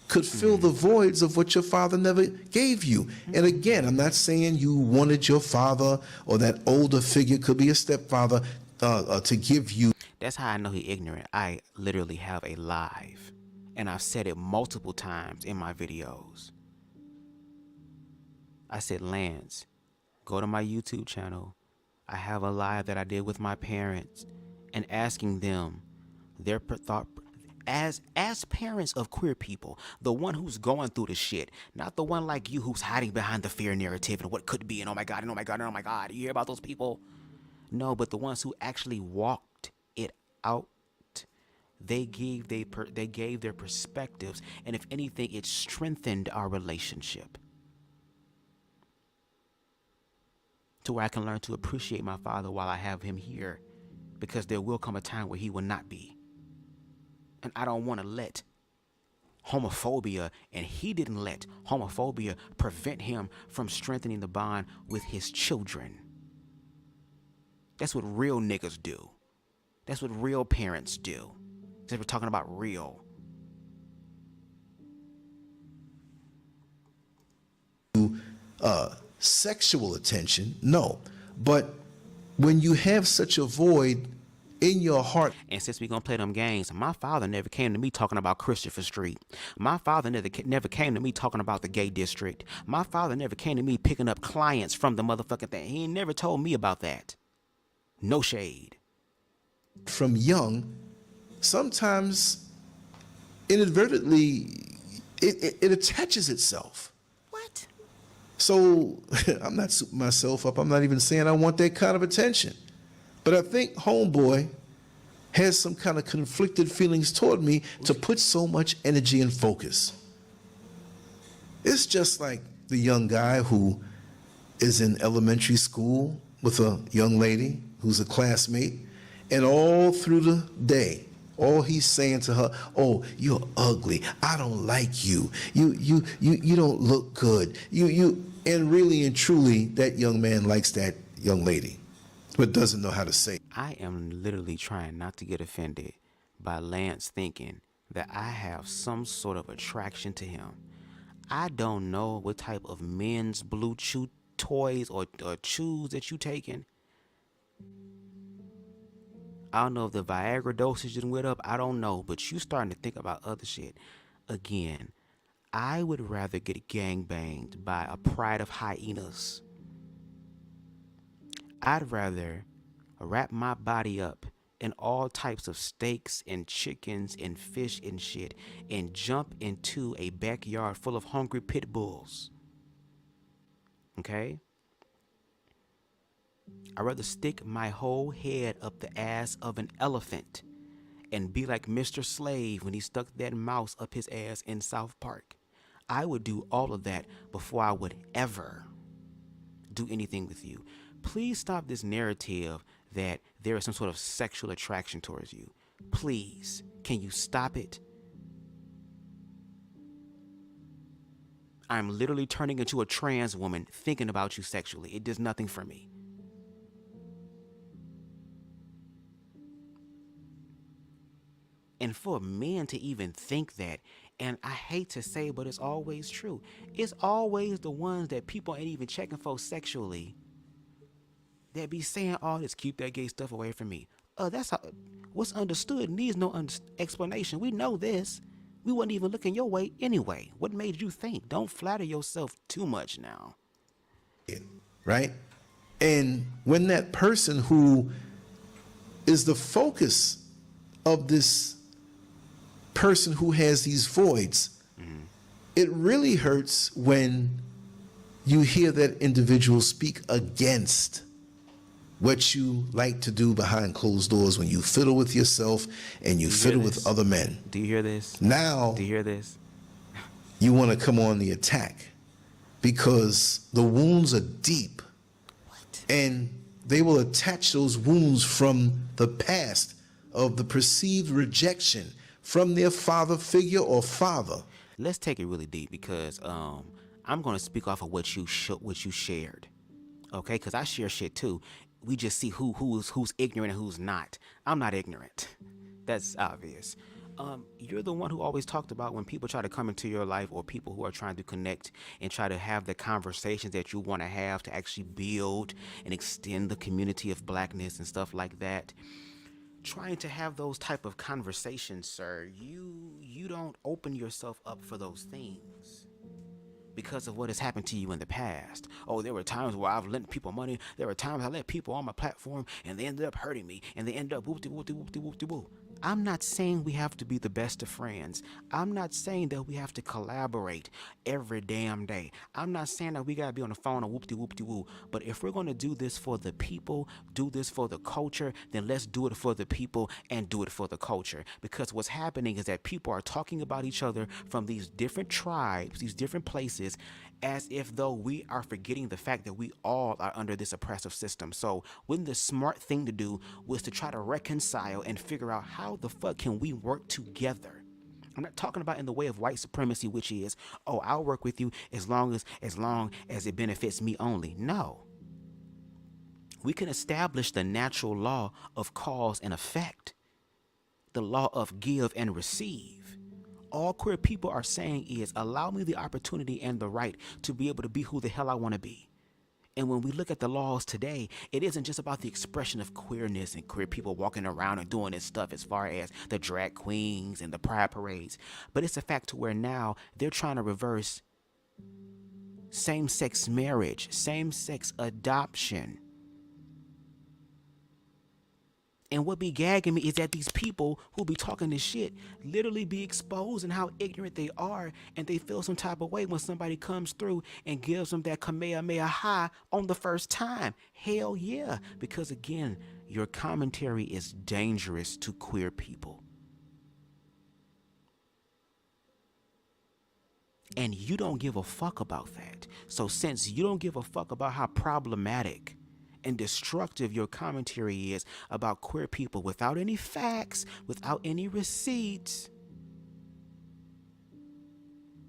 could fill the voids of what your father never gave you. And again, I'm not saying you wanted your father or that older figure, could be a stepfather, to give you. That's how I know he's ignorant. I literally have a live, and I've said it multiple times in my videos. I said, Lance, go to my YouTube channel. I have a live that I did with my parents and asking them their thought as parents of queer people, the one who's going through the shit, not the one like you who's hiding behind the fear narrative and what could be and oh my God and oh my God and oh my God. You hear about those people? No, but the ones who actually walked it out. They gave their perspectives, and if anything, it strengthened our relationship to where I can learn to appreciate my father while I have him here, because there will come a time where he will not be. And I don't want to let homophobia, and he didn't let homophobia prevent him from strengthening the bond with his children. That's what real niggas do. That's what real parents do. Because we're talking about real. Sexual attention, no. But when you have such a void in your heart. And since we're going to play them games, my father never came to me talking about Christopher Street. My father never came to me talking about the gay district. My father never came to me picking up clients from the motherfucking thing. He never told me about that. No shade. From young, sometimes inadvertently, it attaches itself. What? So I'm not souping myself up. I'm not even saying I want that kind of attention. But I think homeboy has some kind of conflicted feelings toward me to put so much energy and focus. It's just like the young guy who is in elementary school with a young lady who's a classmate, and all through the day, all he's saying to her, oh, you're ugly. I don't like you. You don't look good. And really and truly, that young man likes that young lady, but doesn't know how to say. I am literally trying not to get offended by Lance thinking that I have some sort of attraction to him. I don't know what type of men's blue chew toys or chews that you taking. I don't know if the Viagra dosage didn't went up. I don't know, but you starting to think about other shit. Again, I would rather get gangbanged by a pride of hyenas. I'd rather wrap my body up in all types of steaks and chickens and fish and shit and jump into a backyard full of hungry pit bulls. Okay? I'd rather stick my whole head up the ass of an elephant and be like Mr. Slave when he stuck that mouse up his ass in South Park. I would do all of that before I would ever do anything with you. Please stop this narrative that there is some sort of sexual attraction towards you. Please, can you stop it? I'm literally turning into a trans woman thinking about you sexually. It does nothing for me. And for men to even think that, and I hate to say it, but it's always true. It's always the ones that people ain't even checking for sexually that be saying all this, keep that gay stuff away from me. That's how, what's understood needs no explanation. We know this. We wasn't even looking your way anyway. What made you think? Don't flatter yourself too much now. Right? And when that person who is the focus of this person who has these voids, it really hurts when you hear that individual speak against what you like to do behind closed doors, when you fiddle with yourself and you fiddle with other men. Do you hear this? Now, do you hear this? You want to come on the attack because the wounds are deep. What? And they will attach those wounds from the past of the perceived rejection from their father figure or father. Let's take it really deep because I'm going to speak off of what you shared. Okay? Because I share shit too. We just see who's ignorant and who's not. I'm not ignorant. That's obvious. You're the one who always talked about when people try to come into your life, or people who are trying to connect and try to have the conversations that you want to have to actually build and extend the community of blackness and stuff like that. Trying to have those type of conversations, sir, you don't open yourself up for those things because of what has happened to you in the past. Oh, there were times where I've lent people money. There were times I let people on my platform and they ended up hurting me and they ended up whoop-de-whoop-de-whoop-de-whoop-de-whoop. I'm not saying we have to be the best of friends. I'm not saying that we have to collaborate every damn day. I'm not saying that we got to be on the phone and whoop-de-whoop-de-whoop. But if we're going to do this for the people, do this for the culture, then let's do it for the people and do it for the culture. Because what's happening is that people are talking about each other from these different tribes, these different places, as if though we are forgetting the fact that we all are under this oppressive system. So when the smart thing to do was to try to reconcile and figure out how the fuck can we work together. I'm not talking about in the way of white supremacy, which is, oh, I'll work with you as long as it benefits me only. No. We can establish the natural law of cause and effect, the law of give and receive. All queer people are saying is, allow me the opportunity and the right to be able to be who the hell I want to be. And when we look at the laws today, it isn't just about the expression of queerness and queer people walking around and doing this stuff as far as the drag queens and the pride parades, but it's a fact to where now they're trying to reverse same-sex marriage, same-sex adoption. And what be gagging me is that these people who be talking this shit literally be exposing how ignorant they are, and they feel some type of way when somebody comes through and gives them that Kamehameha on the first time. Hell yeah, because again, your commentary is dangerous to queer people. And you don't give a fuck about that. So since you don't give a fuck about how problematic and destructive your commentary is about queer people without any facts, without any receipts,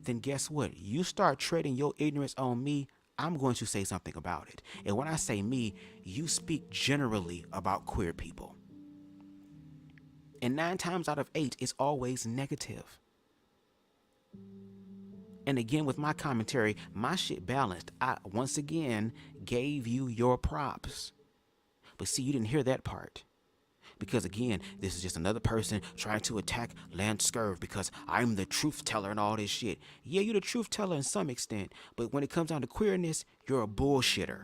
then guess what? You start trading your ignorance on me, I'm going to say something about it. And when I say me, you speak generally about queer people. And 9 times out of 8, it's always negative. And again, with my commentary, my shit balanced. I, once again, gave you your props. But see, you didn't hear that part. Because again, this is just another person trying to attack LanceScurv because I'm the truth teller and all this shit. Yeah, you're the truth teller in some extent. But when it comes down to queerness, you're a bullshitter.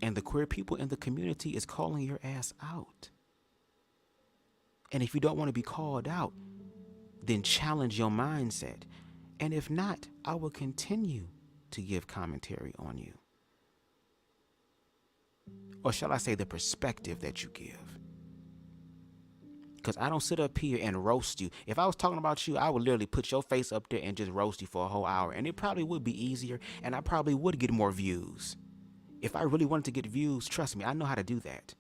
And the queer people in the community is calling your ass out. And if you don't want to be called out, then challenge your mindset. And if not, I will continue to give commentary on you. Or shall I say the perspective that you give. Because I don't sit up here and roast you. If I was talking about you, I would literally put your face up there and just roast you for a whole hour. And it probably would be easier, and I probably would get more views. If I really wanted to get views, trust me, I know how to do that.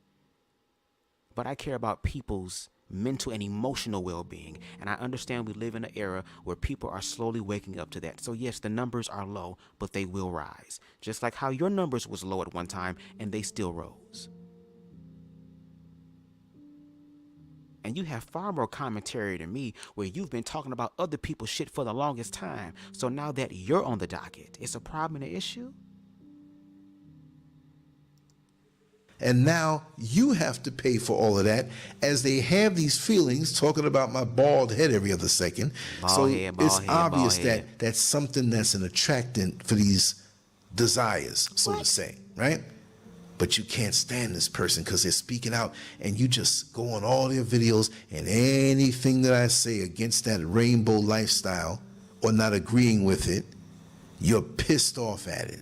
But I care about people's mental and emotional well-being, and I understand we live in an era where people are slowly waking up to that. So yes, the numbers are low, but they will rise, just like how your numbers was low at one time and they still rose. And you have far more commentary than me, where you've been talking about other people's shit for the longest time. So now that you're on the docket, it's a problem and an issue. And now you have to pay for all of that, as they have these feelings talking about my bald head every other second. It's obvious that that's something that's an attractant for these desires, so to say, right? But you can't stand this person because they're speaking out, and you just go on all their videos, and anything that I say against that rainbow lifestyle or not agreeing with it, you're pissed off at it.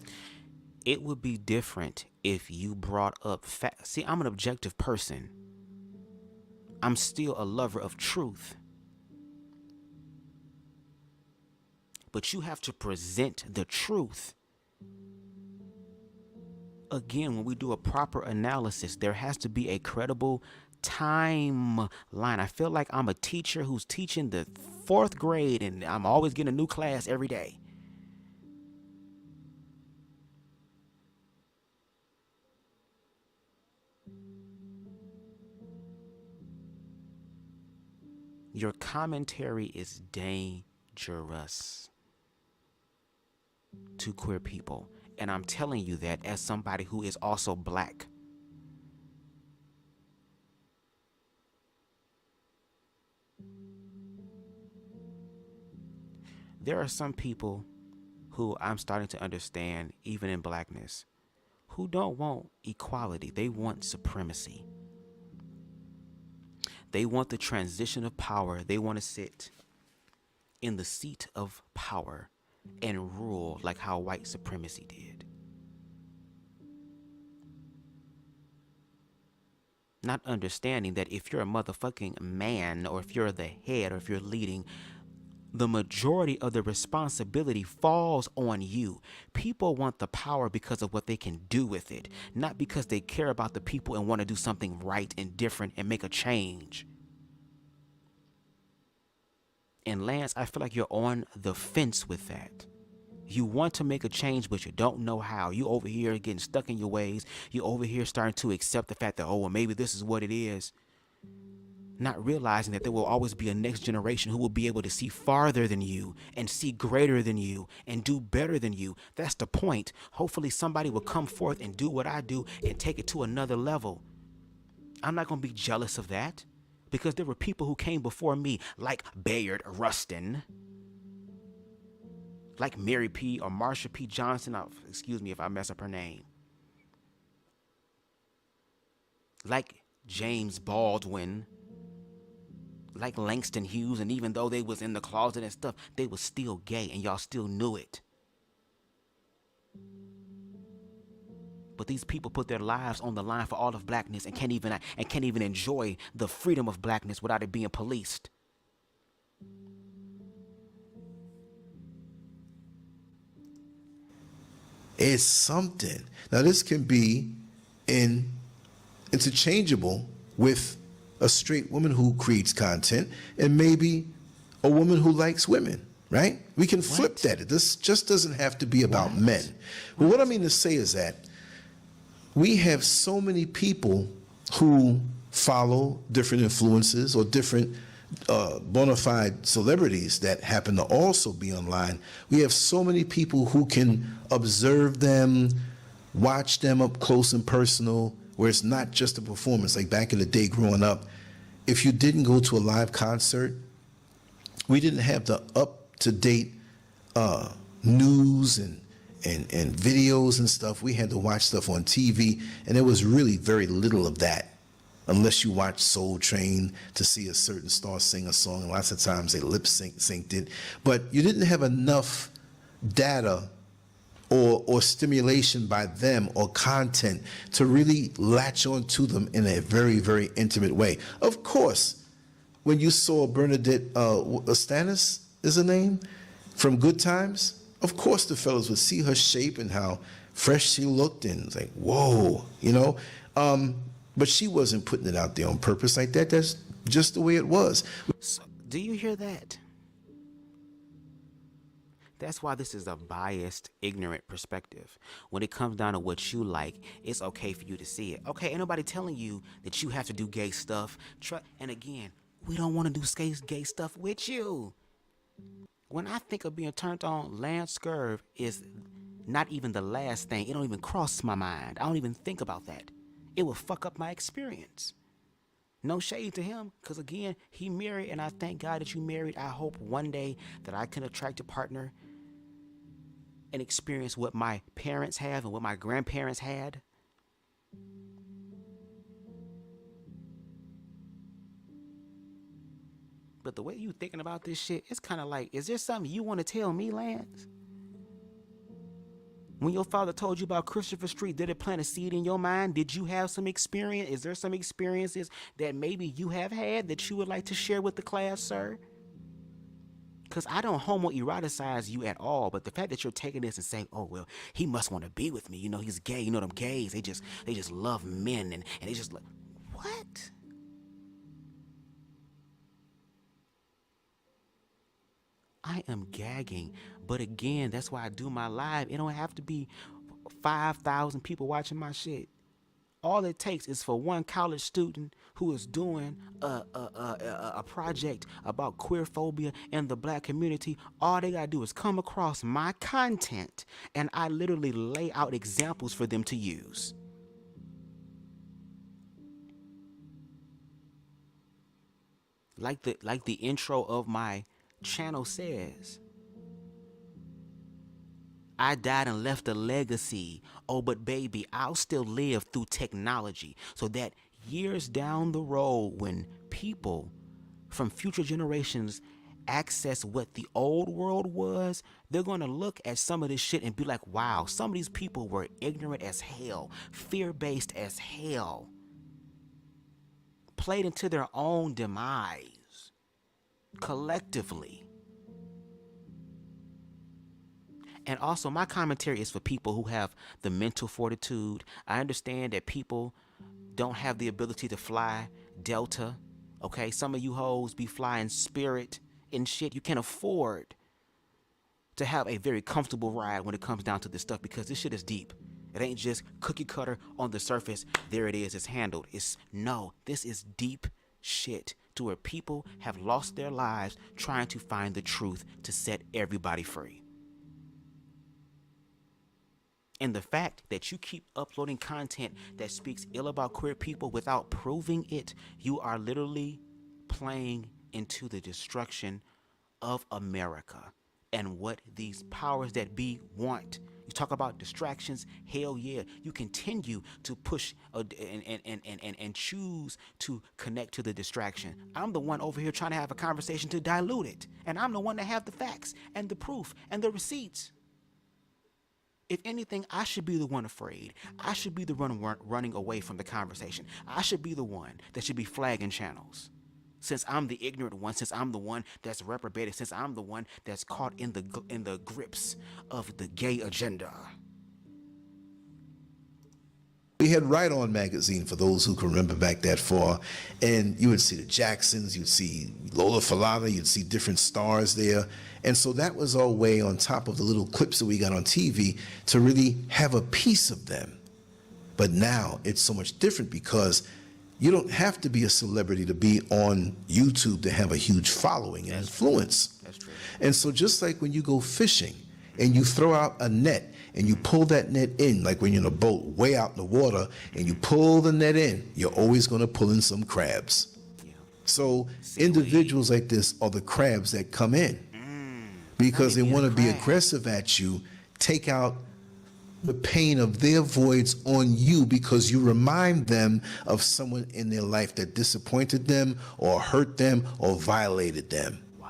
It would be different if you brought up facts. See, I'm an objective person. I'm still a lover of truth. But you have to present the truth. Again, when we do a proper analysis, there has to be a credible timeline. I feel like I'm a teacher who's teaching the 4th grade, and I'm always getting a new class every day. Your commentary is dangerous to queer people. And I'm telling you that as somebody who is also black. There are some people who I'm starting to understand, even in blackness, who don't want equality. They want supremacy. They want the transition of power. They want to sit in the seat of power and rule like how white supremacy did. Not understanding that if you're a motherfucking man, or if you're the head, or if you're leading, the majority of the responsibility falls on you. People want the power because of what they can do with it, not because they care about the people and want to do something right and different and make a change. And Lance, I feel like you're on the fence with that. You want to make a change, but you don't know how. You over here getting stuck in your ways. You over here starting to accept the fact that, oh, well, maybe this is what it is. Not realizing that there will always be a next generation who will be able to see farther than you and see greater than you and do better than you. That's the point. Hopefully somebody will come forth and do what I do and take it to another level. I'm not going to be jealous of that because there were people who came before me like Bayard Rustin, like Mary P. or Marsha P. Johnson. Excuse me if I mess up her name. Like James Baldwin, like Langston Hughes, and even though they was in the closet and stuff, they was still gay and y'all still knew it. But these people put their lives on the line for all of blackness and can't even enjoy the freedom of blackness without it being policed. It's something. Now this can be interchangeable with a straight woman who creates content and maybe a woman who likes women, right? We can flip that. This just doesn't have to be about men. But what I mean to say is that we have so many people who follow different influences or different bona fide celebrities that happen to also be online. We have so many people who can observe them, watch them up close and personal, where it's not just a performance. Like back in the day growing up, if you didn't go to a live concert, we didn't have the up-to-date news and videos and stuff. We had to watch stuff on TV, and there was really very little of that, unless you watched Soul Train to see a certain star sing a song, and lots of times they lip-synced it. But you didn't have enough data or stimulation by them or content to really latch on to them in a very, very intimate way. Of course, when you saw Bernadette Stannis is her name, from Good Times, of course the fellas would see her shape and how fresh she looked and it's like, whoa, you know? But she wasn't putting it out there on purpose like that. That's just the way it was. So, do you hear that? That's why this is a biased, ignorant perspective. When it comes down to what you like, it's okay for you to see it. Okay, ain't nobody telling you that you have to do gay stuff. And again, we don't want to do gay stuff with you. When I think of being turned on, LanceScurv is not even the last thing. It don't even cross my mind. I don't even think about that. It will fuck up my experience. No shade to him, because again, he married, and I thank God that you married. I hope one day that I can attract a partner and experience what my parents have and what my grandparents had. But the way you thinking about this shit, it's kind of like, is there something you want to tell me, Lance? When your father told you about Christopher Street, did it plant a seed in your mind? Did you have some experience? Is there some experiences that maybe you have had that you would like to share with the class, sir? Because I don't homoeroticize you at all, but the fact that you're taking this and saying, oh, well, he must want to be with me. You know, he's gay. You know them gays. They just love men and they just like, what? I am gagging. But again, that's why I do my live. It don't have to be 5,000 people watching my shit. All it takes is for one college student who is doing a project about queer-phobia in the black community. All they gotta do is come across my content, and I literally lay out examples for them to use. Like the intro of my channel says, I died and left a legacy. Oh, but baby, I'll still live through technology so that years down the road, when people from future generations access what the old world was, they're going to look at some of this shit and be like, wow, some of these people were ignorant as hell, fear-based as hell, played into their own demise collectively. And also, my commentary is for people who have the mental fortitude. I understand that people don't have the ability to fly Delta. Okay, some of you hoes be flying Spirit and shit. You can't afford to have a very comfortable ride when it comes down to this stuff, because this shit is deep. It ain't just cookie cutter on the surface. There it is. It's handled. No, this is deep shit to where people have lost their lives trying to find the truth to set everybody free. And the fact that you keep uploading content that speaks ill about queer people without proving it, you are literally playing into the destruction of America and what these powers that be want. You talk about distractions, hell yeah. You continue to push and choose to connect to the distraction. I'm the one over here trying to have a conversation to dilute it. And I'm the one that have the facts and the proof and the receipts. If anything, I should be the one afraid. I should be the one running away from the conversation. I should be the one that should be flagging channels. Since I'm the ignorant one, since I'm the one that's reprobated, since I'm the one that's caught in the grips of the gay agenda. We had Right On magazine, for those who can remember back that far, and you would see the Jacksons, you'd see Lola Falana, you'd see different stars there. And so that was our way, on top of the little clips that we got on TV, to really have a piece of them. But now it's so much different, because you don't have to be a celebrity to be on YouTube to have a huge following and influence. That's true. And so just like when you go fishing and you throw out a net and you pull that net in, like when you're in a boat way out in the water and you pull the net in, you're always going to pull in some crabs. Yeah. So individuals like this are the crabs that come in because they want to be aggressive at you, take out the pain of their voids on you because you remind them of someone in their life that disappointed them or hurt them or violated them. Wow.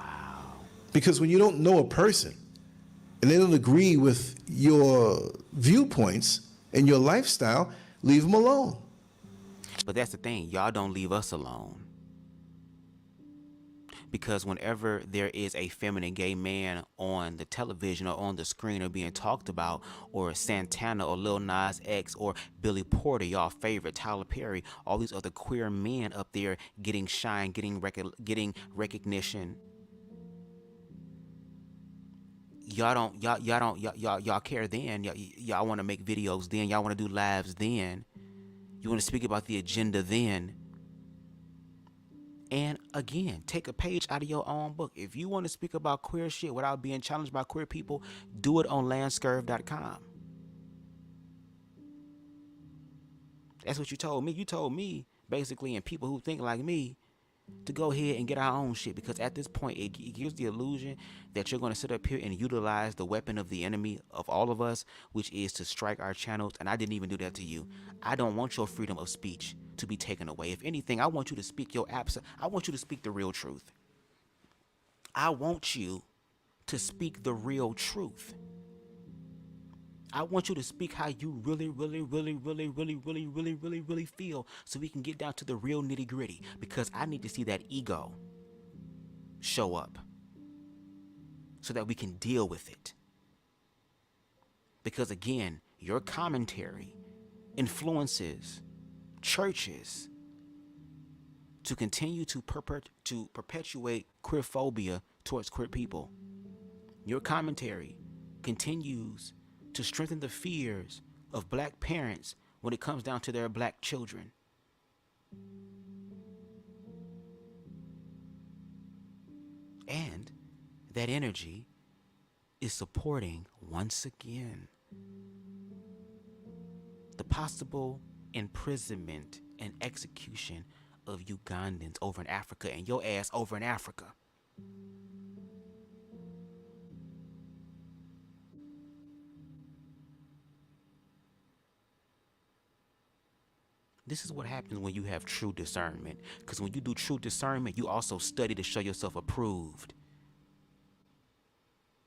Because when you don't know a person and they don't agree with your viewpoints and your lifestyle, leave them alone. But that's the thing. Y'all don't leave us alone. Because whenever there is a feminine gay man on the television or on the screen or being talked about, or Santana or Lil Nas X or Billy Porter, y'all favorite, Tyler Perry, all these other queer men up there getting shine, getting recognition, y'all care then. Y'all want to make videos then. Y'all want to do lives then. You want to speak about the agenda then. And again, take a page out of your own book. If you want to speak about queer shit without being challenged by queer people, do it on LanceScurv.com. That's what you told me. You told me, basically, and people who think like me, to go ahead and get our own shit. Because at this point, it gives the illusion that you're going to sit up here and utilize the weapon of the enemy of all of us, which is to strike our channels. And I didn't even do that to you. I don't want your freedom of speech to be taken away. If anything, I want you to speak I want you to speak the real truth. I want you to speak the real truth. I want you to speak how you really feel, so we can get down to the real nitty gritty, because I need to see that ego show up so that we can deal with it. Because again, your commentary influences churches to continue to perpetuate queer-phobia towards queer people. Your commentary continues to strengthen the fears of black parents when it comes down to their black children. And that energy is supporting, once again, the possible imprisonment and execution of Ugandans over in Africa, and your ass over in Africa. This is what happens when you have true discernment. Because when you do true discernment, you also study to show yourself approved.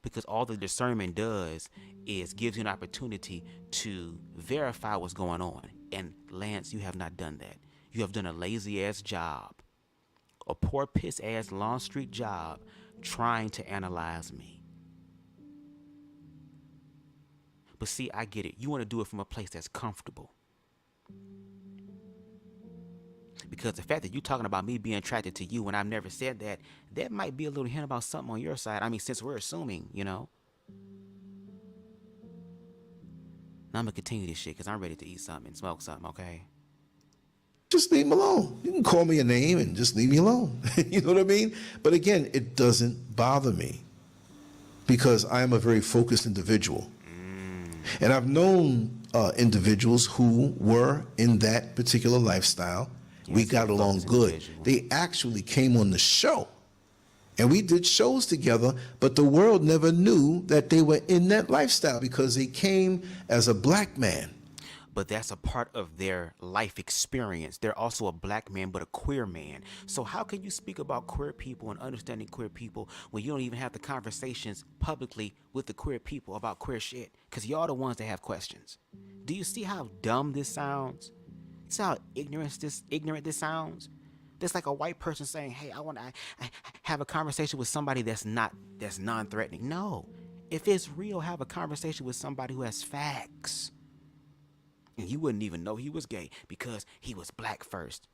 Because all the discernment does is gives you an opportunity to verify what's going on. And Lance, you have not done that. You have done a lazy ass job, a poor piss ass Lawn Street job, trying to analyze me. But see, I get it. You want to do it from a place that's comfortable. Because the fact that you're talking about me being attracted to you when I've never said that, that might be a little hint about something on your side. I mean, since we're assuming, you know. Now I'm going to continue this shit because I'm ready to eat something and smoke something, okay? Just leave me alone. You can call me a name and just leave me alone. You know what I mean? But again, it doesn't bother me because I am a very focused individual. And I've known individuals who were in that particular lifestyle. Yes, we got along good. They actually came on the show. And we did shows together, but the world never knew that they were in that lifestyle because they came as a black man. But that's a part of their life experience. They're also a black man, but a queer man. So how can you speak about queer people and understanding queer people when you don't even have the conversations publicly with the queer people about queer shit? Because y'all the ones that have questions. Do you see how dumb this sounds? See how ignorant this sounds? That's like a white person saying, hey, I want to have a conversation with somebody that's non-threatening. No. If it's real, have a conversation with somebody who has facts. And you wouldn't even know he was gay because he was black first.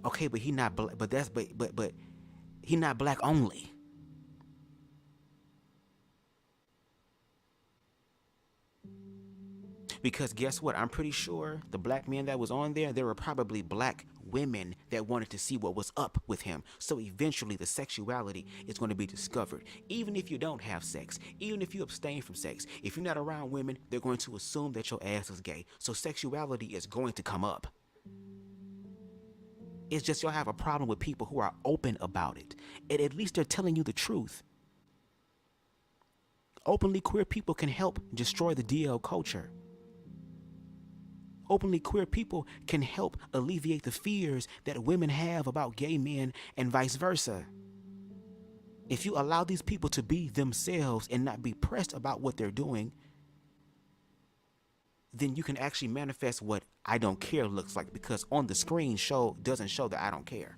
Okay, but he not black, but he not black only. Because guess what? I'm pretty sure the black men that was on there were probably black women that wanted to see what was up with him. So eventually the sexuality is going to be discovered. Even if you don't have sex, even if you abstain from sex, if you're not around women, they're going to assume that your ass is gay. So sexuality is going to come up. It's just you'll have a problem with people who are open about it. And at least they're telling you the truth. Openly queer people can help destroy the DL culture. Openly queer people can help alleviate the fears that women have about gay men and vice versa. If you allow these people to be themselves and not be pressed about what they're doing, then you can actually manifest what I don't care looks like, because on the screen doesn't show that I don't care.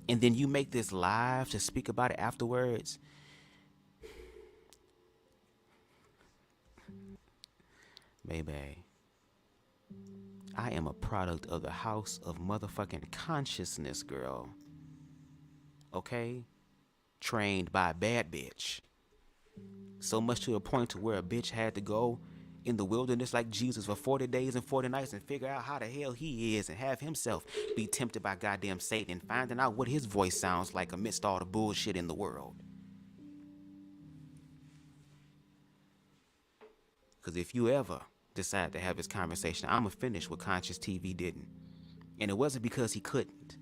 And then you make this live to speak about it afterwards. Baby, I am a product of the house of motherfucking consciousness, girl. Okay? Trained by a bad bitch. So much to the point to where a bitch had to go in the wilderness like Jesus for 40 days and 40 nights and figure out how the hell he is and have himself be tempted by goddamn Satan and finding out what his voice sounds like amidst all the bullshit in the world. Because if you ever decide to have this conversation, I'm going to finish what Conscious TV didn't. And it wasn't because he couldn't.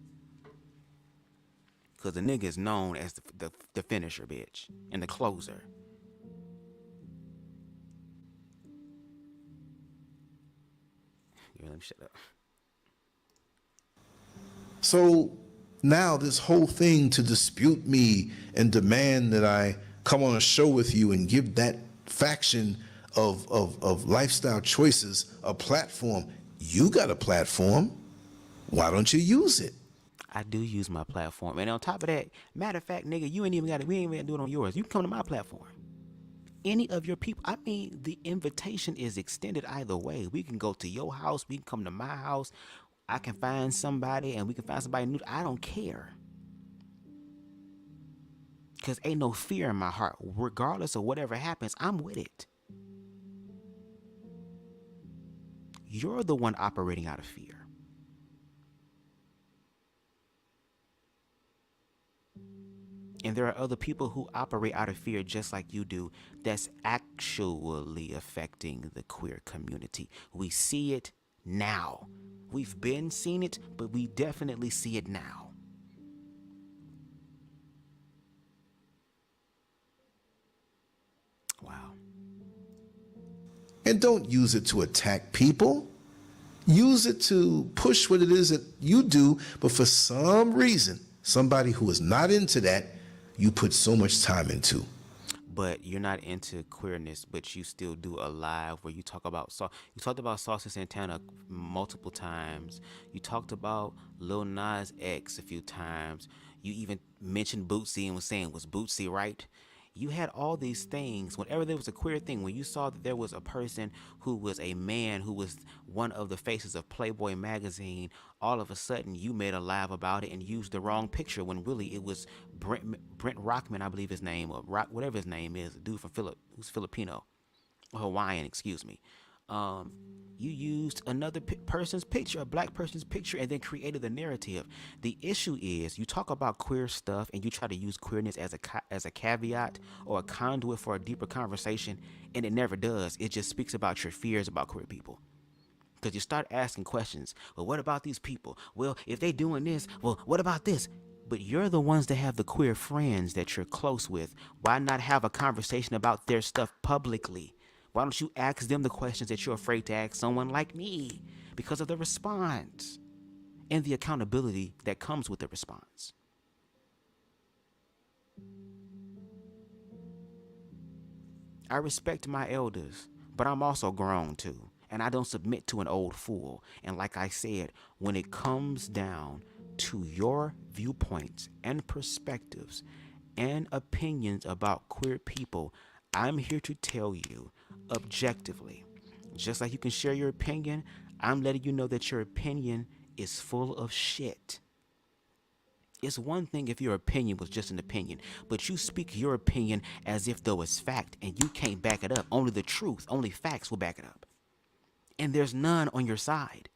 Because the nigga is known as the finisher, bitch, and the closer. Let me shut up. So now this whole thing to dispute me and demand that I come on a show with you and give that faction of lifestyle choices a platform. You got a platform. Why don't you use it? I do use my platform. And on top of that, matter of fact, nigga, we ain't even got to do it on yours. You can come to my platform. Any of your people, I mean, the invitation is extended either way. We can go to your house, we can come to my house, I can find somebody, and we can find somebody new. I don't care. Because ain't no fear in my heart. Regardless of whatever happens, I'm with it. You're the one operating out of fear. And there are other people who operate out of fear just like you do that's actually affecting the queer community. We see it now. We've been seeing it, but we definitely see it now. Wow. And don't use it to attack people. Use it to push what it is that you do, but for some reason, somebody who is not into that, you put so much time into. but you're not into queerness, but you still do a live where you talk about you talked about Saucy Santana multiple times. You talked about Lil Nas X a few times. You even mentioned Bootsy and was saying, was Bootsy right? You had all these things. Whenever there was a queer thing, when you saw that there was a person who was a man who was one of the faces of Playboy magazine, all of a sudden you made a live about it and used the wrong picture when really it was Brent Rockman, I believe his name, or whatever his name is, a dude from who's Filipino, or Hawaiian, excuse me. You used another person's picture, a black person's picture, and then created the narrative. The issue is you talk about queer stuff and you try to use queerness as a caveat or a conduit for a deeper conversation, and it never does. It just speaks about your fears about queer people. Because you start asking questions. Well, what about these people? Well, if they doing this, well, what about this? But you're the ones that have the queer friends that you're close with. Why not have a conversation about their stuff publicly? Why don't you ask them the questions that you're afraid to ask someone like me? Because of the response and the accountability that comes with the response. I respect my elders, but I'm also grown too. And I don't submit to an old fool. And like I said, when it comes down to your viewpoints and perspectives and opinions about queer people, I'm here to tell you objectively, just like you can share your opinion, I'm letting you know that your opinion is full of shit. It's one thing if your opinion was just an opinion, but you speak your opinion as if though it's fact and you can't back it up. Only the truth, only facts will back it up. And there's none on your side.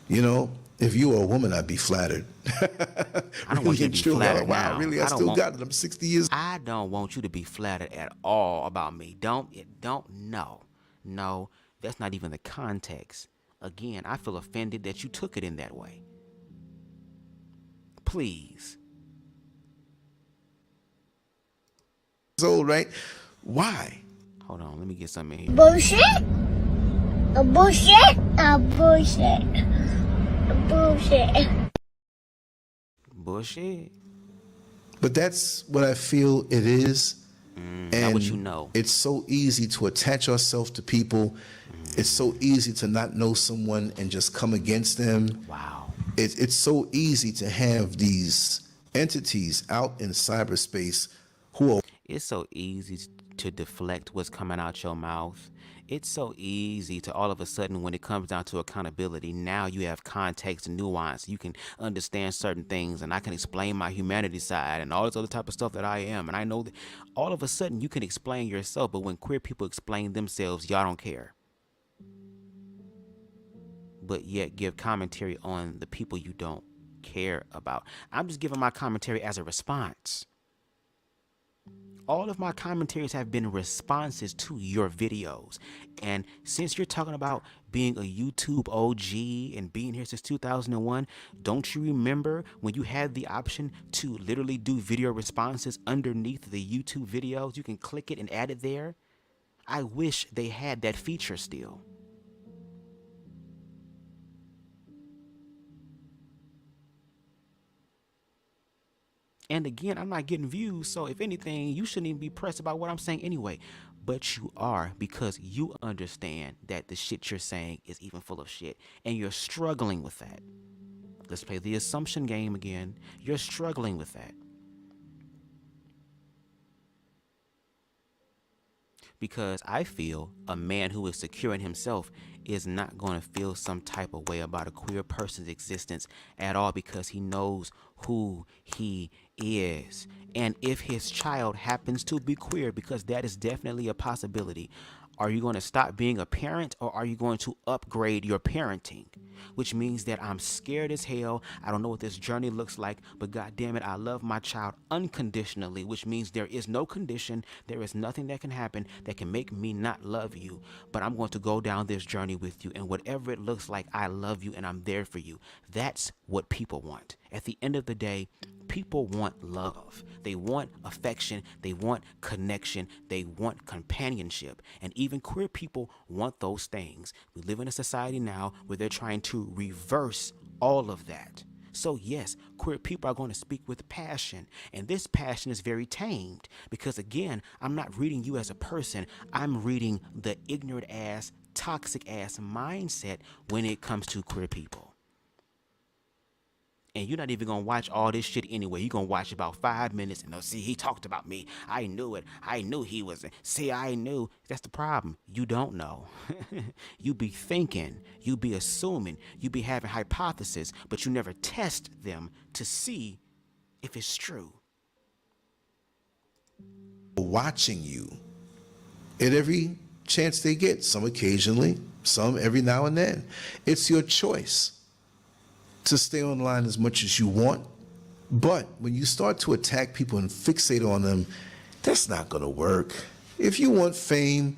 You know, if you were a woman, I'd be flattered. I don't want you to be flattered wow, now. really, I still got it. I'm 60 years. I don't want you to be flattered at all about me. No, that's not even the context. Again, I feel offended that you took it in that way. Please. Old, right? Why? Hold on, let me get something in here. Bullshit. A bullshit. A bullshit. A bullshit. Bullshit. But that's what I feel it is. Not what you know. It's so easy to attach yourself to people. It's so easy to not know someone and just come against them. Wow. It's so easy to have these entities out in cyberspace who are... It's so easy to deflect what's coming out your mouth. It's so easy to all of a sudden, when it comes down to accountability, now you have context and nuance. You can understand certain things, and I can explain my humanity side and all this other type of stuff that I am. And I know that all of a sudden you can explain yourself, but when queer people explain themselves, y'all don't care. But yet give commentary on the people you don't care about. I'm just giving my commentary as a response. All of my commentaries have been responses to your videos. And since you're talking about being a YouTube OG and being here since 2001, don't you remember when you had the option to literally do video responses underneath the YouTube videos? You can click it and add it there. I wish they had that feature still. And again, I'm not getting views, so if anything, you shouldn't even be pressed about what I'm saying anyway. But you are, because you understand that the shit you're saying is even full of shit, and you're struggling with that. Let's play the assumption game again. You're struggling with that. Because I feel a man who is secure in himself is not going to feel some type of way about a queer person's existence at all, because he knows who he is. And if his child happens to be queer, because that is definitely a possibility, are you going to stop being a parent, or are you going to upgrade your parenting? Which means that I'm scared as hell. I don't know what this journey looks like, but God damn it, I love my child unconditionally, which means there is no condition. There is nothing that can happen that can make me not love you. But I'm going to go down this journey with you, and whatever it looks like, I love you and I'm there for you. That's what people want. At the end of the day, people want love. They want affection. They want connection. They want companionship. And even queer people want those things. We live in a society now where they're trying to reverse all of that. So yes, queer people are going to speak with passion, and this passion is very tamed because again, I'm not reading you as a person, I'm reading the ignorant ass, toxic ass mindset when it comes to queer people. And you're not even going to watch all this shit anyway. You're going to watch about 5 minutes and see, he talked about me. I knew it. I knew he was. See, I knew. That's the problem. You don't know. You be thinking. You be assuming. You be having hypotheses, but you never test them to see if it's true. Watching you at every chance they get, some occasionally, some every now and then. It's your choice to stay online as much as you want. But when you start to attack people and fixate on them, that's not going to work. If you want fame,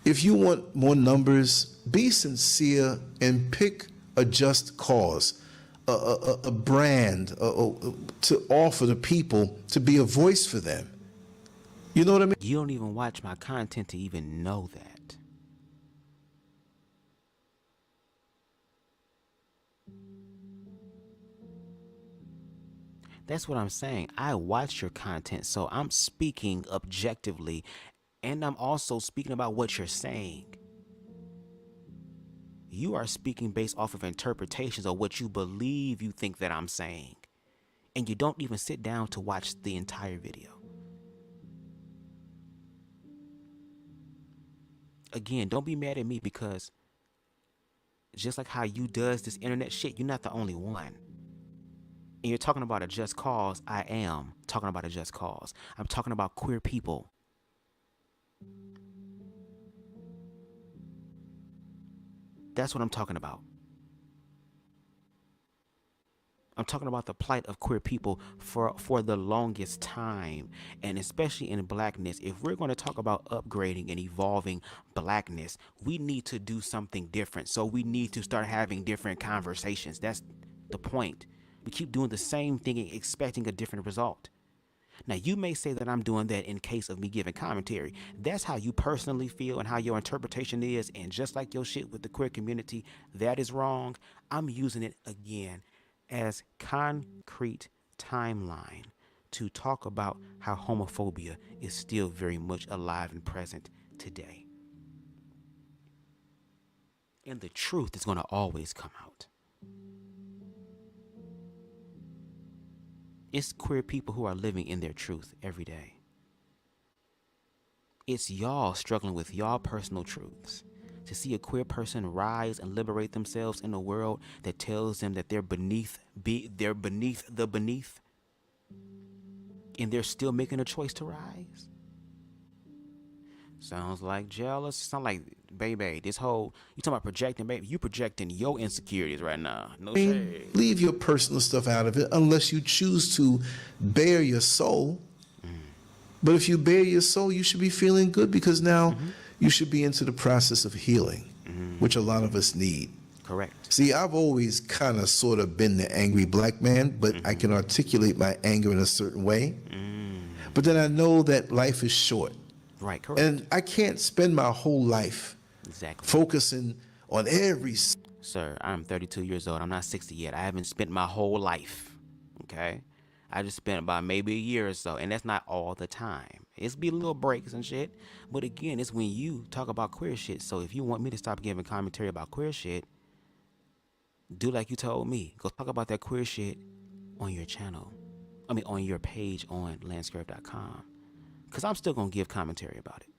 if you want more numbers, be sincere and pick a just cause, a brand to offer to people, to be a voice for them. You know what I mean? You don't even watch my content to even know that. That's what I'm saying. I watch your content, so I'm speaking objectively, and I'm also speaking about what you're saying. You are speaking based off of interpretations of what you believe you think that I'm saying, and you don't even sit down to watch the entire video. Again, don't be mad at me because just like how you does this internet shit, you're not the only one. And you're talking about a just cause. I am talking about a just cause. I'm talking about queer people. That's what I'm talking about. I'm talking about the plight of queer people for the longest time, and especially in blackness. If we're going to talk about upgrading and evolving blackness, we need to do something different. So we need to start having different conversations. That's the point. We keep doing the same thing and expecting a different result. Now, you may say that I'm doing that in case of me giving commentary. That's how you personally feel and how your interpretation is. And just like your shit with the queer community, that is wrong. I'm using it again as concrete timeline to talk about how homophobia is still very much alive and present today. And the truth is going to always come out. It's queer people who are living in their truth every day. It's y'all struggling with y'all personal truths. To see a queer person rise and liberate themselves in a world that tells them that they're beneath the beneath, and they're still making a choice to rise. Sounds like jealous. Sounds like, baby, this whole, you talking about projecting, baby, you projecting your insecurities right now. No shade. Leave your personal stuff out of it unless you choose to bare your soul. But if you bare your soul, you should be feeling good because now you should be into the process of healing, which a lot of us need. Correct. See, I've always kind of sort of been the angry black man, but I can articulate my anger in a certain way. But then I know that life is short. Right, correct. And I can't spend my whole life focusing on every... Sir, I'm 32 years old. I'm not 60 yet. I haven't spent my whole life, okay? I just spent about maybe a year or so, and that's not all the time. It's be little breaks and shit. But again, it's when you talk about queer shit. So if you want me to stop giving commentary about queer shit, do like you told me. Go talk about that queer shit on your channel. I mean, on your page on LanceScurv.com. Because I'm still going to give commentary about it.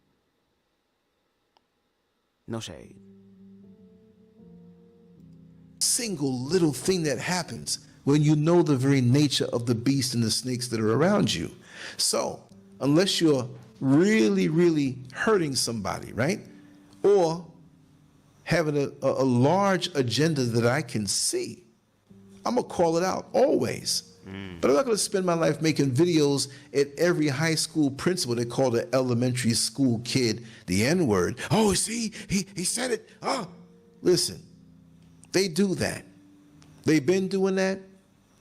No shade. Single little thing that happens when you know the very nature of the beast and the snakes that are around you. So, unless you're really, really hurting somebody, right? Or having a large agenda that I can see, I'm going to call it out always. But I'm not going to spend my life making videos at every high school principal that called an elementary school kid the N-word. Oh, see, he said it. Oh, listen, they do that. They've been doing that.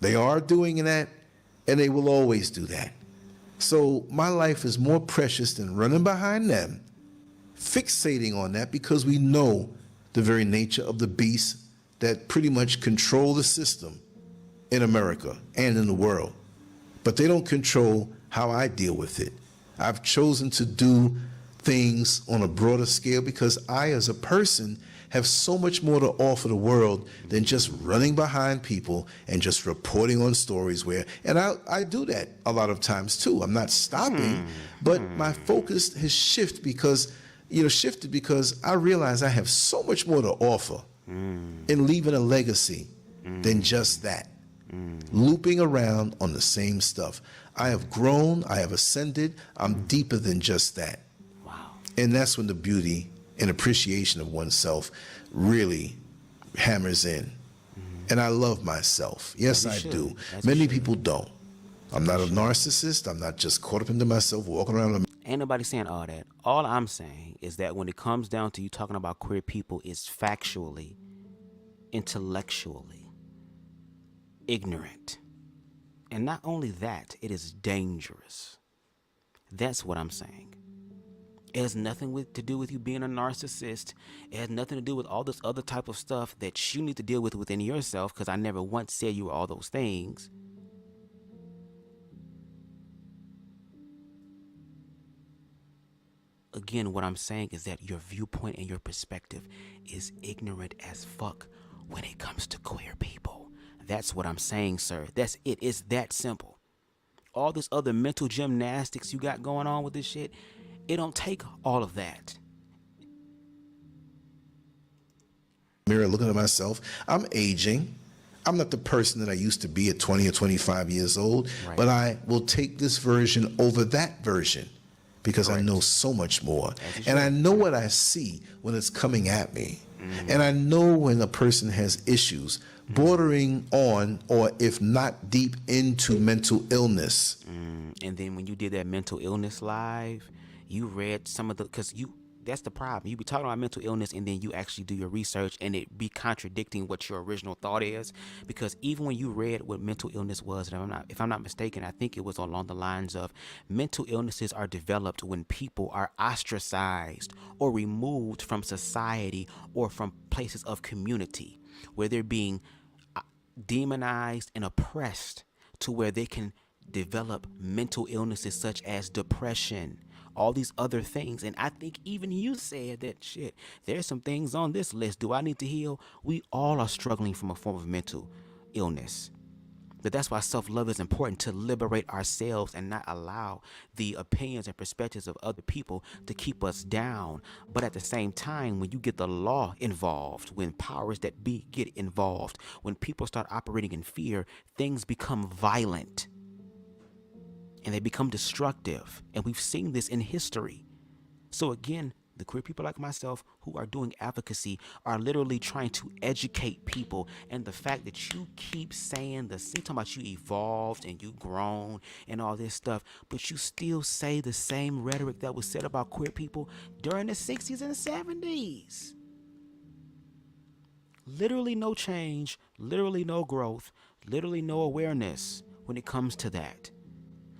They are doing that. And they will always do that. So my life is more precious than running behind them, fixating on that because we know the very nature of the beasts that pretty much control the system in America and in the world, but they don't control how I deal with it. I've chosen to do things on a broader scale because I, as a person, have so much more to offer the world than just running behind people and just reporting on stories where, and I do that a lot of times too. I'm not stopping, but my focus has shifted because I realize I have so much more to offer in leaving a legacy than just that. Looping around on the same stuff. I have grown, I have ascended, I'm deeper than just that. Wow. And that's when the beauty and appreciation of oneself really hammers in. And I love myself. Yes, I do. Many people don't. I'm not a narcissist. I'm not just caught up into myself, walking around. Ain't nobody saying all that. All I'm saying is that when it comes down to you talking about queer people, it's factually, intellectually ignorant. And not only that, it is dangerous. That's what I'm saying. It has nothing to do with you being a narcissist. It has nothing to do with all this other type of stuff that you need to deal with within yourself, because I never once said you were all those things. Again, what I'm saying is that your viewpoint and your perspective is ignorant as fuck when it comes to queer people. That's what I'm saying, sir. That's it. It's that simple. All this other mental gymnastics you got going on with this shit, it don't take all of that. Mirror, looking at myself, I'm aging. I'm not the person that I used to be at 20 or 25 years old, Right. but I will take this version over that version because I know so much more. And I know what I see when it's coming at me. And I know when a person has issues bordering on, or if not deep into, mental illness. And then when you did that mental illness live, you read some of the, that's the problem. You be talking about mental illness and then you actually do your research and it be contradicting what your original thought is. Because even when you read what mental illness was, and if I'm not mistaken, I think it was along the lines of mental illnesses are developed when people are ostracized or removed from society or from places of community, where they're being demonized and oppressed to where they can develop mental illnesses such as depression, all these other things. And I think even you said that, shit, there's some things on this list. Do I need to heal? We all are struggling from a form of mental illness. But that's why self-love is important, to liberate ourselves and not allow the opinions and perspectives of other people to keep us down. But at the same time, when you get the law involved, when powers that be get involved, when people start operating in fear, things become violent and they become destructive. And we've seen this in history. So again, the queer people like myself who are doing advocacy are literally trying to educate people. And the fact that you keep saying the same, talking about you evolved and you grown and all this stuff, but you still say the same rhetoric that was said about queer people during the 60s and 70s. Literally no change, literally no growth, literally no awareness when it comes to that.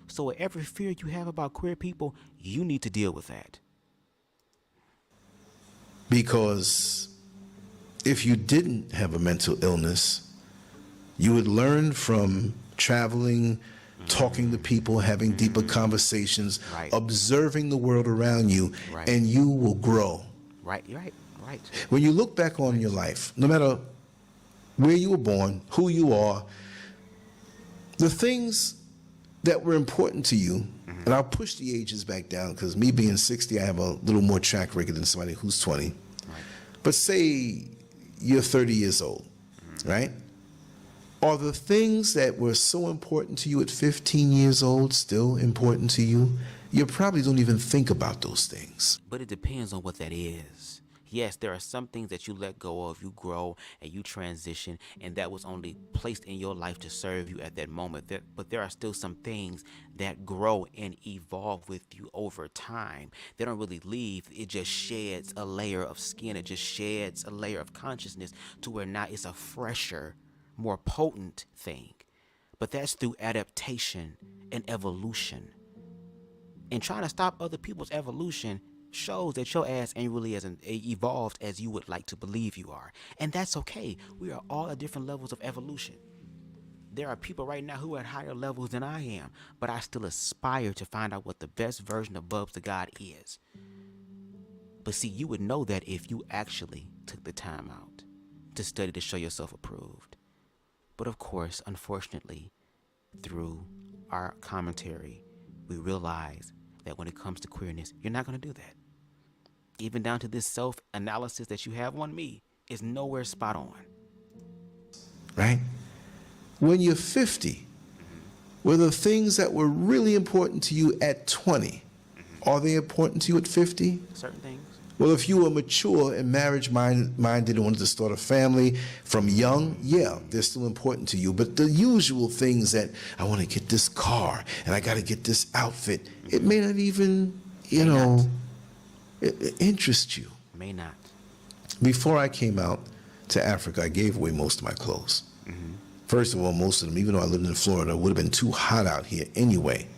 So every fear you have about queer people, you need to deal with that. Because if you didn't have a mental illness, you would learn from traveling, talking to people, having deeper conversations, observing the world around you, and you will grow. Right. When you look back on your life, no matter where you were born, who you are, the things that were important to you, and I'll push the ages back down because me being 60, I have a little more track record than somebody who's 20. But say you're 30 years old, right? Are the things that were so important to you at 15 years old still important to you? You probably don't even think about those things. But it depends on what that is. Yes, there are some things that you let go of, you grow and you transition, and that was only placed in your life to serve you at that moment. But there are still some things that grow and evolve with you over time. They don't really leave. It just sheds a layer of skin. It just sheds a layer of consciousness to where now it's a fresher, more potent thing. But that's through adaptation and evolution. And trying to stop other people's evolution shows that your ass ain't really as evolved as you would like to believe you are. And that's okay. We are all at different levels of evolution. There are people right now who are at higher levels than I am, but I still aspire to find out what the best version of BubzDaGawd is. But see, you would know that if you actually took the time out to study to show yourself approved. But of course, unfortunately, through our commentary, we realize that when it comes to queerness, you're not going to do that. Even down to this self-analysis that you have on me is nowhere spot on. Right? When you're 50, were the things that were really important to you at 20, are they important to you at 50? Certain things. Well, if you were mature and marriage-minded and wanted to start a family from young, yeah, they're still important to you. But the usual things that, I want to get this car and I got to get this outfit, it may not even, interest you. May not. Before I came out to Africa, I gave away most of my clothes. First of all, most of them, even though I lived in Florida, would have been too hot out here anyway.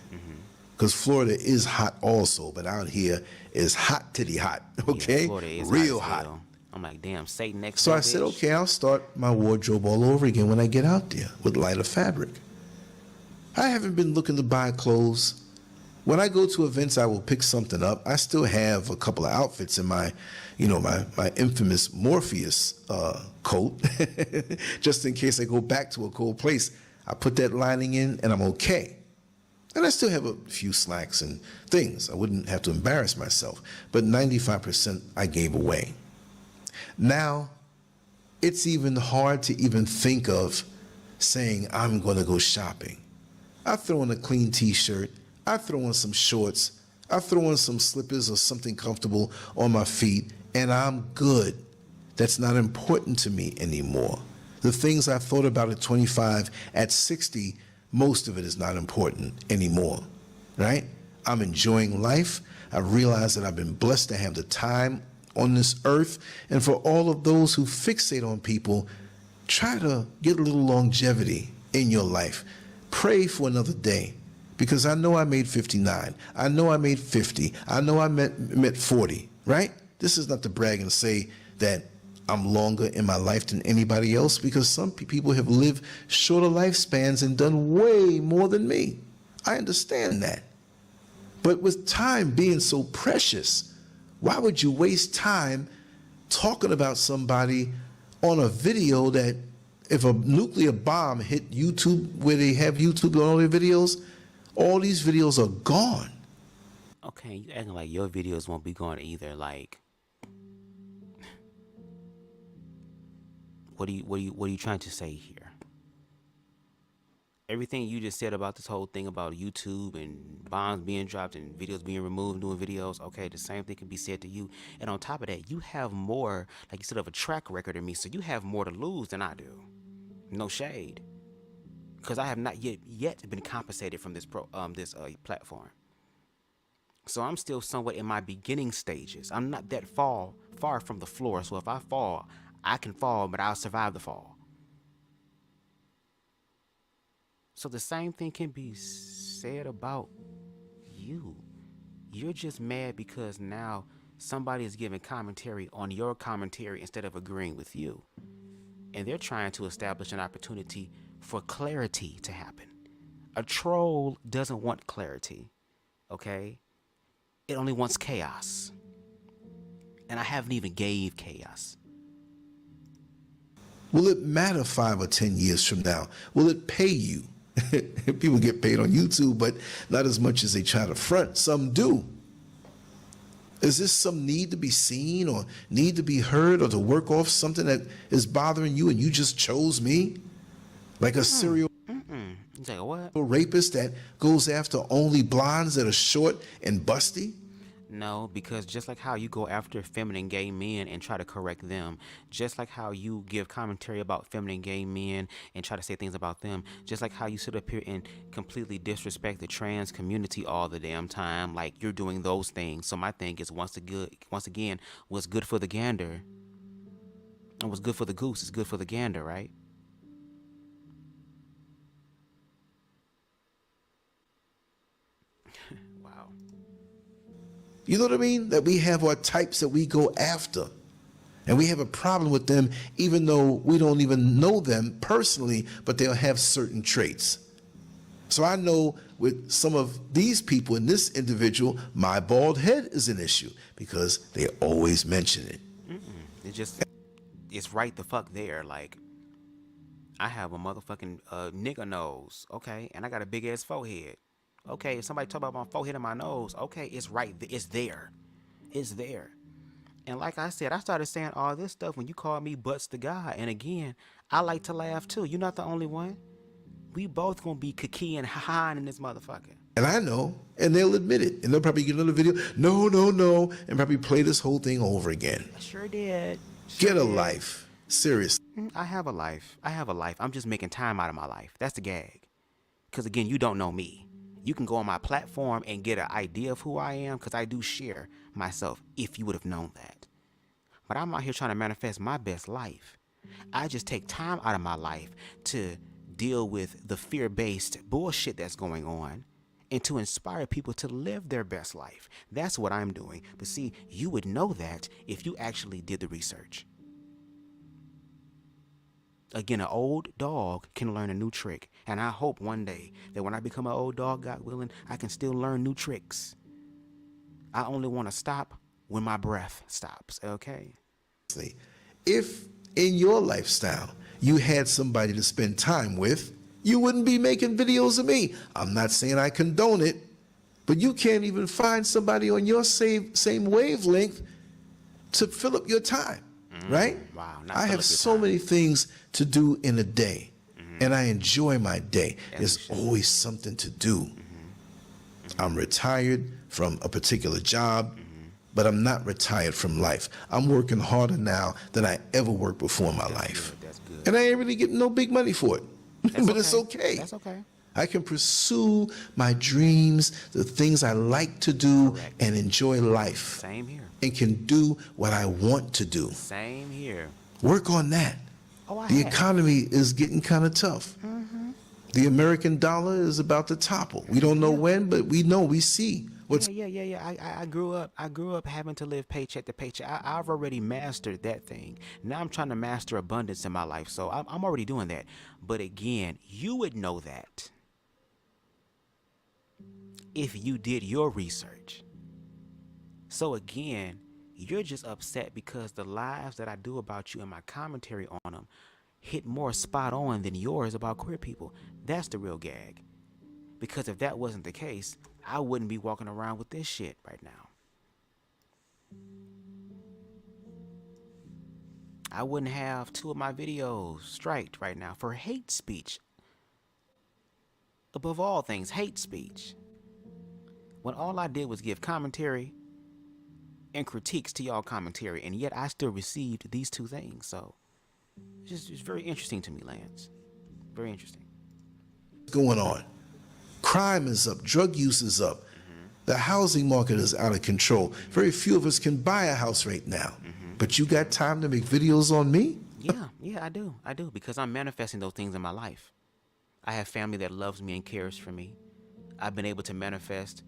Because Florida is hot also, but out here is hot titty hot, okay? Yeah, Florida is real hot. hot. I'm like, damn, Satan next. So I said, okay, I'll start my wardrobe all over again when I get out there with lighter fabric. I haven't been looking to buy clothes. When I go to events, I will pick something up. I still have a couple of outfits in my, my infamous Morpheus coat, just in case I go back to a cold place. I put that lining in and I'm okay. And I still have a few slacks and things. I wouldn't have to embarrass myself. But 95% I gave away. Now, it's even hard to even think of saying, I'm going to go shopping. I throw on a clean t-shirt. I throw on some shorts. I throw on some slippers or something comfortable on my feet, and I'm good. That's not important to me anymore. The things I thought about at 25, at 60, most of it is not important anymore, right? I'm enjoying life. I realize that I've been blessed to have the time on this earth. And for all of those who fixate on people, try to get a little longevity in your life. Pray for another day, because I know I made 59. I know I made 50. I know I met 40, right? This is not to brag and say that I'm longer in my life than anybody else, because some people have lived shorter lifespans and done way more than me. I understand that. But with time being so precious, why would you waste time talking about somebody on a video that, if a nuclear bomb hit YouTube, where they have YouTube on all their videos, all these videos are gone. Okay, you acting like your videos won't be gone either. Like, what are you trying to say here? Everything you just said about this whole thing about YouTube and bombs being dropped and videos being removed, doing videos, okay, the same thing can be said to you. And on top of that, you have more, like you said, of a track record than me, so you have more to lose than I do. No shade, because I have not yet been compensated from this platform. So I'm still somewhat in my beginning stages. I'm not that far from the floor. So if I fall, I can fall, but I'll survive the fall. So the same thing can be said about you. You're just mad because now somebody is giving commentary on your commentary instead of agreeing with you. And they're trying to establish an opportunity for clarity to happen. A troll doesn't want clarity, okay? It only wants chaos. And I haven't even gave chaos. Will it matter 5 or 10 years from now? Will it pay you? People get paid on YouTube, but not as much as they try to front. Some do. Is this some need to be seen or need to be heard or to work off something that is bothering you and you just chose me? Like a serial Like what? rapist that goes after only blondes that are short and busty? No, because just like how you go after feminine gay men and try to correct them, just like how you give commentary about feminine gay men and try to say things about them, just like how you sit up here and completely disrespect the trans community all the damn time, like you're doing those things. So my thing is, once again, what's good for the gander and what's good for the goose is good for the gander, right? You know what I mean? That we have our types that we go after. And we have a problem with them even though we don't even know them personally, but they'll have certain traits. So I know with some of these people and this individual, my bald head is an issue because they always mention it. It's right the fuck there. Like, I have a motherfucking nigga nose, okay, and I got a big ass forehead. Okay, if somebody talk about my forehead and my nose, okay, it's right, it's there. It's there. And like I said, I started saying all this stuff when you called me BubzDaGawd. And again, I like to laugh too. You're not the only one. We both gonna be kiki and ha-ha in this motherfucker. And I know, and they'll admit it. And they'll probably get another video, no, and probably play this whole thing over again. I sure did. Get a life. Seriously. I have a life. I'm just making time out of my life. That's the gag. Because again, you don't know me. You can go on my platform and get an idea of who I am because I do share myself, if you would have known that. But I'm out here trying to manifest my best life. I just take time out of my life to deal with the fear-based bullshit that's going on and to inspire people to live their best life. That's what I'm doing. But see, you would know that if you actually did the research. Again, an old dog can learn a new trick. And I hope one day that when I become an old dog, God willing, I can still learn new tricks. I only want to stop when my breath stops, okay? If in your lifestyle you had somebody to spend time with, you wouldn't be making videos of me. I'm not saying I condone it, but you can't even find somebody on your same wavelength to fill up your time, right? Wow. I have so many things to do in a day, and I enjoy my day. There's always something to do. I'm retired from a particular job, but I'm not retired from life. I'm working harder now than I ever worked before in my life. That's good. And I ain't really getting no big money for it. But it's okay. That's okay. I can pursue my dreams, the things I like to do, and enjoy life. Same here. And can do what I want to do. Same here. Work on that. The economy is getting kind of tough. The American dollar is about to topple. We don't know when, but we know, we see. I grew up having to live paycheck to paycheck. I've already mastered that thing. Now I'm trying to master abundance in my life. So I'm already doing that. But again, you would know that if you did your research. So again, you're just upset because the lives that I do about you and my commentary on them hit more spot on than yours about queer people. That's the real gag. Because if that wasn't the case, I wouldn't be walking around with this shit right now. I wouldn't have 2 of my videos striked right now for hate speech. Above all things, hate speech. When all I did was give commentary and critiques to y'all commentary, and yet I still received these 2 things. So it's very interesting to me, Lance. Very interesting. Going on. Crime is up. Drug use is up. The housing market is out of control. Very few of us can buy a house right now. But you got time to make videos on me? Yeah, I do. Because I'm manifesting those things in my life. I have family that loves me and cares for me. I've been able to manifest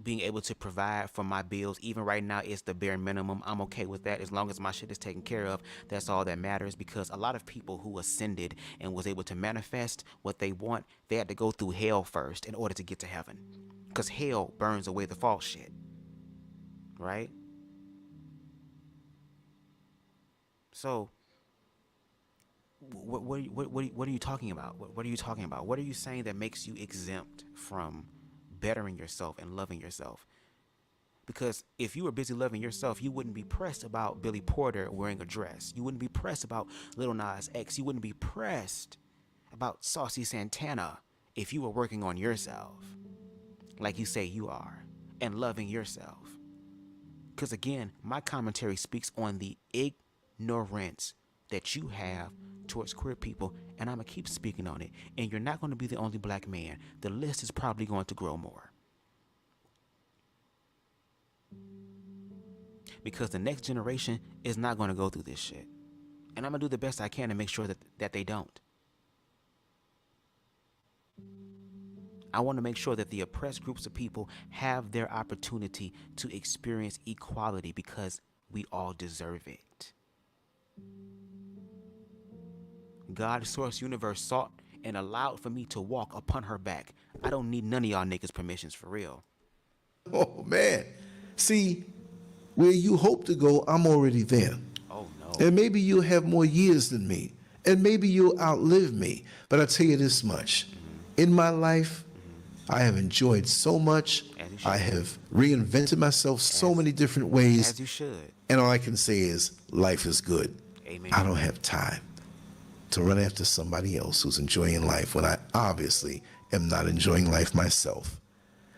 being able to provide for my bills. Even right now, it's the bare minimum. I'm okay with that. As long as my shit is taken care of, that's all that matters. Because a lot of people who ascended and was able to manifest what they want, they had to go through hell first in order to get to heaven. Because hell burns away the false shit. Right? So what are you talking about? What are you talking about? What are you saying that makes you exempt from bettering yourself and loving yourself? Because if you were busy loving yourself, you wouldn't be pressed about Billy Porter wearing a dress. You wouldn't be pressed about Lil Nas X. You wouldn't be pressed about Saucy Santana if you were working on yourself like you say you are and loving yourself. Because again, my commentary speaks on the ignorance that you have towards queer people, and I'm going to keep speaking on it. And you're not going to be the only black man. The list is probably going to grow more. Because the next generation is not going to go through this shit. And I'm going to do the best I can to make sure that they don't. I want to make sure that the oppressed groups of people have their opportunity to experience equality because we all deserve it. God, source, universe sought and allowed for me to walk upon her back. I don't need none of y'all niggas' permissions for real. Oh, man. See, where you hope to go, I'm already there. Oh, no. And maybe you'll have more years than me. And maybe you'll outlive me. But I tell you this much. In my life, I have enjoyed so much. I have reinvented myself so many different ways. As you should. And all I can say is life is good. Amen. I don't have time to run after somebody else who's enjoying life when I obviously am not enjoying life myself.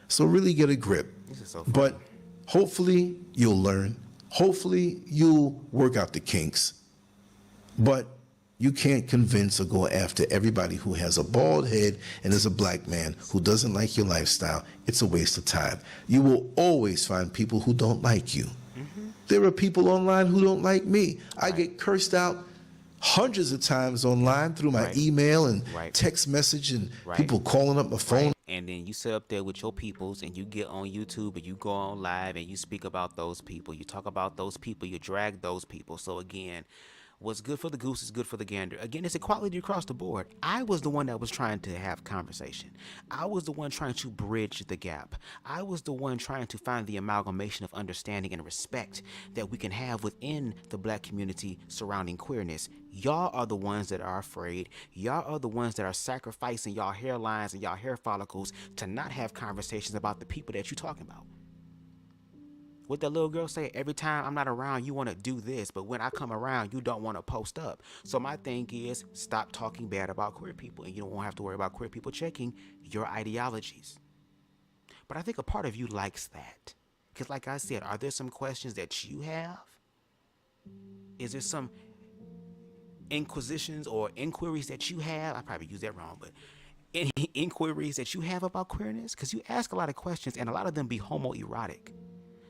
So really get a grip. This is so funny. But hopefully you'll learn. Hopefully you'll work out the kinks. But you can't convince or go after everybody who has a bald head and is a black man who doesn't like your lifestyle. It's a waste of time. You will always find people who don't like you. There are people online who don't like me. I get cursed out hundreds of times online through my email and text message and people calling up my phone. And then you sit up there with your peoples and you get on YouTube and you go on live and you speak about those people. You talk about those people. You drag those people. So again, what's good for the goose is good for the gander. Again, it's equality across the board. I was the one that was trying to have conversation. I was the one trying to bridge the gap. I was the one trying to find the amalgamation of understanding and respect that we can have within the black community surrounding queerness. Y'all are the ones that are afraid. Y'all are the ones that are sacrificing y'all hairlines and y'all hair follicles to not have conversations about the people that you're talking about. What that little girl say, every time I'm not around, you want to do this, but when I come around, you don't want to post up. So my thing is, stop talking bad about queer people, and you don't have to worry about queer people checking your ideologies. But I think a part of you likes that. Because like I said, are there some questions that you have? Is there some inquisitions or inquiries that you have? I probably used that wrong, but any inquiries that you have about queerness? Because you ask a lot of questions, and a lot of them be homoerotic.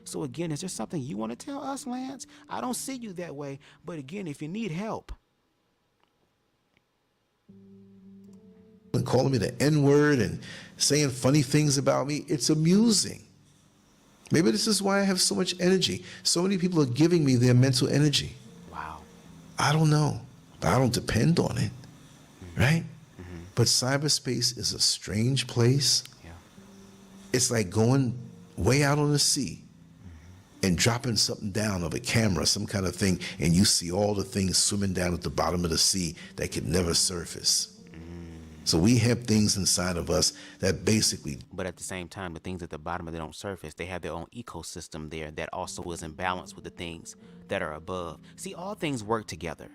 So again, is there something you want to tell us, Lance? I don't see you that way, but again, if you need help. And calling me the N-word and saying funny things about me, it's amusing. Maybe this is why I have so much energy. So many people are giving me their mental energy. Wow. I don't know, but I don't depend on it, right? But cyberspace is a strange place. Yeah. It's like going way out on the sea and dropping something down of a camera, some kind of thing, and you see all the things swimming down at the bottom of the sea that could never surface. So we have things inside of us that basically... But at the same time, the things at the bottom that don't surface, they have their own ecosystem there that also is in balance with the things that are above. See, all things work together.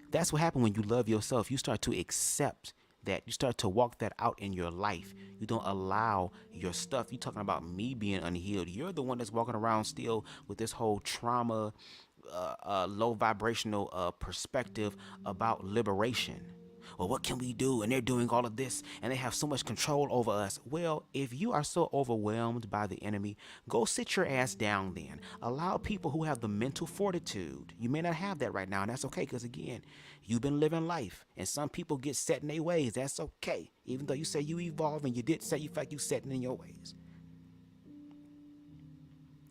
That's what happens when you love yourself. You start to accept that. You start to walk that out in your life. You don't allow your stuff. You're talking about me being unhealed. You're the one that's walking around still with this whole trauma, low vibrational perspective about liberation. Well, what can we do? And they're doing all of this and they have so much control over us. Well, if you are so overwhelmed by the enemy, go sit your ass down then. Allow people who have the mental fortitude. You may not have that right now, and that's okay, because again, you've been living life and some people get set in their ways. That's okay. Even though you say you evolve and you did say you feel like you setting in your ways.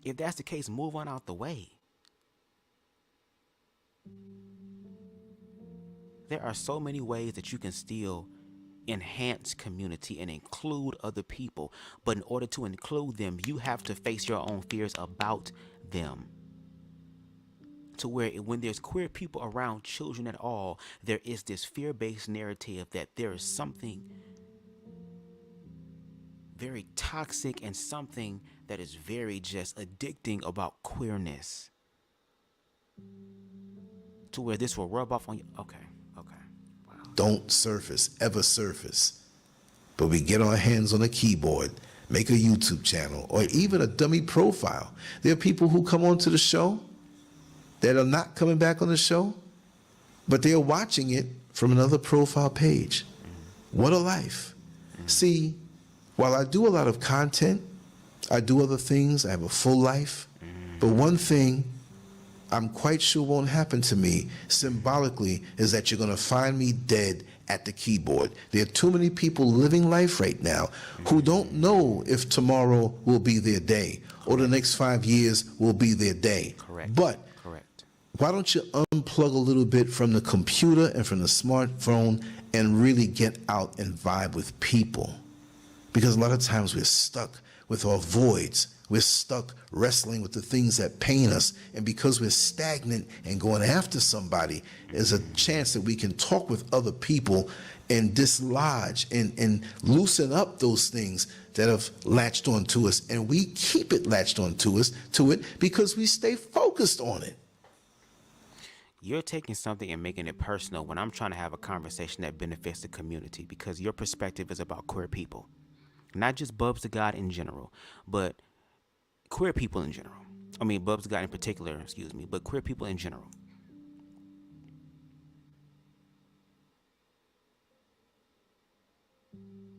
If that's the case, move on out the way. There are so many ways that you can still enhance community and include other people. But in order to include them, you have to face your own fears about them. To where when there's queer people around children at all, there is this fear-based narrative that there is something very toxic and something that is very just addicting about queerness. To where this will rub off on you. Okay. Don't surface, ever surface. But we get our hands on a keyboard, make a YouTube channel, or even a dummy profile. There are people who come onto the show that are not coming back on the show, but they're watching it from another profile page. What a life. See, while I do a lot of content, I do other things, I have a full life, but one thing I'm quite sure won't happen to me symbolically is that you're going to find me dead at the keyboard. There are too many people living life right now who don't know if tomorrow will be their day or the next 5 years will be their day. Correct. But Correct. why don't you unplug a little bit from the computer and from the smartphone and really get out and vibe with people? Because a lot of times we're stuck with our voids. We're stuck wrestling with the things that pain us. And because we're stagnant and going after somebody, there's a chance that we can talk with other people and dislodge and loosen up those things that have latched onto us. And we keep it latched onto us to it because we stay focused on it. You're taking something and making it personal when I'm trying to have a conversation that benefits the community, because your perspective is about queer people. Not just BubzDaGawd in general, but queer people in general. I mean, BubzDaGawd in particular, excuse me, but queer people in general.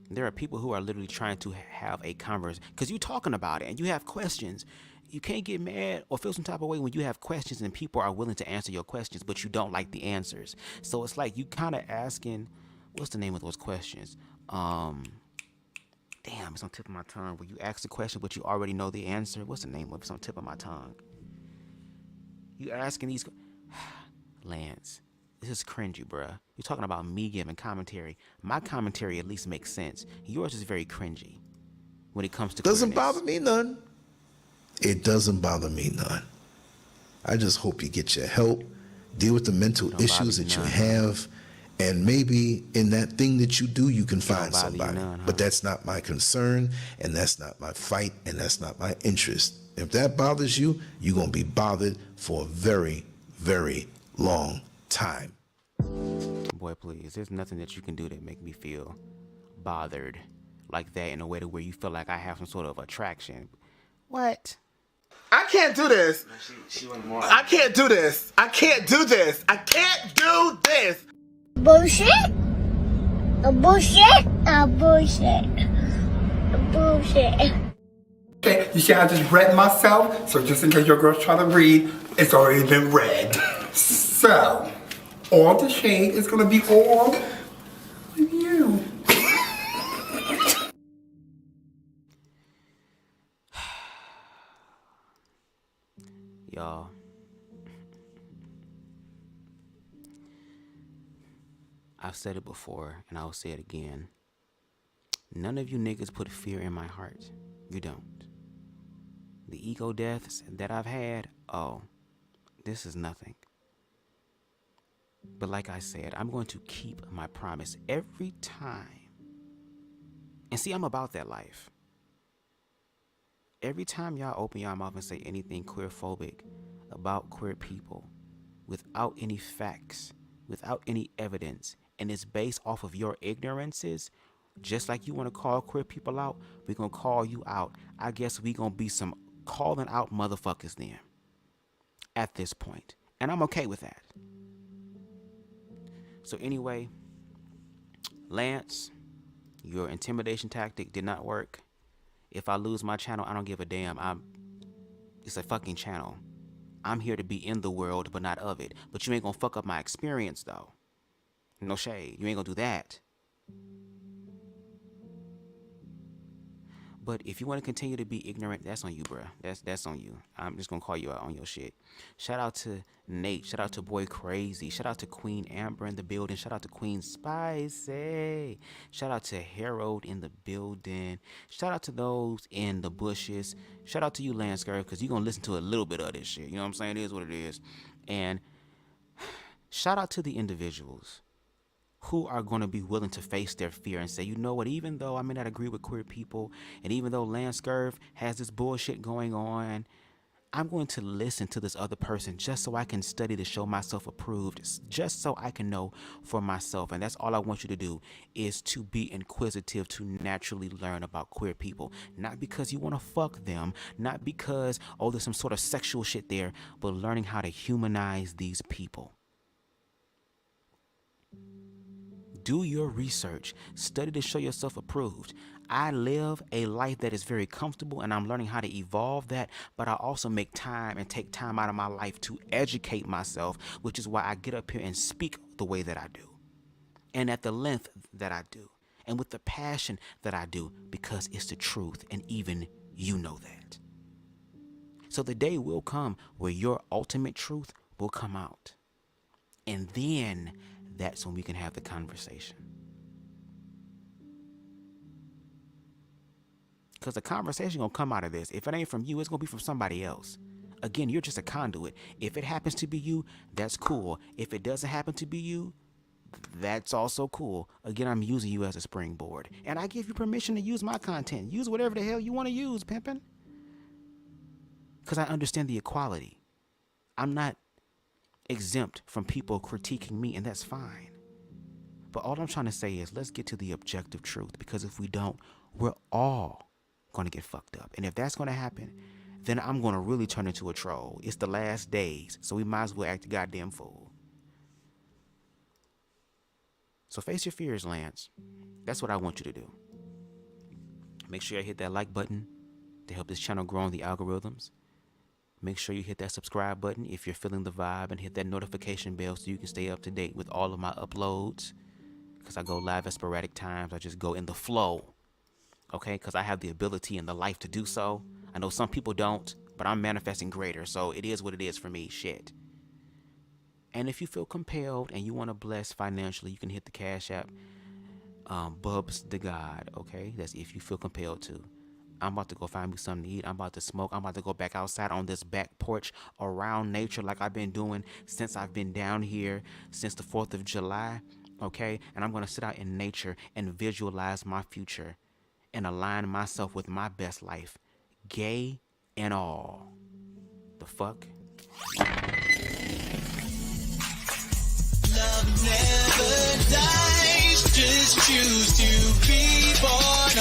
There are people who are literally trying to have a conversation, because you're talking about it and you have questions. You can't get mad or feel some type of way when you have questions and people are willing to answer your questions, but you don't like the answers. So it's like you kind of asking, what's the name of those questions? Damn, it's on the tip of my tongue. Where you ask the question, but you already know the answer. What's the name of it? It's on the tip of my tongue. You asking these... Lance, this is cringy, bruh. You're talking about me giving commentary. My commentary at least makes sense. Yours is very cringy when it comes to Doesn't queerness. bother me none. It doesn't bother me none. I just hope you get your help, deal with the mental issues that you have, and maybe in that thing that you do, you can find somebody. But that's not my concern, and that's not my fight, and that's not my interest. If that bothers you, you're going to be bothered for a very, very long time. Boy, please, there's nothing that you can do that make me feel bothered like that in a way to where you feel like I have some sort of attraction. What? I can't do this. I can't do this. I can't do this. I can't do this. Bullshit? A bullshit? A bullshit. A bullshit. Okay, you see, I just read myself, so just in case your girl's trying to read, it's already been read. So, all the shade is gonna be all with you. Y'all, I've said it before and I'll say it again. None of you niggas put fear in my heart. You don't. The ego deaths that I've had, oh, this is nothing. But like I said, I'm going to keep my promise every time. And see, I'm about that life. Every time y'all open y'all mouth and say anything queer-phobic about queer people, without any facts, without any evidence, and it's based off of your ignorances, just like you want to call queer people out, we're going to call you out. I guess we going to be some calling out motherfuckers then, at this point. And I'm okay with that. So anyway, Lance, your intimidation tactic did not work. If I lose my channel, I don't give a damn. It's a fucking channel. I'm here to be in the world, but not of it. But you ain't gonna fuck up my experience, though. No shade. You ain't gonna do that. But if you want to continue to be ignorant, that's on you, bruh. That's on you. I'm just gonna call you out on your shit. Shout out to Nate. Shout out to Boy Crazy. Shout out to Queen Amber in the building. Shout out to Queen Spicy. Shout out to Harold in the building. Shout out to those in the bushes. Shout out to you, LanceScurv, because you're gonna listen to a little bit of this shit. You know what I'm saying? It is what it is. And shout out to the individuals who are going to be willing to face their fear and say, you know what, even though I may not agree with queer people, and even though LanceScurv has this bullshit going on, I'm going to listen to this other person just so I can study to show myself approved, just so I can know for myself. And that's all I want you to do, is to be inquisitive, to naturally learn about queer people. Not because you want to fuck them, not because, oh, there's some sort of sexual shit there, but learning how to humanize these people. Do your research. Study to show yourself approved. I live a life that is very comfortable, and I'm learning how to evolve that, but I also make time and take time out of my life to educate myself, which is why I get up here and speak the way that I do. and at the length that I do, and with the passion that I do, because it's the truth, and even you know that. So the day will come where your ultimate truth will come out. And then that's when we can have the conversation. Because the conversation gonna come out of this. If it ain't from you, it's gonna be from somebody else. Again, you're just a conduit. If it happens to be you, that's cool. If it doesn't happen to be you, that's also cool. Again, I'm using you as a springboard. And I give you permission to use my content. Use whatever the hell you want to use, pimpin'. Because I understand the equality. I'm not exempt from people critiquing me, and that's fine. But all I'm trying to say is let's get to the objective truth, because if we don't, we're all going to get fucked up. And if that's going to happen, then I'm going to really turn into a troll. It's the last days, so we might as well act a goddamn fool. So face your fears, Lance. That's what I want you to do. Make sure you hit that like button to help this channel grow on the algorithms. Make sure you hit that subscribe button if you're feeling the vibe, and hit that notification bell so you can stay up to date with all of my uploads. Because I go live at sporadic times. I just go in the flow. Okay? Because I have the ability and the life to do so. I know some people don't, but I'm manifesting greater. So it is what it is for me. Shit. And if you feel compelled and you want to bless financially, you can hit the CashApp. BubzDaGawd. Okay? That's if you feel compelled to. I'm about to go find me something to eat. I'm about to smoke. I'm about to go back outside on this back porch around nature like I've been doing since I've been down here since the 4th of July. Okay? And I'm going to sit out in nature and visualize my future and align myself with my best life. Gay and all. The fuck? Love never dies. Just choose to be born